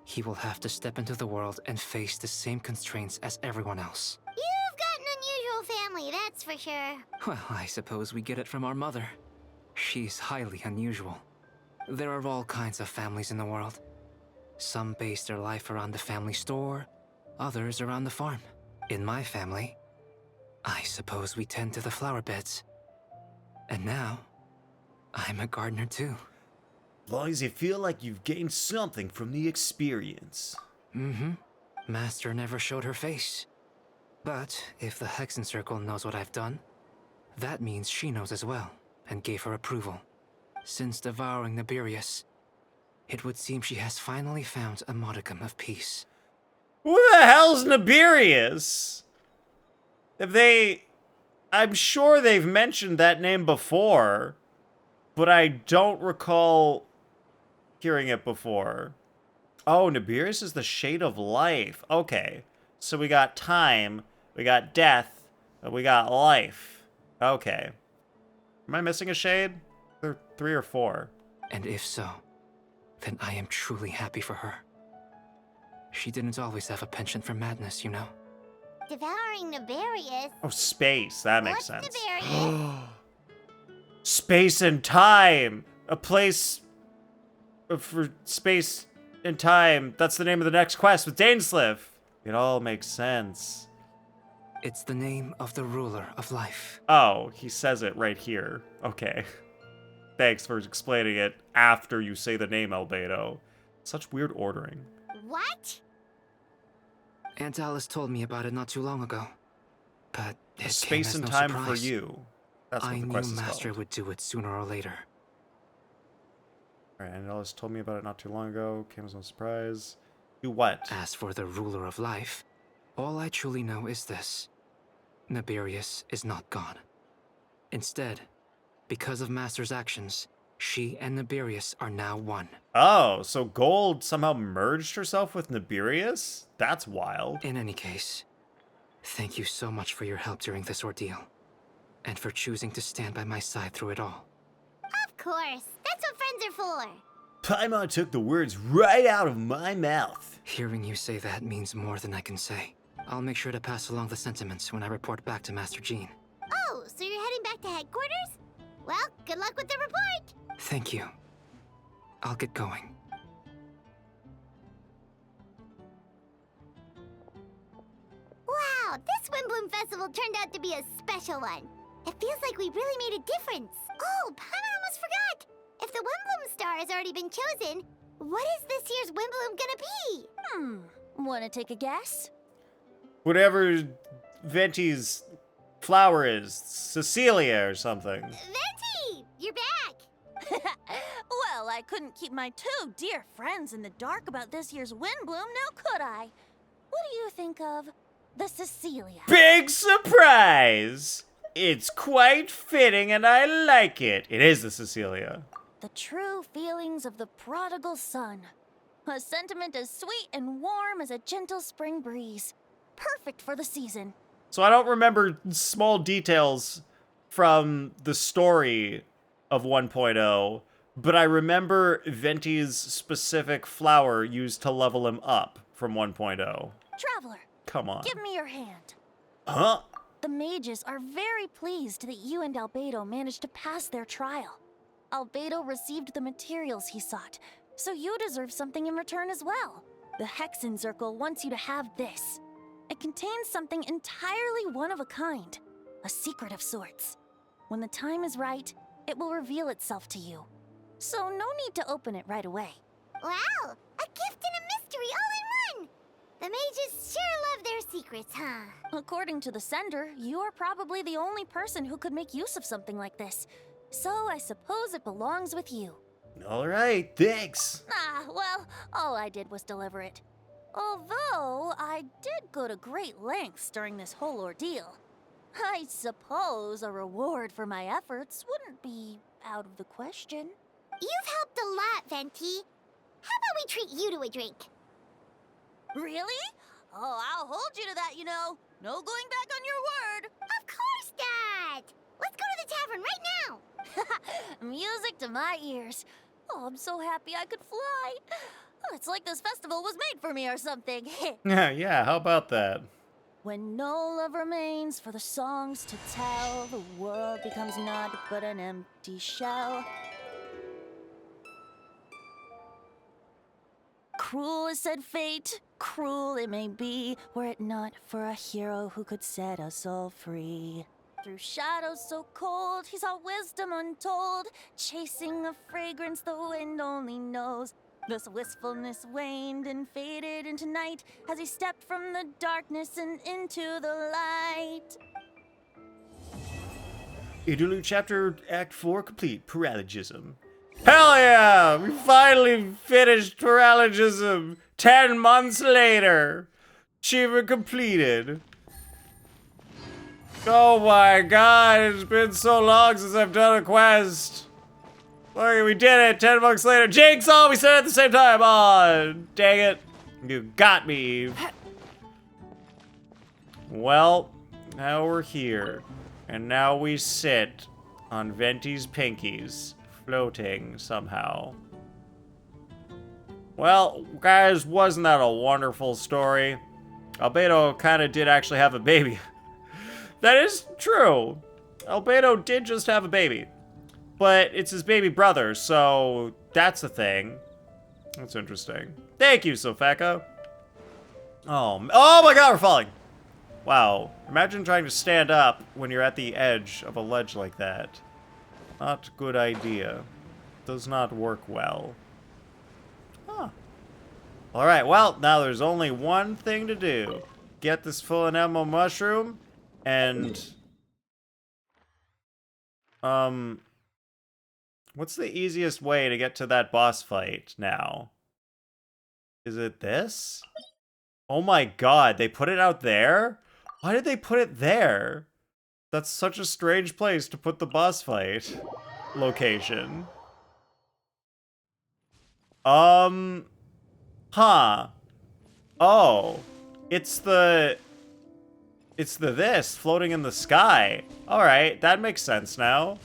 he will have to step into the world and face the same constraints as everyone else. You've got an unusual family, that's for sure. Well, I suppose we get it from our mother. She's highly unusual. There are all kinds of families in the world. Some base their life around the family store, others around the farm. In my family, I suppose we tend to the flower beds. And now, I'm a gardener too. As long as you feel like you've gained something from the experience. Mm-hmm. Master never showed her face. But if the Hexen Circle knows what I've done, that means she knows as well, and gave her approval. Since devouring Nibirius, It would seem she has finally found a modicum of peace. Who the hell's Nibirius? I'm sure they've mentioned that name before, but I don't recall hearing it before. Oh, Nibirius is the shade of life. Okay, so we got time, we got death, and we got life. Okay. Am I missing a shade? There are 3 or 4. And if so, then I am truly happy for her. She didn't always have a penchant for madness, you know. Devouring Nibirius? Oh, space. That makes What's sense. Nibirius? Space and time! A place for space and time. That's the name of the next quest with Dainsleif. It all makes sense. It's the name of the ruler of life. Oh, he says it right here. Okay. Thanks for explaining it after you say the name, Albedo. Such weird ordering. What? Aunt Alice told me about it not too long ago. But it Space came and as no time surprise. for you. That's what I the knew quest is Master called. would do it sooner or later. Alright, Aunt Alice told me about it not too long ago. Came as no surprise. Do what? As for the ruler of life, all I truly know is this. Nibirius is not gone. Instead, because of Master's actions, she and Nibirius are now one. Oh, so Gold somehow merged herself with Nibirius? That's wild. In any case, thank you so much for your help during this ordeal. And for choosing to stand by my side through it all. Of course. That's what friends are for. Paimon took the words right out of my mouth. Hearing you say that means more than I can say. I'll make sure to pass along the sentiments when I report back to Master Jean. Oh, so you're heading back to headquarters? Well, good luck with the report. Thank you. I'll get going. Wow, this Windbloom Festival turned out to be a special one. It feels like we really made a difference. Oh, Paimon almost forgot. If the Windbloom star has already been chosen, what is this year's Windbloom gonna be? Wanna take a guess? Whatever Venti's flower is. Cecilia or something. Venti! You're back! Well, I couldn't keep my 2 dear friends in the dark about this year's Windbloom, now could I? What do you think of the Cecilia? Big surprise! It's quite fitting and I like it. It is the Cecilia. The true feelings of the prodigal son. A sentiment as sweet and warm as a gentle spring breeze. Perfect for the season. So I don't remember small details from the story of 1.0, but I remember Venti's specific flower used to level him up from 1.0. Traveler, Come on. give me your hand. Huh? The mages are very pleased that you and Albedo managed to pass their trial. Albedo received the materials he sought, so you deserve something in return as well. The Hexenzirkel wants you to have this. It contains something entirely one of a kind, a secret of sorts. When the time is right, it will reveal itself to you. So no need to open it right away. Wow, a gift and a mystery all in one! The mages sure love their secrets, huh? According to the sender, you are probably the only person who could make use of something like this. So I suppose it belongs with you. All right, thanks. Ah, well, all I did was deliver it. Although, I did go to great lengths during this whole ordeal. I suppose a reward for my efforts wouldn't be out of the question. You've helped a lot, Venti. How about we treat you to a drink? Really? Oh, I'll hold you to that, you know. No going back on your word. Of course not! Let's go to the tavern right now! Music to my ears. Oh, I'm so happy I could fly. Oh, it's like this festival was made for me or something. Yeah, how about that? When no love remains for the songs to tell, the world becomes naught but an empty shell. Cruel is said fate, cruel it may be, were it not for a hero who could set us all free. Through shadows so cold, he saw wisdom untold, chasing a fragrance the wind only knows. This wistfulness waned and faded into night as he stepped from the darkness and into the light. Interlude chapter Act 4 complete. Paralogism. Hell yeah! We finally finished Paralogism 10 months later. Achievement completed. Oh my god, it's been so long since I've done a quest. Look, we did it 10 months later. Jinx! Oh, we said it at the same time. Oh, dang it. You got me, Eve. Well, now we're here. And now we sit on Venti's pinkies, floating somehow. Well, guys, wasn't that a wonderful story? Albedo kind of did actually have a baby. That is true. Albedo did just have a baby. But it's his baby brother, so that's a thing. That's interesting. Thank you, Sofeka. Oh my god, we're falling. Wow. Imagine trying to stand up when you're at the edge of a ledge like that. Not a good idea. Does not work well. Huh. Alright, well, now there's only one thing to do. Get this full enamel mushroom, and... what's the easiest way to get to that boss fight now? Is it this? Oh my god, they put it out there? Why did they put it there? That's such a strange place to put the boss fight location. Huh. Oh. It's the this floating in the sky. Alright, that makes sense now.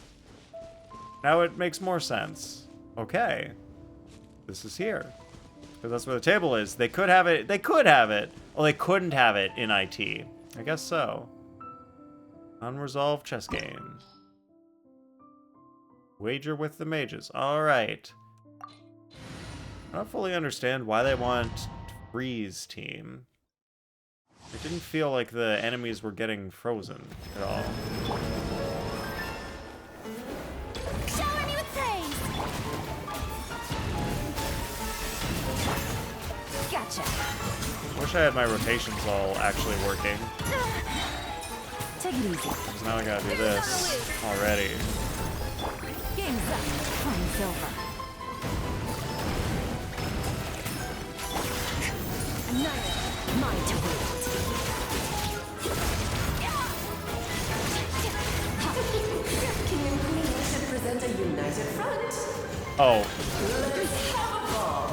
Now it makes more sense. Okay. This is here. Because that's where the table is. They could have it. They could have it. Well, they couldn't have it in IT. I guess so. Unresolved chess game. Wager with the mages. Alright. I don't fully understand why they want freeze team. It didn't feel like the enemies were getting frozen at all. Shower me with praise! Gotcha. Wish I had my rotations all actually working. Take it easy. Because now I gotta do this already. Game's up. Fun's over. Annihilate. Mine to wield. King and Queen should present a united front. Oh. Let's have a ball.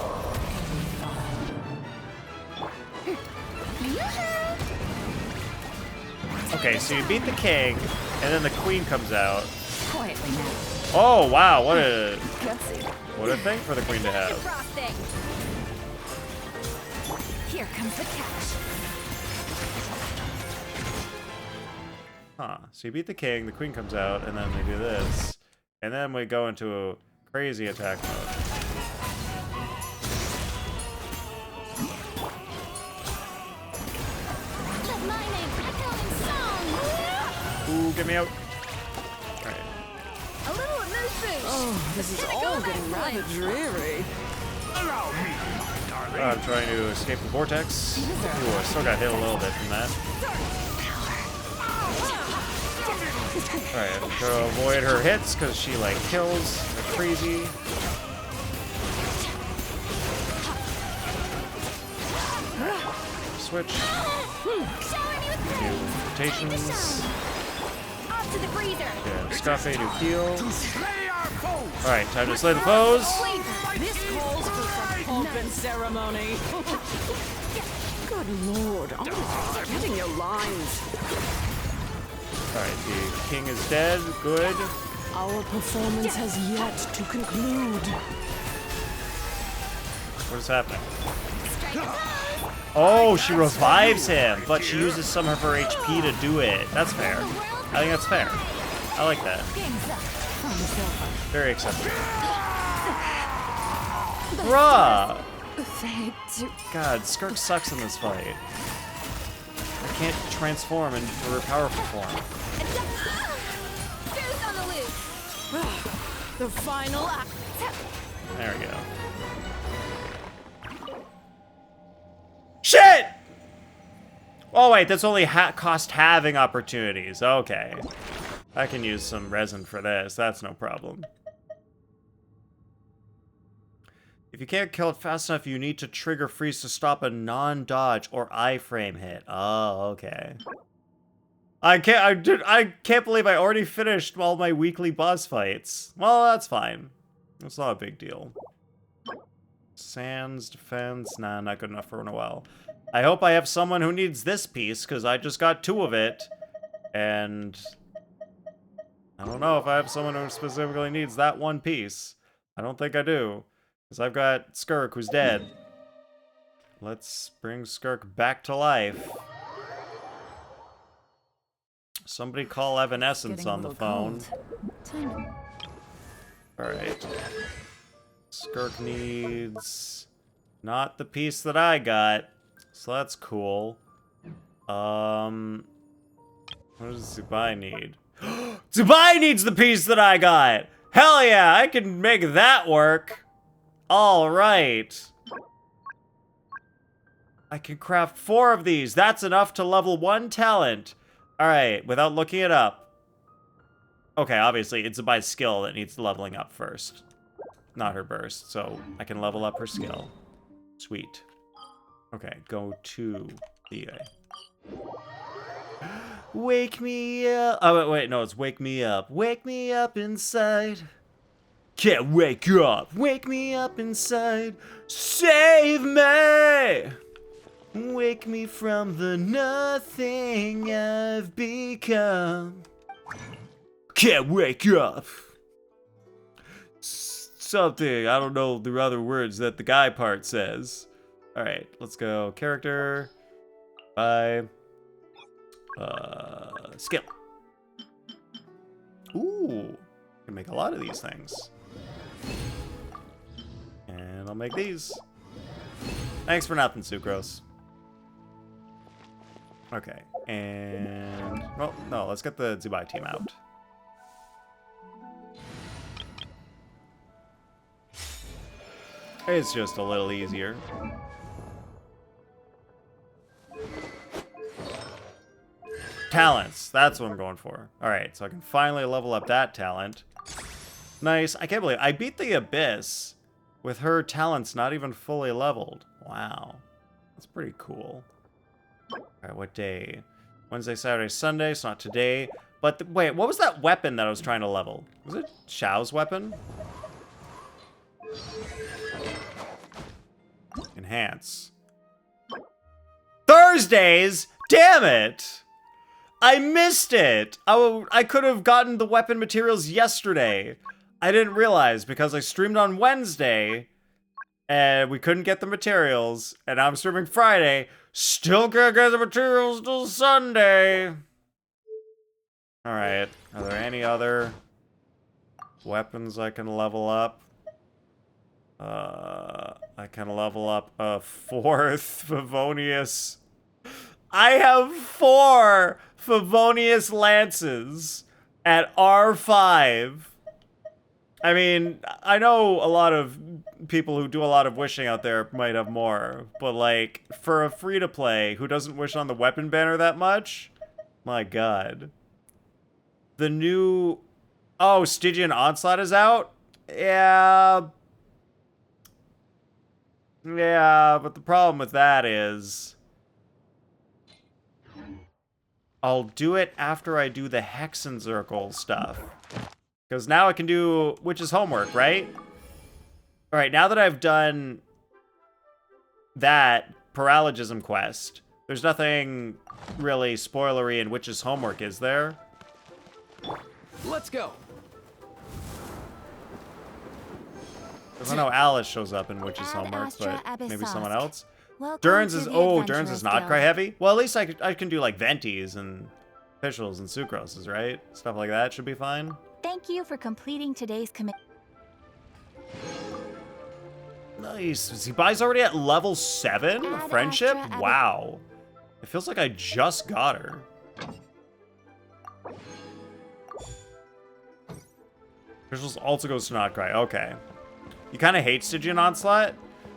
Okay, so you beat the king, and then the queen comes out. Quietly now. Oh wow, what a Gutsy. thing for the queen to have. Frosting. Here comes the catch. Huh. So you beat the king, the queen comes out, and then they do this. And then we go into a crazy attack mode. Let my name echo in song. Ooh, get me out. Alright. A little emotion. Oh, this is all getting rather dreary. Allow me, darling. I'm trying to escape the vortex. Ooh, I still got hit a little bit from that. Alright, I'm trying to avoid her hits because she like kills like crazy. Switch. New rotations. Off to the freezer. Yeah, Scafe, new heal. Alright, time to slay the foes. This calls for some pomp and ceremony. Good lord, I'm just forgetting your lines. Alright, the king is dead. Good. Our performance has yet to conclude. What is happening? Oh, she revives him, but she uses some of her HP to do it. That's fair. I think that's fair. I like that. Very acceptable. Bruh! God, Skirk sucks in this fight. I can't transform into her powerful form. Who's on the loose? The final act. There we go. Shit! Oh wait, that's only cost halving opportunities. Okay. I can use some resin for this. That's no problem. If you can't kill it fast enough, you need to trigger freeze to stop a non-dodge or iframe hit. Oh, okay. I can't believe I already finished all my weekly boss fights. Well, that's fine. It's not a big deal. Sans defense, nah, not good enough for Noel. I hope I have someone who needs this piece, because I just got 2 of it. And I don't know if I have someone who specifically needs that 1 piece. I don't think I do. Because I've got Skirk, who's dead. Let's bring Skirk back to life. Somebody call Evanescence on the phone. Alright. Skirk needs not the piece that I got. So that's cool. What does Zubai need? Zubai needs the piece that I got! Hell yeah, I can make that work! Alright. I can craft 4 of these. That's enough to level 1 talent. Alright, without looking it up. Okay, obviously, it's Zubai's skill that needs leveling up first. Not her burst, so I can level up her skill. Sweet. Okay, go to the... Wake me up. Oh, wait, no, it's wake me up. Wake me up inside. Can't wake up. Wake me up inside. Save me. Wake me from the nothing I've become. Can't wake up. Something, I don't know the other words that the guy part says. Alright, let's go. Character. Bye. Skill. Ooh. Can make a lot of these things. And I'll make these. Thanks for nothing, Sucrose. Okay, and... Well, no, let's get the Zubai team out. It's just a little easier. Talents, that's what I'm going for. Alright, so I can finally level up that talent. Nice, I can't believe I beat the Abyss with her talents not even fully leveled. Wow, that's pretty cool. Alright, what day? Wednesday, Saturday, Sunday, so not today. But, wait, what was that weapon that I was trying to level? Was it Xiao's weapon? Enhance. Thursdays? Damn it! I missed it! I could have gotten the weapon materials yesterday. I didn't realize because I streamed on Wednesday and we couldn't get the materials, and I'm streaming Friday. Still can't get the materials till Sunday. Alright, are there any other weapons I can level up? I can level up a 4th Favonius. I have 4 Favonius Lances at R5. I mean, I know a lot of people who do a lot of wishing out there might have more, but like, for a free-to-play who doesn't wish on the weapon banner that much, my god. The new... Oh, Stygian Onslaught is out? Yeah... Yeah, but the problem with that is... I'll do it after I do the Hexencircle stuff. Because now I can do Witch's Homework, right? Alright, now that I've done that Paralogism quest, there's nothing really spoilery in Witch's Homework, is there? Let's go. Because I know Alice shows up in Witch's Homework, but maybe someone else? Durns is not cry heavy? Well, at least I can do like Ventis and Officials and Sucroses, right? Stuff like that should be fine. Thank you for completing today's commit. Nice. Zubai's already at level 7? Friendship? Wow. It feels like I just got her. Officials also goes to not cry. Okay. You kind of hate Stygian Onslaught?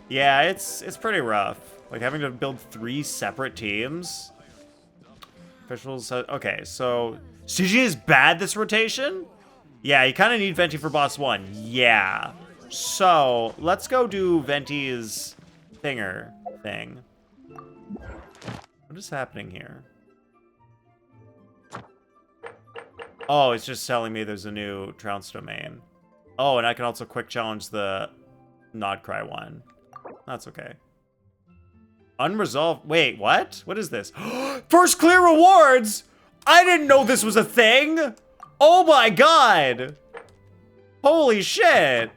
Yeah, it's pretty rough. Like, having to build 3 separate teams. Officials... Okay, so... Stygian is bad this rotation? Yeah, you kind of need Venti for boss 1. Yeah. So, let's go do Venti's thing. What is happening here? Oh, it's just telling me there's a new Trounce domain. Oh, and I can also quick challenge the Nodcry one. That's okay. Unresolved. Wait, what? What is this? First clear rewards! I didn't know this was a thing! Oh my god! Holy shit!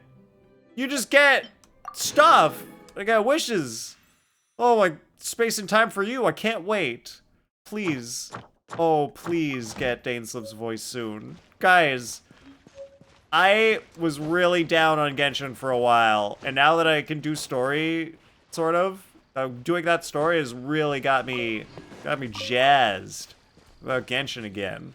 You just get stuff. I got wishes. Oh my, space and time for you. I can't wait. Please. Oh, please get Daneslip's voice soon. Guys, I was really down on Genshin for a while, and now that I can do story, sort of, doing that story has really got me jazzed about Genshin again.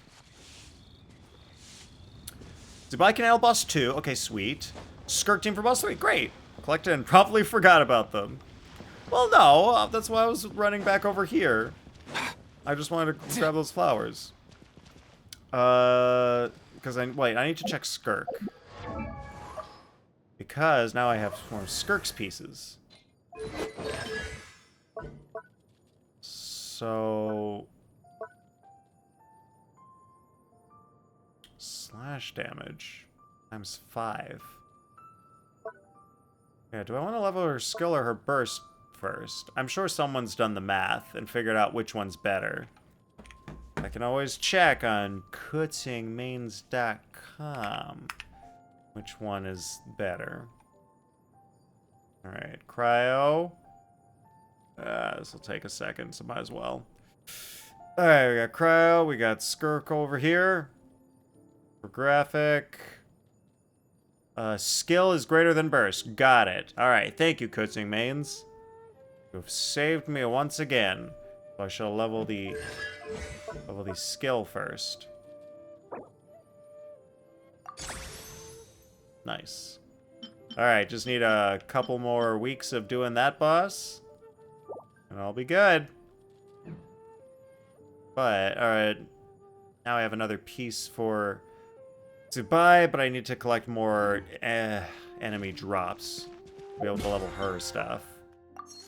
Dubai Canal Boss 2, okay, sweet. Skirk Team for Boss 3, great. Collected and promptly forgot about them. Well, no, that's why I was running back over here. I just wanted to grab those flowers. Because wait, I need to check Skirk. Because now I have more Skirk's pieces. So... slash damage times 5. Yeah, do I want to level her skill or her burst first? I'm sure someone's done the math and figured out which one's better. I can always check on kutzingmains.com which one is better. Alright, cryo. This will take a second, so might as well. Alright, we got cryo, we got Skirk over here. For graphic. Skill is greater than burst. Got it. Alright, thank you, Kutzingmains. You have saved me once again. So I shall level the skill first. Nice. Alright, just need a couple more weeks of doing that boss. And I'll be good. But, alright. Now I have another piece to buy, but I need to collect more enemy drops to be able to level her stuff.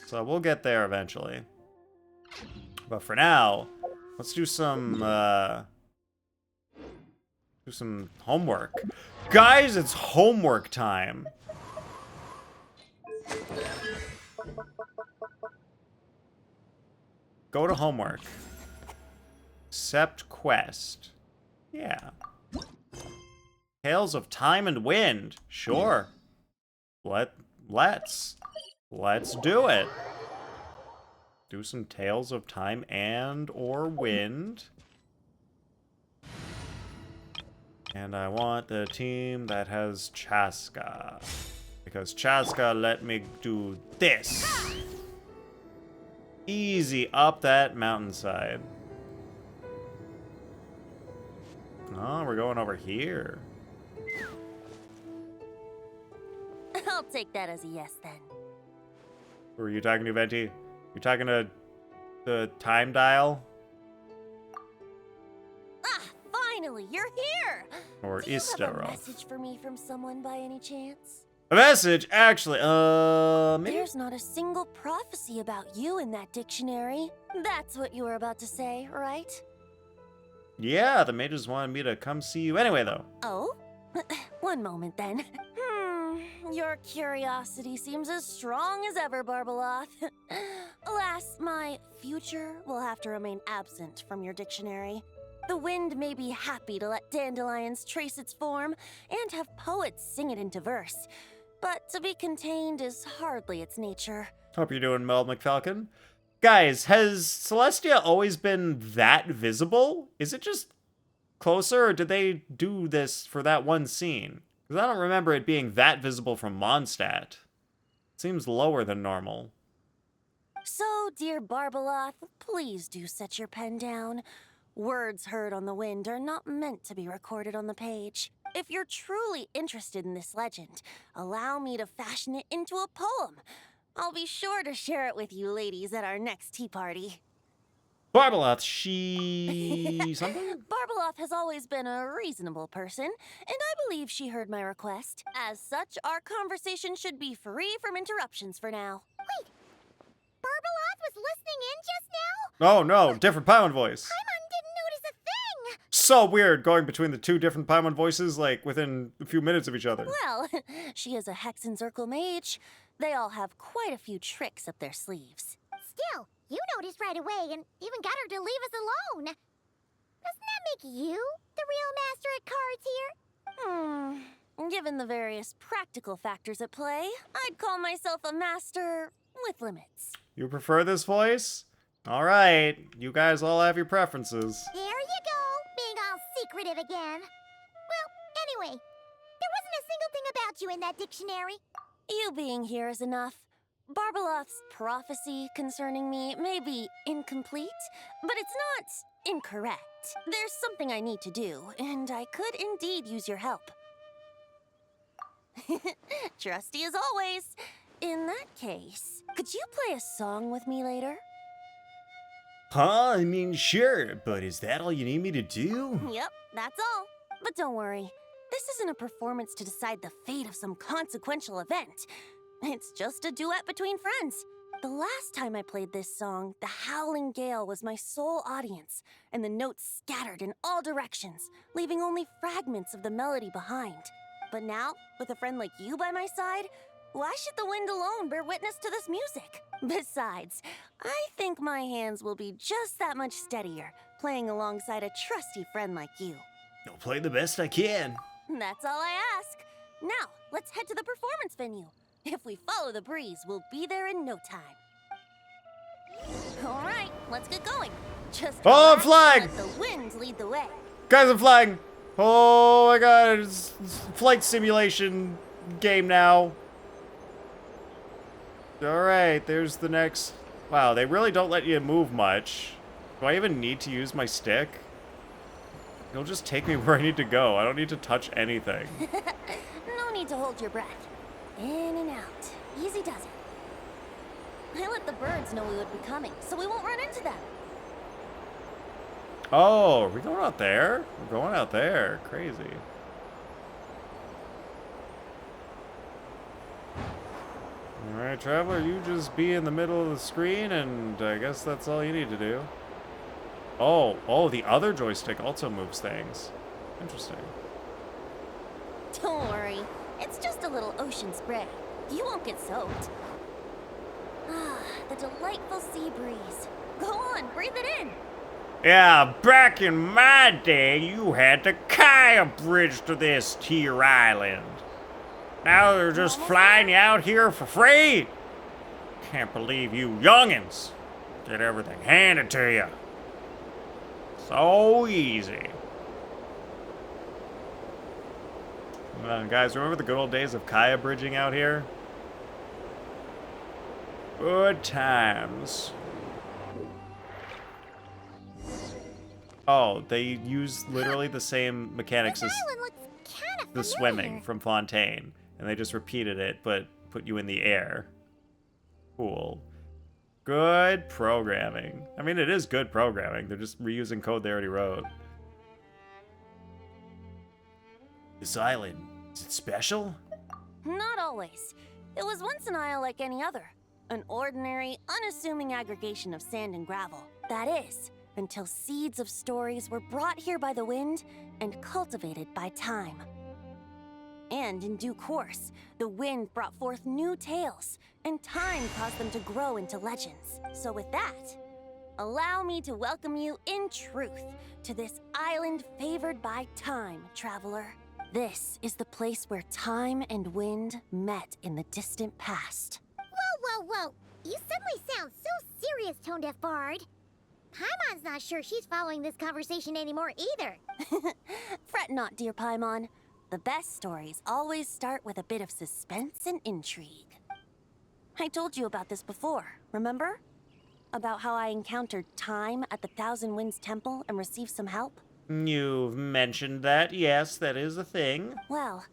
So we'll get there eventually. But for now, let's do some homework. Guys, it's homework time. Go to homework. Accept quest. Yeah. Tales of Time and Wind. Sure. Let's do it. Do some Tales of Time and or Wind. And I want the team that has Chaska. Because Chaska let me do this. Easy up that mountainside. Oh, we're going over here. I'll take that as a yes, then. Who are you talking to, Venti? You talking to the time dial? Ah, finally, you're here! Or Do you have a Istara? message for me from someone by any chance? A message? Actually, maybe? There's not a single prophecy about you in that dictionary. That's what you were about to say, right? Yeah, the mages wanted me to come see you anyway, though. Oh? One moment, then. Your curiosity seems as strong as ever, Barbeloth. Alas, my future will have to remain absent from your dictionary. The wind may be happy to let dandelions trace its form and have poets sing it into verse, but to be contained is hardly its nature. Hope you're doing well, McFalcon. Guys, has Celestia always been that visible? Is it just closer, or did they do this for that one scene? Because I don't remember it being that visible from Mondstadt. It seems lower than normal. So, dear Barbeloth, please do set your pen down. Words heard on the wind are not meant to be recorded on the page. If you're truly interested in this legend, allow me to fashion it into a poem. I'll be sure to share it with you ladies at our next tea party. Barbeloth, she... something? Barbeloth has always been a reasonable person, and I believe she heard my request. As such, our conversation should be free from interruptions for now. Wait, Barbeloth was listening in just now? Oh no, different Paimon voice. Paimon didn't notice a thing! So weird going between the two different Paimon voices, like, within a few minutes of each other. Well, she is a Hexenzirkel mage. They all have quite a few tricks up their sleeves. Still, you noticed right away and even got her to leave us alone. Doesn't that make you the real master at cards here? Given the various practical factors at play, I'd call myself a master with limits. You prefer this voice? Alright, you guys all have your preferences. There you go, being all secretive again. Well, anyway, there wasn't a single thing about you in that dictionary. You being here is enough. Barbeloth's prophecy concerning me may be incomplete, but it's not incorrect. There's something I need to do, and I could indeed use your help. Trusty as always. In that case, could you play a song with me later? Huh? I mean, sure, but is that all you need me to do? Yep, that's all. But don't worry, this isn't a performance to decide the fate of some consequential event. It's just a duet between friends. The last time I played this song, the howling gale was my sole audience, and the notes scattered in all directions, leaving only fragments of the melody behind. But now, with a friend like you by my side, why should the wind alone bear witness to this music? Besides, I think my hands will be just that much steadier, playing alongside a trusty friend like you. I'll play the best I can. That's all I ask. Now, let's head to the performance venue. If we follow the breeze, we'll be there in no time. All right, let's get going. Just Oh, I'm flying! let the wind lead the way. Guys, I'm flying! Oh my god, it's flight simulation game now. Alright, there's the next... Wow, they really don't let you move much. Do I even need to use my stick? It'll just take me where I need to go. I don't need to touch anything. No need to hold your breath. In and out. Easy does it. I let the birds know we would be coming, so we won't run into them. Oh, are we going out there? We're going out there. Crazy. Alright, Traveler, you just be in the middle of the screen, and I guess that's all you need to do. Oh, the other joystick also moves things. Interesting. Don't worry. It's just a little ocean spray. You won't get soaked. Ah, the delightful sea breeze. Go on, breathe it in. Yeah, back in my day, you had to kayak a bridge to this here island. Now they're just flying you out here for free. Can't believe you youngins get everything handed to you. So easy. Guys, remember the good old days of Kaya bridging out here? Good times. Oh, they use literally the same mechanics as the swimming from Fontaine. And they just repeated it, but put you in the air. Cool. Good programming. I mean, it is good programming. They're just reusing code they already wrote. This island, is it special? Not always. It was once an isle like any other. An ordinary, unassuming aggregation of sand and gravel. That is, until seeds of stories were brought here by the wind and cultivated by time. And in due course, the wind brought forth new tales, and time caused them to grow into legends. So with that, allow me to welcome you in truth to this island favored by time, traveler. This is the place where time and wind met in the distant past. Whoa. You suddenly sound so serious, Tone Deaf Bard. Paimon's not sure she's following this conversation anymore either. Fret not, dear Paimon. The best stories always start with a bit of suspense and intrigue. I told you about this before, remember? About how I encountered time at the Thousand Winds Temple and received some help? You've mentioned that, yes, that is a thing. Well,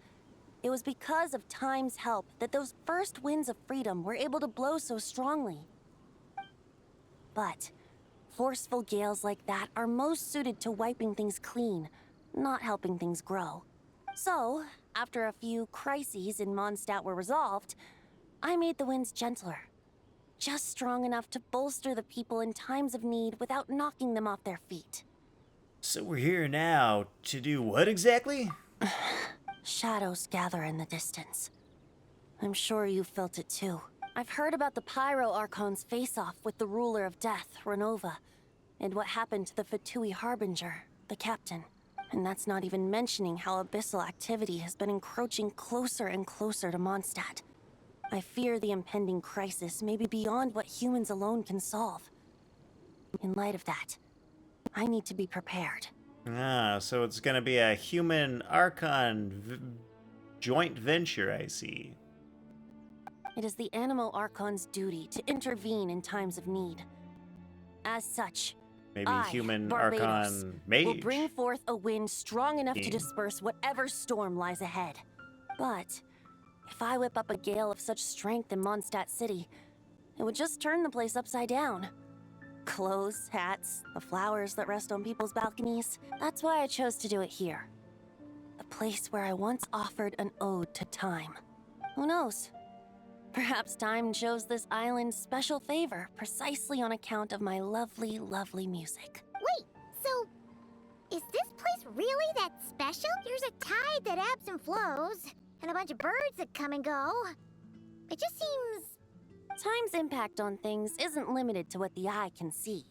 it was because of time's help that those first winds of freedom were able to blow so strongly. But Forceful gales like that are most suited to wiping things clean, not helping things grow. So, after a few crises in Mondstadt were resolved, I made the winds gentler. Just strong enough to bolster the people in times of need without knocking them off their feet. So we're here now to do what exactly? Shadows gather in the distance. I'm sure you felt it too. I've heard about the Pyro Archon's face-off with the ruler of death, Renova, and what happened to the Fatui Harbinger, the captain. And that's not even mentioning how abyssal activity has been encroaching closer and closer to Mondstadt. I fear the impending crisis may be beyond what humans alone can solve. In light of that, I need to be prepared. Ah, so it's gonna be a human Archon joint venture, I see. It is the Animal Archon's duty to intervene in times of need. As such, Maybe I, human Barbados, Archon mage. will bring forth a wind strong enough to Team. disperse whatever storm lies ahead. But if I whip up a gale of such strength in Mondstadt City, it would just turn the place upside down. Clothes, hats, the flowers that rest on people's balconies. That's why I chose to do it here. The place where I once offered an ode to time. Who knows? Perhaps time shows this island special favor precisely on account of my lovely, lovely music. Wait, so is this place really that special? There's a tide that ebbs and flows, and a bunch of birds that come and go. It just seems... Time's impact on things isn't limited to what the eye can see.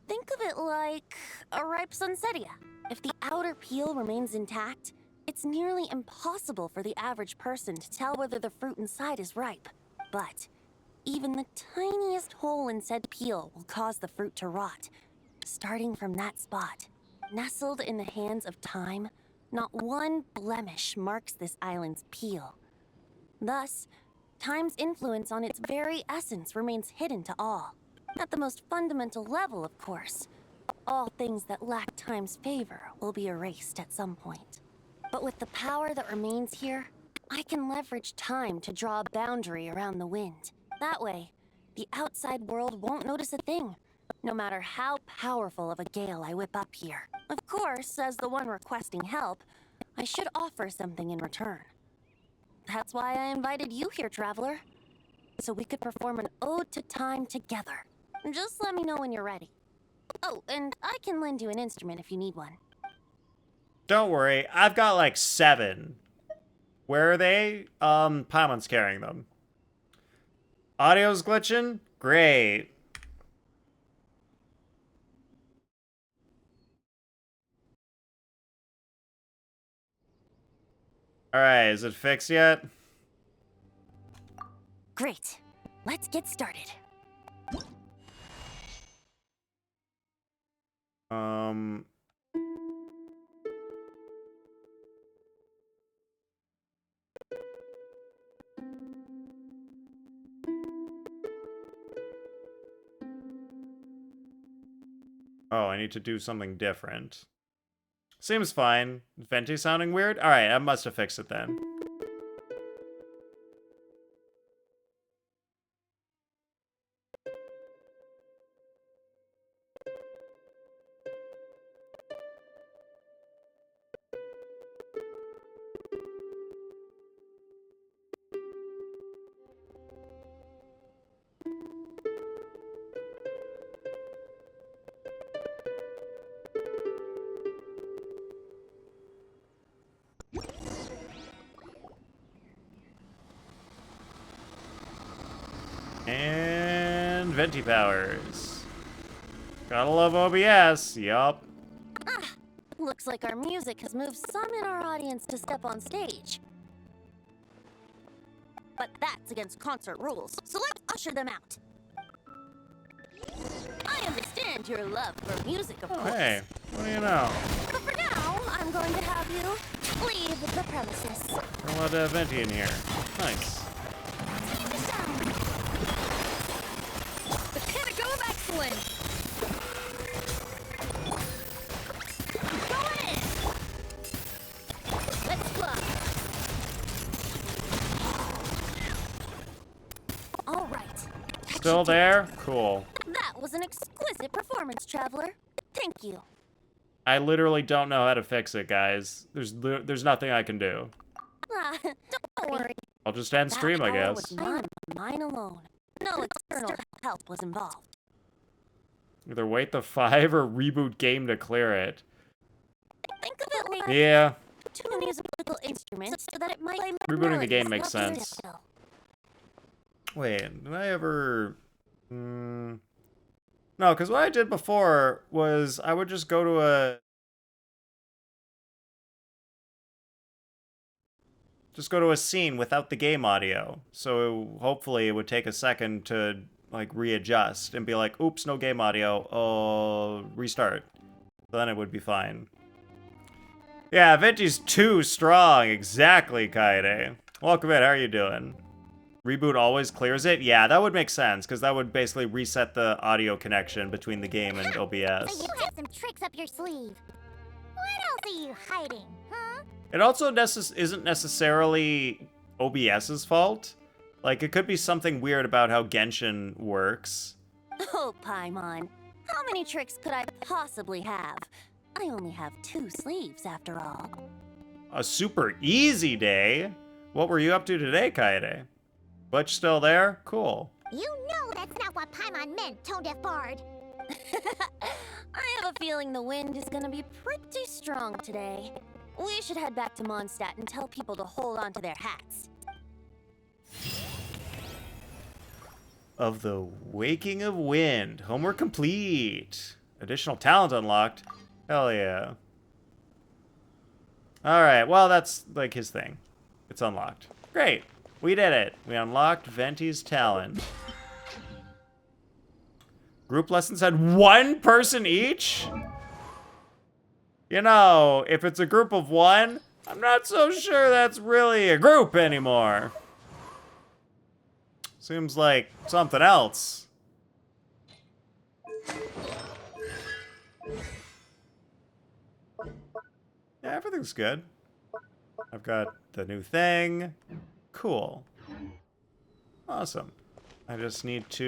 Think of it like a ripe sunsetia. If the outer peel remains intact, it's nearly impossible for the average person to tell whether the fruit inside is ripe. But even the tiniest hole in said peel will cause the fruit to rot. Starting from that spot, nestled in the hands of time, not one blemish marks this island's peel. Thus, time's influence on its very essence remains hidden to all. At the most fundamental level, of course. All things that lack time's favor will be erased at some point. But with the power that remains here, I can leverage time to draw a boundary around the wind. That way, the outside world won't notice a thing, no matter how powerful of a gale I whip up here. Of course, as the one requesting help, I should offer something in return. That's why I invited you here, Traveler. So we could perform an ode to time together. Just let me know when you're ready. Oh, and I can lend you an instrument if you need one. Don't worry, I've got like 7. Where are they? Paimon's carrying them. Audio's glitching? Great. Alright, is it fixed yet? Great. Let's get started. Oh, I need to do something different. Seems fine. Venti sounding weird? Alright, I must have fixed it then. And Venti powers. Gotta love OBS, yup. Looks like our music has moved some in our audience to step on stage. But that's against concert rules, so let's usher them out. I understand your love for music, of course. Hey, what do you know? But for now, I'm going to have you leave the premises. A lot of Venti in here. Nice. The pinnacle of excellence! Going in! Let's fly! All right. Still there? Cool. That That was an exquisite performance, Traveler. Thank you. I literally don't know how to fix it, guys. There's nothing I can do. Don't worry. I'll just end stream, I That guess. was not mine alone. No external help was involved. Either wait the 5 or reboot game to clear it. Think of it like Yeah. two musical instruments so that it might play Rebooting the game melodies makes up to sense. the hill. Wait, did I ever... No, because what I did before was I would just go to a... Just go to a scene without the game audio. So hopefully it would take a second to, like, readjust and be like, oops, no game audio. Oh, restart. Then it would be fine. Yeah, Venti's too strong. Exactly, Kaede. Welcome in. How are you doing? Reboot always clears it? Yeah, that would make sense, because that would basically reset the audio connection between the game and So OBS. you have some tricks up your sleeve. What else are you hiding, huh? It also isn't necessarily OBS's fault. Like, it could be something weird about how Genshin works. Oh, Paimon. How many tricks could I possibly have? I only have 2 sleeves, after all. A super easy day? What were you up to today, Kaede? Butch still there? Cool. You know that's not what Paimon meant, tone-deaf bard. I have a feeling the wind is gonna be pretty strong today. We should head back to Mondstadt and tell people to hold on to their hats. Of the Waking of Wind. Homework complete. Additional talent unlocked. Hell yeah. Alright, well, that's, like, his thing. It's unlocked. Great. We did it. We unlocked Venti's talent. Group lessons had 1 person each? You know, if it's a group of 1, I'm not so sure that's really a group anymore. Seems like something else. Yeah, everything's good. I've got the new thing. Cool. Awesome. I just need to,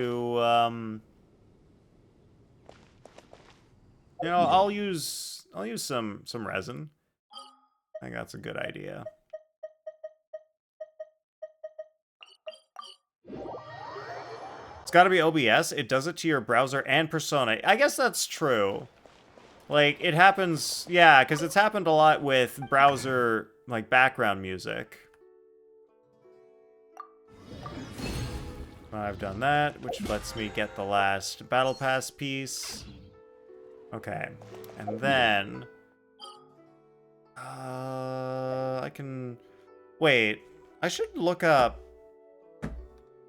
you know, I'll use some resin. I think that's a good idea. It's got to be OBS. It does it to your browser and Persona. I guess that's true. Like, it happens, yeah, because it's happened a lot with browser, like, background music. I've done that, which lets me get the last Battle Pass piece. Okay, and then... I can... Wait, I should look up,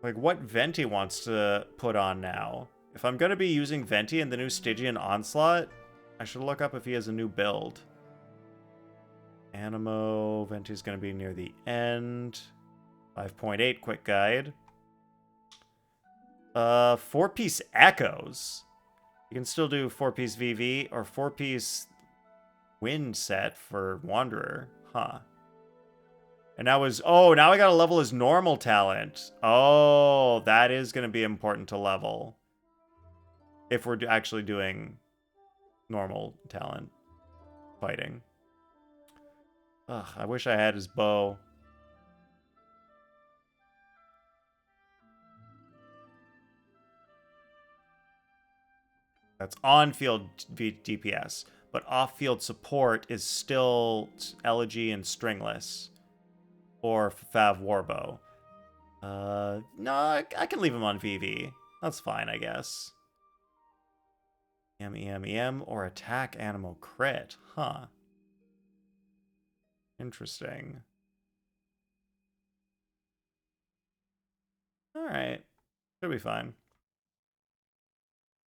like, what Venti wants to put on now. If I'm going to be using Venti in the new Stygian Onslaught, I should look up if he has a new build. Animo, Venti's going to be near the end. 5.8 quick guide. 4-piece Echoes. You can still do 4-piece VV or 4-piece Wind set for Wanderer. Huh. And that was... Oh, now I gotta level his normal talent. Oh, that is going to be important to level. If we're actually doing normal talent fighting. Ugh, I wish I had his bow. That's on-field DPS, but off-field support is still Elegy and Stringless, or Fav Warbow. No, I can leave him on VV. That's fine, I guess. EM, or attack animal crit. Huh. Interesting. Alright. Should be fine.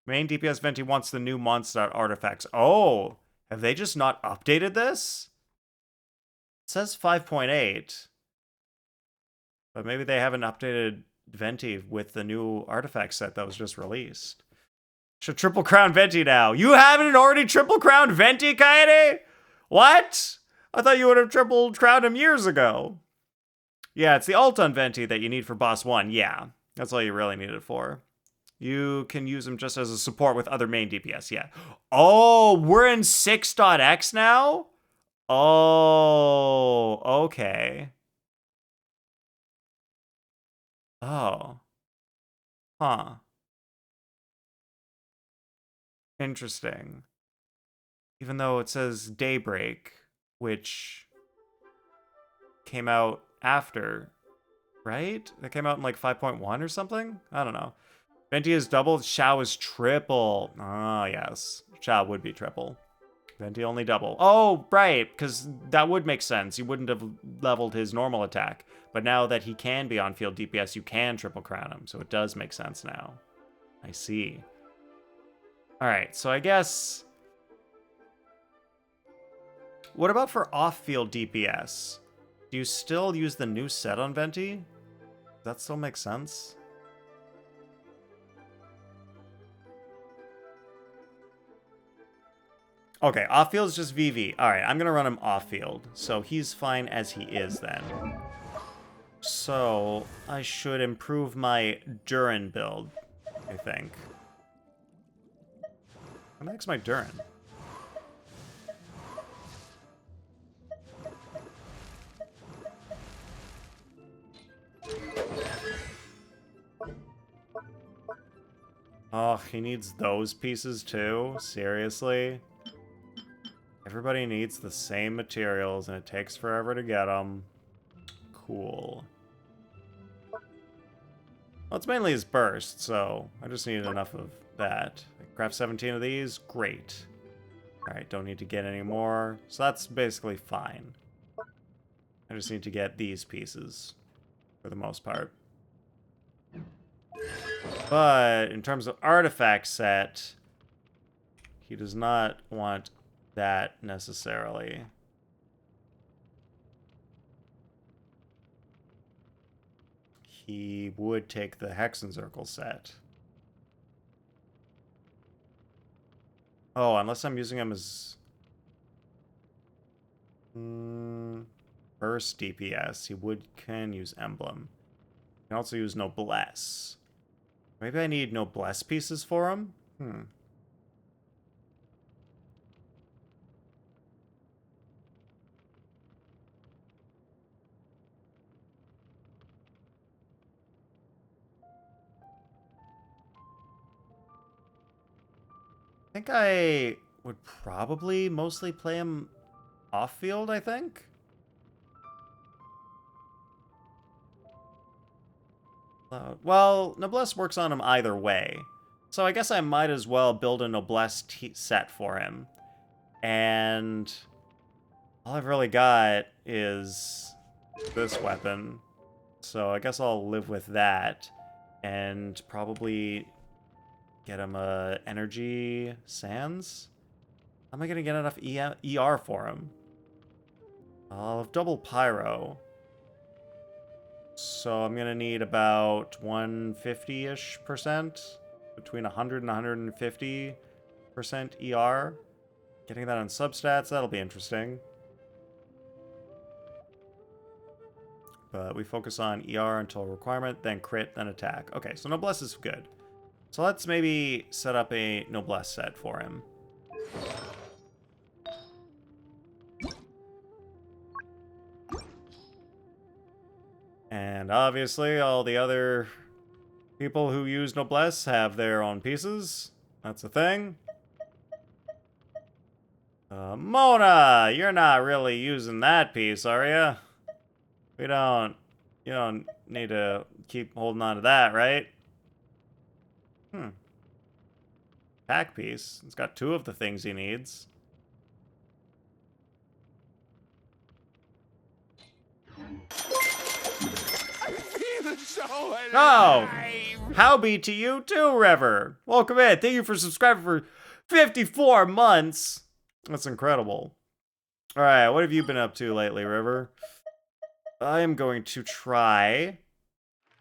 Main DPS Venti wants the new Mondstadt artifacts. Oh! Have they just not updated this? It says 5.8. But maybe they haven't updated Venti with the new artifact set that was just released. Should triple crown Venti now. You haven't already triple crowned Venti, Kaede? What? I thought you would have triple crowned him years ago. Yeah, it's the ult on Venti that you need for boss 1. Yeah, that's all you really need it for. You can use him just as a support with other main DPS, yeah. Oh, we're in 6.x now? Oh, okay. Oh. Huh. Interesting. Even though it says Daybreak, which came out after, right? That came out in like 5.1 or something? I don't know. Venti is double, Xiao is triple. Ah, yes. Xiao would be triple. Venti only double. Oh, right, because that would make sense. You wouldn't have leveled his normal attack. But now that he can be on field DPS, you can triple crown him. So it does make sense now. I see. Alright, so I guess... What about for off-field DPS? Do you still use the new set on Venti? Does that still make sense? Okay, off-field is just VV. Alright, I'm gonna run him off-field. So he's fine as he is then. So, I should improve my Durin build, I think. What the heck's my Durin? Oh, he needs those pieces too? Seriously? Everybody needs the same materials and it takes forever to get them. Cool. Well, it's mainly his burst, so I just need enough of that. Craft 17 of these, great. Alright, don't need to get any more. So that's basically fine. I just need to get these pieces, for the most part. But in terms of artifact set, he does not want that necessarily. He would take the Hexencircle set. Oh, unless I'm using him as... burst DPS, he can use Emblem. He can also use Noblesse. Maybe I need Noblesse pieces for him? I think I would probably mostly play him off-field, I think. Well, Noblesse works on him either way. So I guess I might as well build a Noblesse set for him. And all I've really got is this weapon. So I guess I'll live with that. And probably get him a Energy Sands. How am I going to get enough ER for him? I'll have double Pyro. So I'm going to need about 150-ish%. Between 100 and 150% ER. Getting that on substats, that'll be interesting. But we focus on ER until requirement, then crit, then attack. Okay, so Noblesse is good. So let's maybe set up a Noblesse set for him. And obviously all the other people who use Noblesse have their own pieces. That's a thing. Mona, you're not really using that piece, are you? You don't need to keep holding on to that, right? Pack piece. It's got 2 of the things he needs. Oh! Howbie to you too, River! Welcome in. Thank you for subscribing for 54 months. That's incredible. Alright, what have you been up to lately, River? I am going to try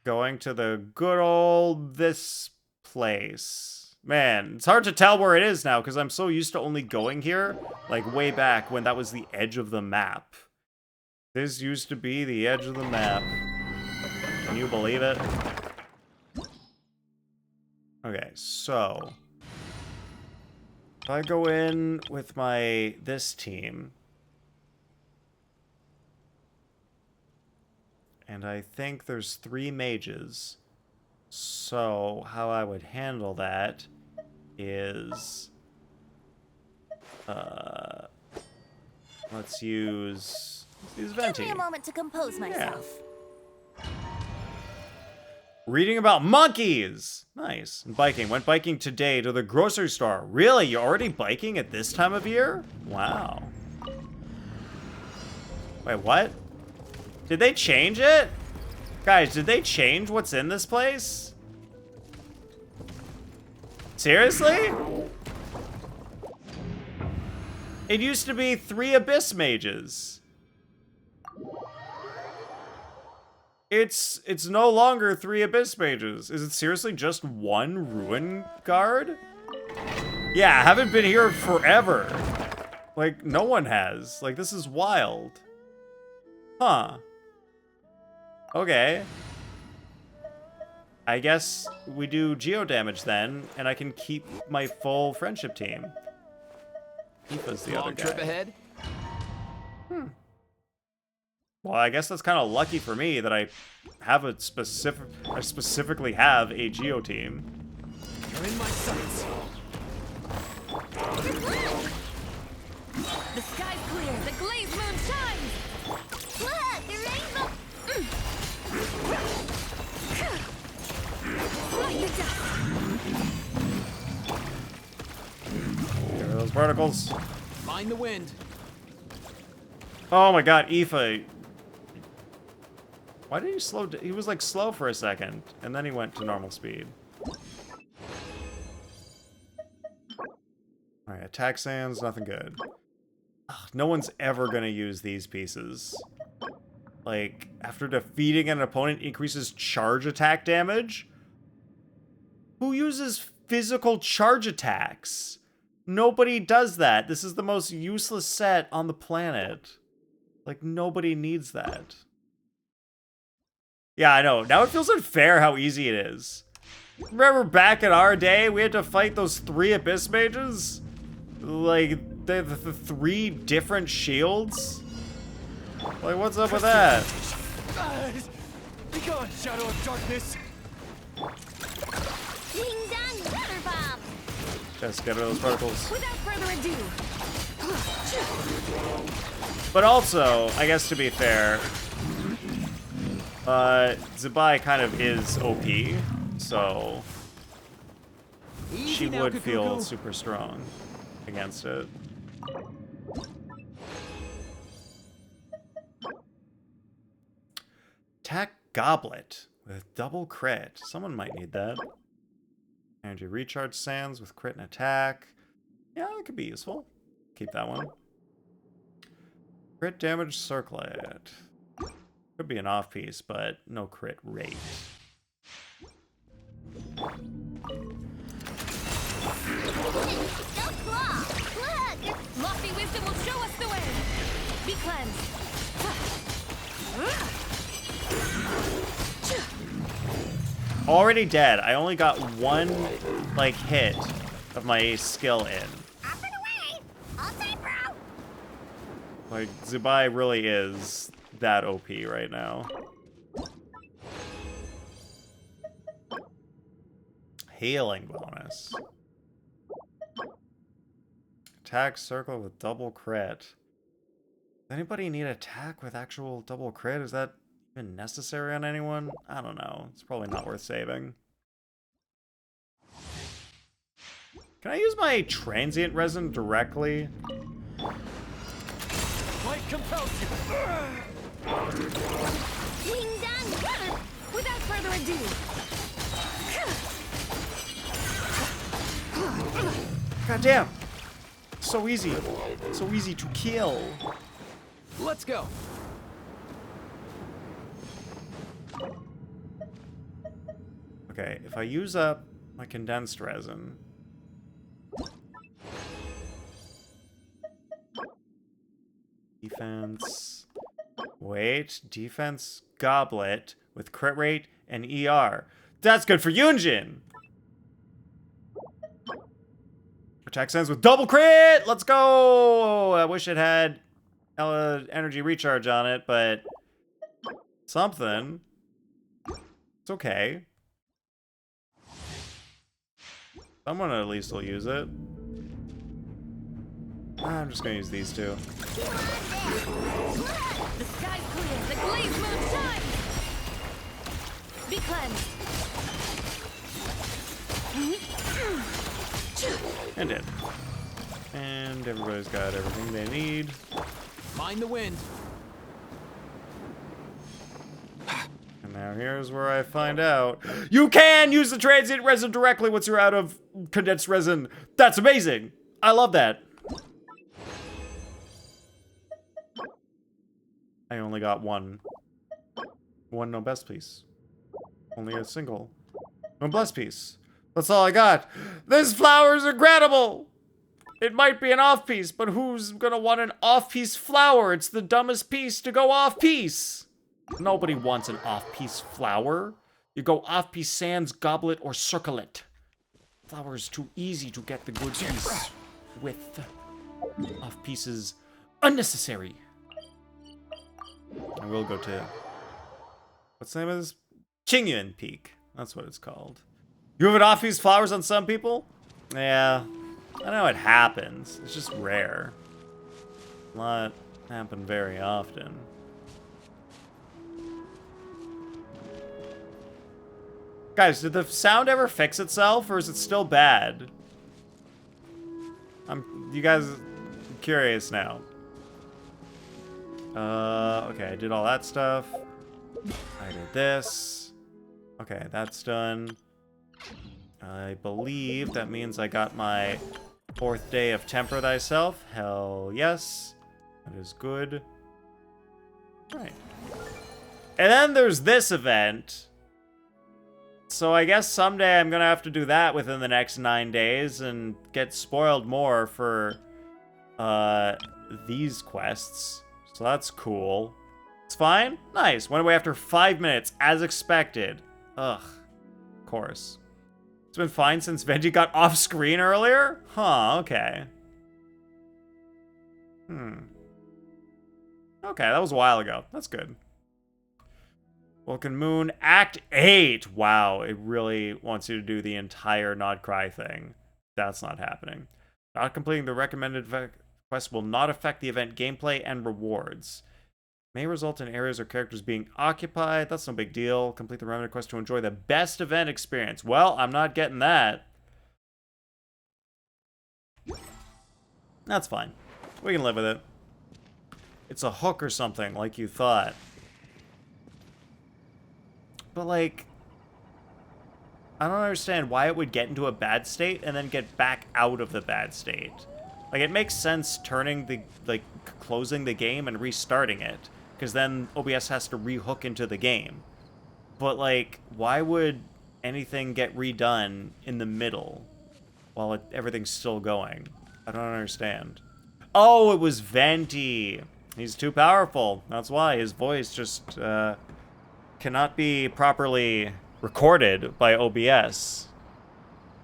going to the good old this place. Man, it's hard to tell where it is now because I'm so used to only going here, like way back when that was the edge of the map. This used to be the edge of the map. Can you believe it? Okay, so if I go in with this team, and I think there's 3 mages, so how I would handle that is, let's use Venti. Give me a moment to compose myself. Reading about monkeys! Nice. And biking. Went biking today to the grocery store. Really? You're already biking at this time of year? Wow. Wait, what? Did they change it? Guys, did they change what's in this place? Seriously? It used to be 3 abyss mages. It's no longer 3 abyss mages. Is it seriously just 1 ruin guard? Yeah, I haven't been here forever. Like, no one has. Like, this is wild. Huh. Okay. I guess we do geo damage then, and I can keep my full friendship team. Tifa's the other guy. Trip ahead? Well, I guess that's kind of lucky for me that I have I specifically have a geo team. You're in my sights. The sky's clear. The glazed moon shines. Look, the rainbow. You Get rid of those particles. Mind the wind. Oh my god, Aoife. Why did he slow? He was like slow for a second, and then he went to normal speed. Alright, attack sands, nothing good. Ugh, no one's ever gonna use these pieces. Like, after defeating an opponent increases charge attack damage? Who uses physical charge attacks? Nobody does that. This is the most useless set on the planet. Like, nobody needs that. Yeah, I know. Now it feels unfair how easy it is. Remember back in our day, we had to fight those 3 abyss mages? Like, the 3 different shields? Like, what's up with that? Be gone, Shadow of Darkness! Ding dong, water bomb. Just get rid of those particles. Without further ado. But also, I guess to be fair, Zubai kind of is OP, so she would feel super strong against it. Attack Goblet with double crit. Someone might need that. Energy recharge sands with crit and attack. Yeah, that could be useful. Keep that one. Crit damage circlet. Could be an off piece, but no crit rate. Lofty wisdom will show us the way. Be cleansed. Already dead. I only got 1, like, hit of my skill in. Like, Zubai really is that OP right now. Healing bonus. Attack circle with double crit. Does anybody need attack with actual double crit? Is that even necessary on anyone? I don't know. It's probably not worth saving. Can I use my transient resin directly? Might compels you. Ding dong, without further ado. God damn! So easy. So easy to kill. Let's go. Okay, if I use up my condensed resin. Defense. Wait, defense goblet with crit rate and ER. That's good for Yunjin! Attack ends with double crit! Let's go! I wish it had energy recharge on it, but something. It's okay. Someone at least will use it. I'm just gonna use these two. The sky's clear. The glaze moon shines. Be cleansed. And did. And everybody's got everything they need. Mind the wind. And now here's where I find out. You can use the transient resin directly once you're out of condensed resin. That's amazing. I love that. I only got one. One noblesse piece. Only a single noblesse piece. That's all I got. This flower is incredible. It might be an off-piece, but who's gonna want an off-piece flower? It's the dumbest piece to go off-piece. Nobody wants an off-piece flower. You go off-piece sands, goblet, or circlet. Flower is too easy to get the good piece with. Off-pieces unnecessary. I will go to... What's the name of this? Qingyuan Peak. That's what it's called. You have an off-piece flowers on some people? Yeah. I know it happens. It's just rare. Not happen very often. Guys, did the sound ever fix itself, or is it still bad? You guys, I'm curious now. Okay, I did all that stuff. I did this. Okay, that's done. I believe that means I got my 4th day of Temper Thyself. Hell yes. That is good. Right. And then there's this event. So I guess someday I'm gonna have to do that within the next 9 days and get spoiled more for these quests. So that's cool. It's fine? Nice. Went away after 5 minutes, as expected. Ugh. Of course. It's been fine since Venti got off screen earlier? Huh, okay. Okay, that was a while ago. That's good. Vulcan Moon, Act 8. Wow, it really wants you to do the entire Not Cry thing. That's not happening. Not completing the recommended quest will not affect the event gameplay and rewards. May result in areas or characters being occupied. That's no big deal. Complete the recommended quest to enjoy the best event experience. Well, I'm not getting that. That's fine. We can live with it. It's a hook or something, like you thought. But, like, I don't understand why it would get into a bad state and then get back out of the bad state. Like, it makes sense turning the, like, closing the game and restarting it, because then OBS has to rehook into the game. But, like, why would anything get redone in the middle while everything's still going? I don't understand. Oh, it was Venti. He's too powerful. That's why his voice just cannot be properly recorded by OBS.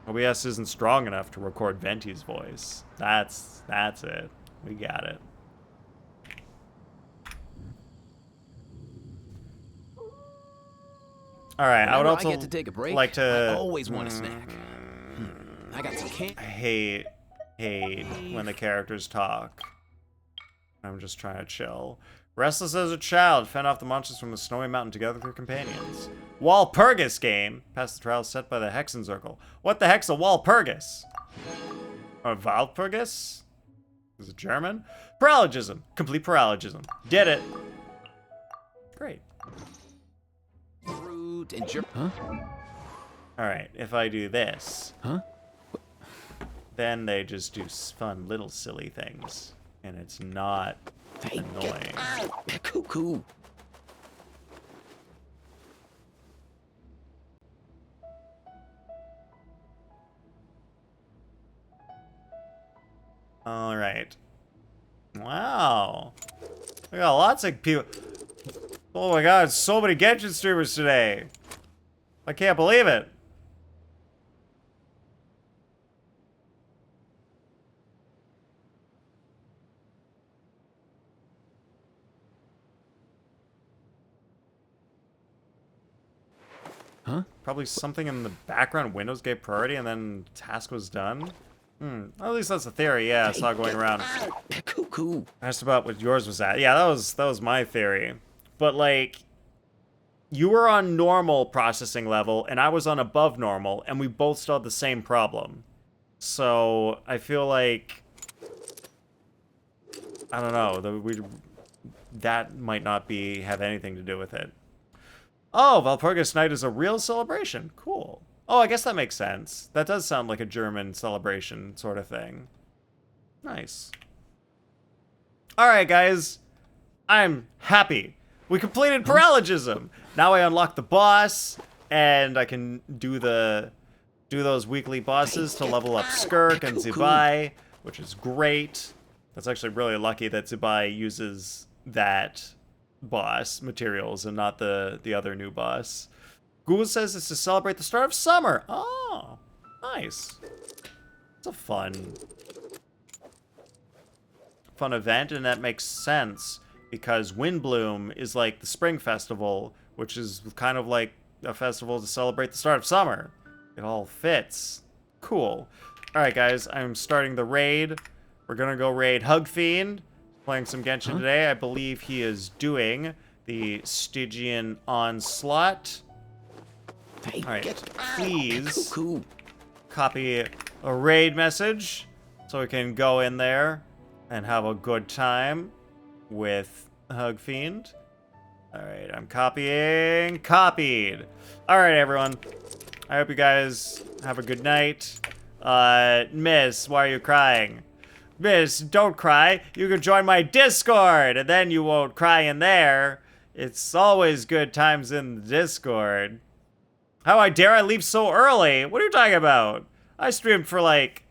OBS isn't strong enough to record Venti's voice. That's it. We got it. All right, I would also I get to take a break, like to. I always want a snack. I got some candy. I hate when the characters talk. I'm just trying to chill. Restless as a child, fend off the monsters from the snowy mountain together with your companions. Walpurgis game. Pass the trials set by the Hexenzirkel. What the heck's a Walpurgis? Or Walpurgis? Is it German? Paralogism. Complete paralogism. Did it. Great. Fruit and huh? Alright, if I do this. Huh? Then they just do fun little silly things. And it's not annoying. Cuckoo. Alright. Wow. We got lots of people. Oh my god, so many Genshin streamers today. I can't believe it. Huh? Probably something in the background. Windows gave priority, and then task was done. At least that's a theory. Yeah, I saw it going around. Cool. I asked about what yours was at. Yeah, that was my theory. But like, you were on normal processing level, and I was on above normal, and we both still had the same problem. So I feel like, I don't know, that might not have anything to do with it. Oh, Valpurgis Night is a real celebration. Cool. Oh, I guess that makes sense. That does sound like a German celebration sort of thing. Nice. Alright, guys. I'm happy. We completed Paralogism. Now I unlock the boss, and I can do those weekly bosses to level up Skirk and Zubai, which is great. That's actually really lucky that Zubai uses that boss materials and not the other new boss. Google says it's to celebrate the start of summer. Oh, nice. It's a fun event, and that makes sense because Windbloom is like the spring festival, which is kind of like a festival to celebrate the start of summer. It all fits. Cool. All right, guys, I'm starting the raid. We're gonna go raid Hugfiend. Playing some Genshin today. I believe he is doing the Stygian Onslaught. All right, please copy a raid message so we can go in there and have a good time with Hugfiend. All right, I'm copying. Copied. All right, everyone. I hope you guys have a good night. Miss, why are you crying? Miss, don't cry. You can join my Discord, and then you won't cry in there. It's always good times in the Discord. How dare I leave so early? What are you talking about? I streamed for like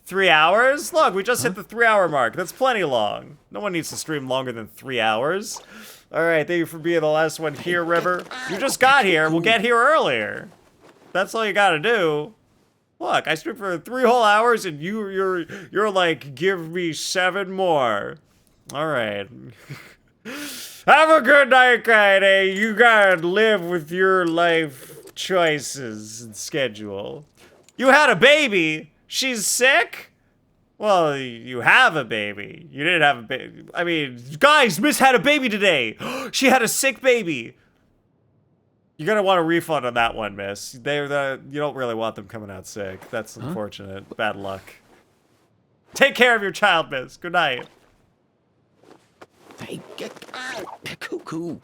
3 hours. Look, we just hit the 3-hour mark. That's plenty long. No one needs to stream longer than 3 hours. All right, thank you for being the last one here, River. You just got here. We'll get here earlier. That's all you gotta do. Look, I streamed for 3 whole hours, and you're like, give me 7 more. All right. Have a good night, Kaede. You gotta live with your life choices and schedule. You had a baby. She's sick? Well, you have a baby. You didn't have a baby. I mean, guys, Miss had a baby today. She had a sick baby. You're gonna want a refund on that one, Miss. You don't really want them coming out sick. That's unfortunate. Bad luck. Take care of your child, Miss. Good night. Hey, get cuckoo.